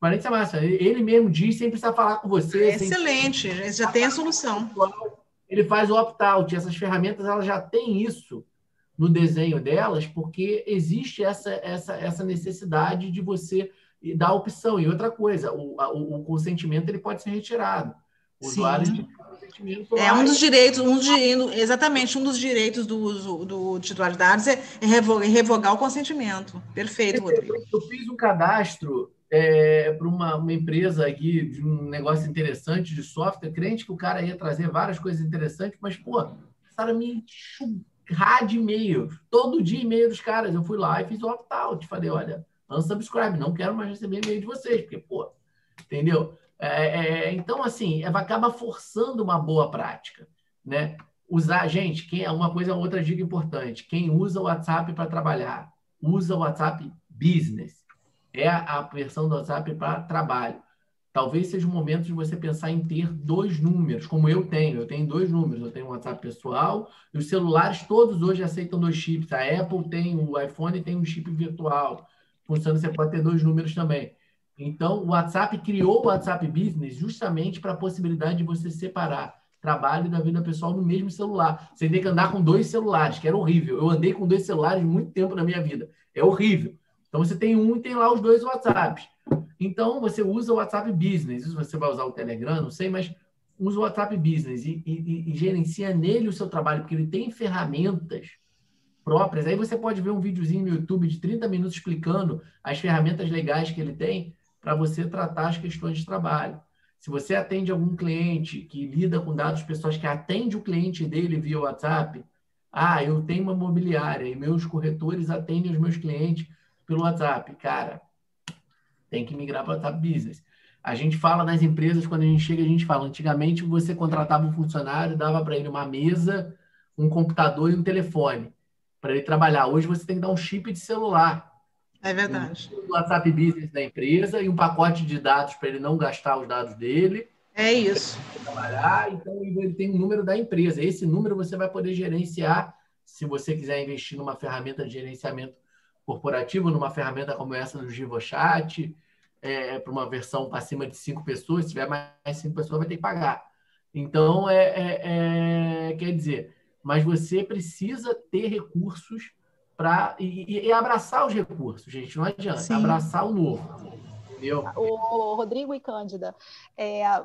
Transparência máxima. Ele mesmo diz, sem precisar falar com você. Excelente, já tem a solução. Ele faz o opt-out. Essas ferramentas elas já têm isso no desenho delas, porque existe essa necessidade de você dar a opção. E outra coisa, o consentimento ele pode ser retirado. O usuário de consentimento um dos direitos, exatamente, um dos direitos do titular de dados é revogar o consentimento. Perfeito, Rodrigo. Eu fiz um cadastro para uma empresa aqui de um negócio interessante de software, crente que o cara ia trazer várias coisas interessantes, mas, precisaram me enxurrar de e-mails. Todo dia e-mail dos caras. Eu fui lá e fiz o opt-out. Falei, olha, unsubscribe, não quero mais receber e-mail de vocês, porque, entendeu? Então, assim, acaba forçando uma boa prática, né? Gente, outra dica importante, quem usa o WhatsApp para trabalhar, usa o WhatsApp Business. É a versão do WhatsApp para trabalho. Talvez seja o momento de você pensar em ter 2 números, como eu tenho. Eu tenho 2 números. Eu tenho um WhatsApp pessoal e os celulares todos hoje aceitam 2 chips. A Apple tem, o iPhone tem um chip virtual. Funciona, você pode ter 2 números também. Então, o WhatsApp criou o WhatsApp Business justamente para a possibilidade de você separar trabalho da vida pessoal no mesmo celular. Você tem que andar com 2 celulares, que era horrível. Eu andei com 2 celulares muito tempo na minha vida. É horrível. Então, você tem um e tem lá os dois WhatsApps. Então, você usa o WhatsApp Business. Isso você vai usar o Telegram, não sei, mas usa o WhatsApp Business e gerencia nele o seu trabalho, porque ele tem ferramentas próprias. Aí você pode ver um videozinho no YouTube de 30 minutos explicando as ferramentas legais que ele tem para você tratar as questões de trabalho. Se você atende algum cliente que lida com dados pessoais, que atende o cliente dele via WhatsApp, eu tenho uma imobiliária e meus corretores atendem os meus clientes pelo WhatsApp. Cara, tem que migrar para o WhatsApp Business. A gente fala nas empresas, quando a gente chega, a gente fala, antigamente você contratava um funcionário, dava para ele uma mesa, um computador e um telefone para ele trabalhar. Hoje você tem que dar um chip de celular. É verdade. Um WhatsApp Business da empresa e um pacote de dados para ele não gastar os dados dele. É isso. Trabalhar, então ele tem um número da empresa. Esse número você vai poder gerenciar se você quiser investir numa ferramenta de gerenciamento corporativo, numa ferramenta como essa do GivoChat, para uma versão acima de 5 pessoas. Se tiver mais 5 pessoas, vai ter que pagar. Então, quer dizer, mas você precisa ter recursos e abraçar os recursos, gente. Não adianta. Sim. Abraçar o novo. Entendeu? O Rodrigo e Cândida,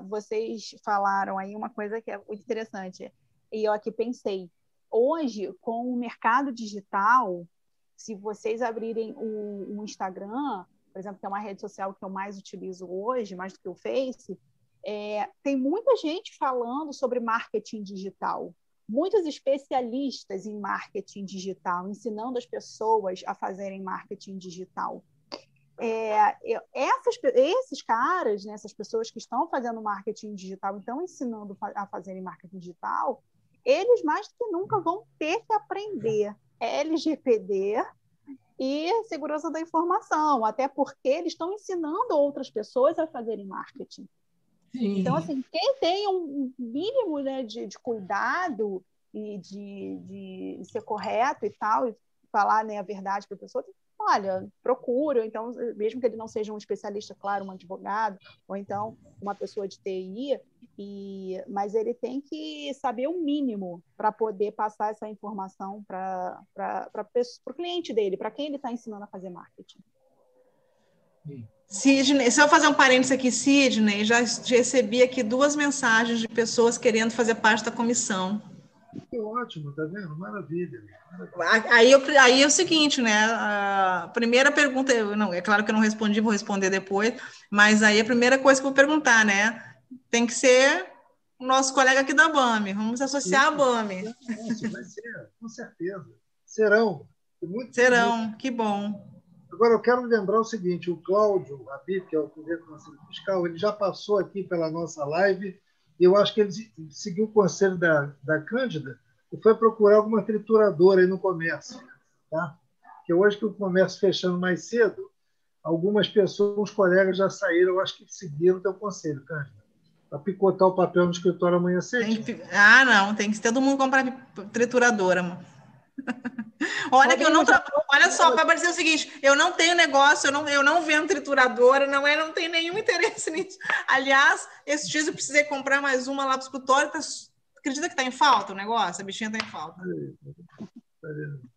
vocês falaram aí uma coisa que é muito interessante. E eu aqui pensei, hoje, com o mercado digital, se vocês abrirem o Instagram, por exemplo, que é uma rede social que eu mais utilizo hoje, mais do que o Face, tem muita gente falando sobre marketing digital. Muitos especialistas em marketing digital, ensinando as pessoas a fazerem marketing digital. Esses caras, né, essas pessoas que estão fazendo marketing digital, estão ensinando a fazerem marketing digital, eles mais do que nunca vão ter que aprender LGPD e segurança da informação, até porque eles estão ensinando outras pessoas a fazerem marketing. Sim. Então, assim, quem tem um mínimo, né, de cuidado e de ser correto e tal, e falar, né, a verdade para a pessoa, olha, procura, então, mesmo que ele não seja um especialista, claro, um advogado, ou então uma pessoa de TI, mas ele tem que saber o mínimo para poder passar essa informação para o cliente dele, para quem ele está ensinando a fazer marketing. Sidney, se eu fazer um parênteses aqui, Sidney, já recebi aqui 2 mensagens de pessoas querendo fazer parte da comissão. Que ótimo, tá vendo? Maravilha. Aí é o seguinte, né? A primeira pergunta, é claro que eu não respondi, vou responder depois, mas aí a primeira coisa que eu vou perguntar, né? Tem que ser o nosso colega aqui da BAME, vamos associar a BAME. Isso vai ser, com certeza. Serão. Serão, que bom. Agora, eu quero lembrar o seguinte, o Cláudio Habib, que é o primeiro conselheiro fiscal, ele já passou aqui pela nossa live e eu acho que ele seguiu o conselho da Cândida e foi procurar alguma trituradora aí no comércio. Tá? Porque hoje que o comércio fechando mais cedo, algumas pessoas, uns colegas já saíram, eu acho que seguiram o teu conselho, Cândida, para picotar o papel no escritório amanhã cedo. Não, tem que todo mundo comprar trituradora, mano. Olha que eu não olha só, para dizer o seguinte, eu não tenho negócio, eu não vendo trituradora, não tenho nenhum interesse nisso. Aliás, esses dias eu precisei comprar mais uma lá para o escritório, acredita que está em falta o negócio? A bichinha está em falta.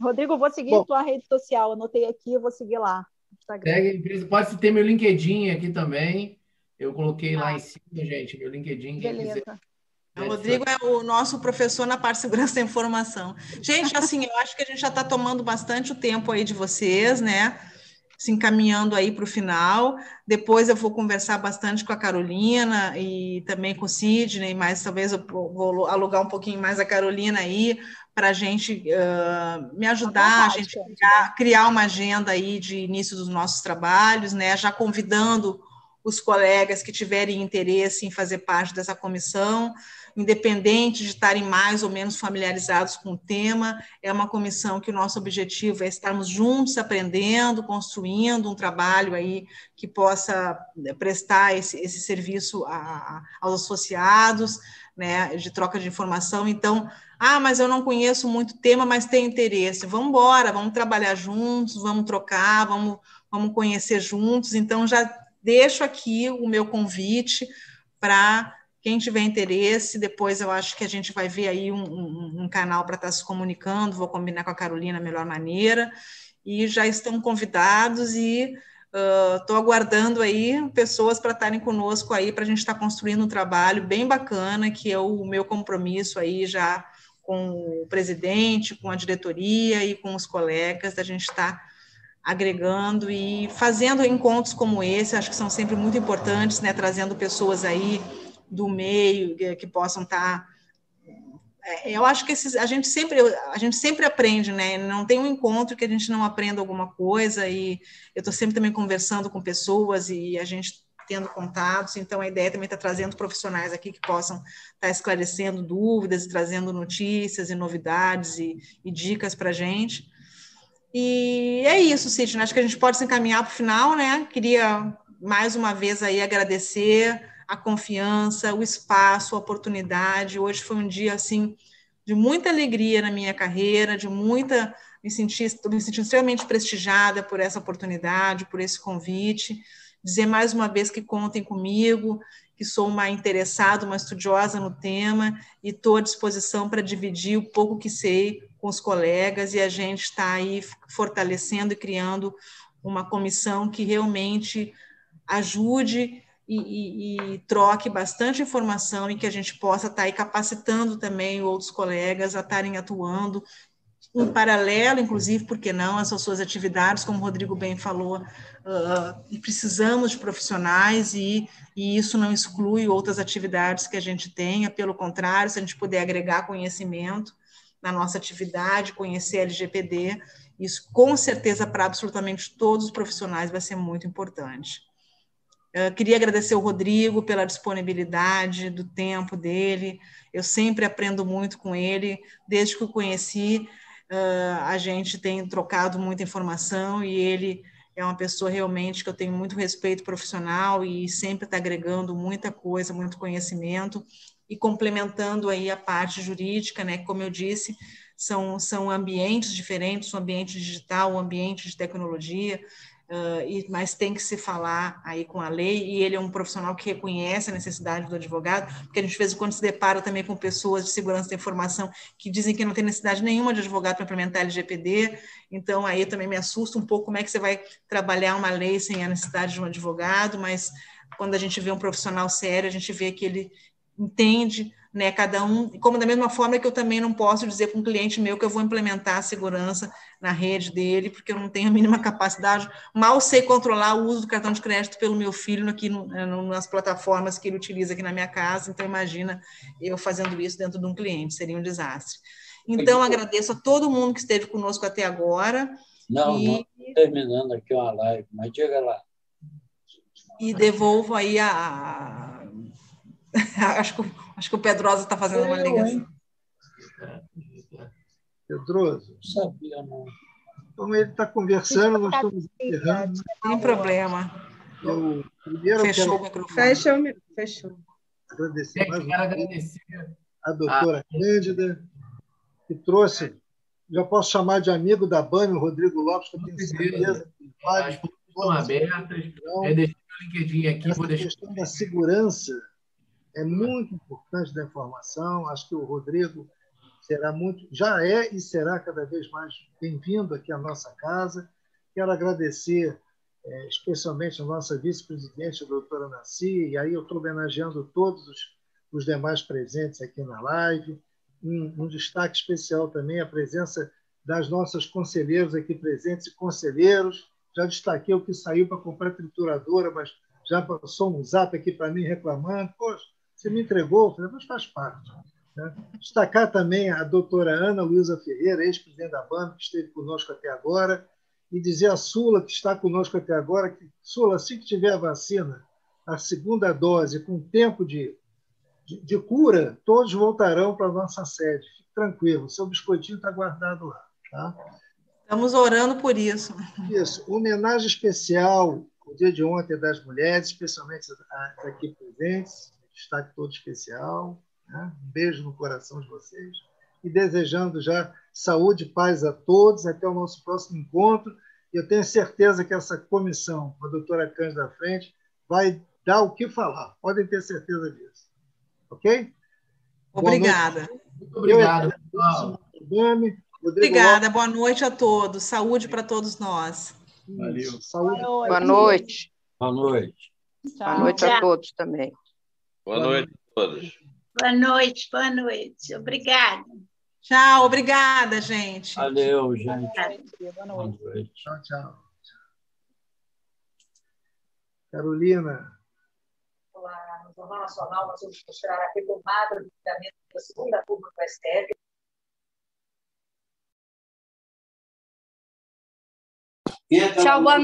Rodrigo, eu vou seguir a tua rede social, anotei aqui, eu vou seguir lá. Pode ter meu LinkedIn aqui também, eu coloquei lá em cima, gente, meu LinkedIn. Beleza. O Rodrigo é o nosso professor na parte de segurança da informação. Gente, assim, eu acho que a gente já está tomando bastante o tempo aí de vocês, né? Se encaminhando aí para o final. Depois eu vou conversar bastante com a Carolina e também com o Sidney, mas talvez eu vou alugar um pouquinho mais a Carolina aí para a gente me ajudar, a gente criar uma agenda aí de início dos nossos trabalhos, né? Já convidando os colegas que tiverem interesse em fazer parte dessa comissão, independente de estarem mais ou menos familiarizados com o tema, é uma comissão que o nosso objetivo é estarmos juntos, aprendendo, construindo um trabalho aí que possa prestar esse serviço aos associados, né, de troca de informação. Então, mas eu não conheço muito tema, mas tenho interesse. Vamos embora, vamos trabalhar juntos, vamos trocar, vamos conhecer juntos. Então, já deixo aqui o meu convite para quem tiver interesse. Depois eu acho que a gente vai ver aí um canal para estar se comunicando, vou combinar com a Carolina a melhor maneira, e já estão convidados e estou aguardando aí pessoas para estarem conosco aí para a gente estar construindo um trabalho bem bacana, que é o meu compromisso aí já com o presidente, com a diretoria e com os colegas, da gente estar agregando e fazendo encontros como esse, acho que são sempre muito importantes, né, trazendo pessoas aí do meio que possam estar... Eu acho que a gente sempre aprende, né? Não tem um encontro que a gente não aprenda alguma coisa, e eu estou sempre também conversando com pessoas e a gente tendo contatos, então a ideia também está trazendo profissionais aqui que possam estar esclarecendo dúvidas, trazendo notícias e novidades e dicas para a gente. E é isso, Sidney, acho que a gente pode se encaminhar para o final, né? Queria mais uma vez aí agradecer a confiança, o espaço, a oportunidade. Hoje foi um dia assim de muita alegria na minha carreira, estou me sentindo extremamente prestigiada por essa oportunidade, por esse convite. Dizer mais uma vez que contem comigo, que sou uma interessada, uma estudiosa no tema e estou à disposição para dividir o pouco que sei com os colegas, e a gente está aí fortalecendo e criando uma comissão que realmente ajude e troque bastante informação, e que a gente possa estar aí capacitando também outros colegas a estarem atuando em paralelo, inclusive, por que não, as suas atividades, como o Rodrigo bem falou, e precisamos de profissionais, e isso não exclui outras atividades que a gente tenha, pelo contrário, se a gente puder agregar conhecimento na nossa atividade, conhecer a LGPD, isso com certeza para absolutamente todos os profissionais vai ser muito importante. Queria agradecer ao Rodrigo pela disponibilidade do tempo dele, eu sempre aprendo muito com ele, desde que o conheci, a gente tem trocado muita informação, e ele é uma pessoa realmente que eu tenho muito respeito profissional e sempre está agregando muita coisa, muito conhecimento, e complementando aí a parte jurídica, né? Como eu disse, são ambientes diferentes, o ambiente digital, o ambiente de tecnologia, mas tem que se falar aí com a lei, e ele é um profissional que reconhece a necessidade do advogado, porque a gente, de vez em quando, se depara também com pessoas de segurança da informação que dizem que não tem necessidade nenhuma de advogado para implementar a LGPD, então aí também me assusta um pouco como é que você vai trabalhar uma lei sem a necessidade de um advogado, mas quando a gente vê um profissional sério, a gente vê que ele entende, né, cada um, como da mesma forma que eu também não posso dizer para um cliente meu que eu vou implementar a segurança na rede dele, porque eu não tenho a mínima capacidade, mal sei controlar o uso do cartão de crédito pelo meu filho aqui nas plataformas que ele utiliza aqui na minha casa, então imagina eu fazendo isso dentro de um cliente, seria um desastre. Então, agradeço a todo mundo que esteve conosco até agora. Não, terminando aqui uma live, mas diga lá. E devolvo aí acho que o Pedrosa está fazendo uma ligação. Pedroso? Não sabia, não. Então, ele está conversando, nós estamos encerrando. Sem problema. Fechou o microfone. Fechou. Agradecer mais uma vez a doutora Cândida, que trouxe, já posso chamar de amigo da BAME, o Rodrigo Lopes, que eu tenho certeza que as portas estão abertas. Deixei o LinkedIn aqui. Essa questão da segurança é muito importante da informação. Acho que o Rodrigo já é e será cada vez mais bem-vindo aqui à nossa casa. Quero agradecer especialmente a nossa vice-presidente, a doutora Nassi, e aí eu estou homenageando todos os demais presentes aqui na live. Um destaque especial também a presença das nossas conselheiras aqui presentes e conselheiros. Já destaquei o que saiu para comprar trituradora, mas já passou um zap aqui para mim reclamando. Poxa, você me entregou? Eu falei, mas faz parte. Né? Destacar também a doutora Ana Luísa Ferreira, ex-presidente da BAME, que esteve conosco até agora, e dizer a Sula, que está conosco até agora, que, Sula, assim que tiver a vacina, a segunda dose, com tempo de cura, todos voltarão para a nossa sede. Fique tranquilo, seu biscoitinho está guardado lá. Tá? Estamos orando por isso. Isso. Homenagem especial ao dia de ontem das mulheres, especialmente as aqui presentes. Destaque todo especial. Né? Um beijo no coração de vocês. E desejando já saúde e paz a todos. Até o nosso próximo encontro. E eu tenho certeza que essa comissão, com a doutora Cândida à frente, vai dar o que falar. Podem ter certeza disso. Ok? Obrigada. Muito obrigado. Obrigada, boa noite a todos. Saúde para todos nós. Valeu. Saúde. Boa noite. Boa noite. Boa noite a todos também. Boa noite a todos. Boa noite, boa noite. Obrigada. Tchau, obrigada, gente. Valeu, gente. Boa noite. Boa noite. Tchau, tchau. Carolina. Olá, no Jornal Nacional nós vamos mostrar a retomada do julgamento da segunda turma do STF. Tchau, boa noite.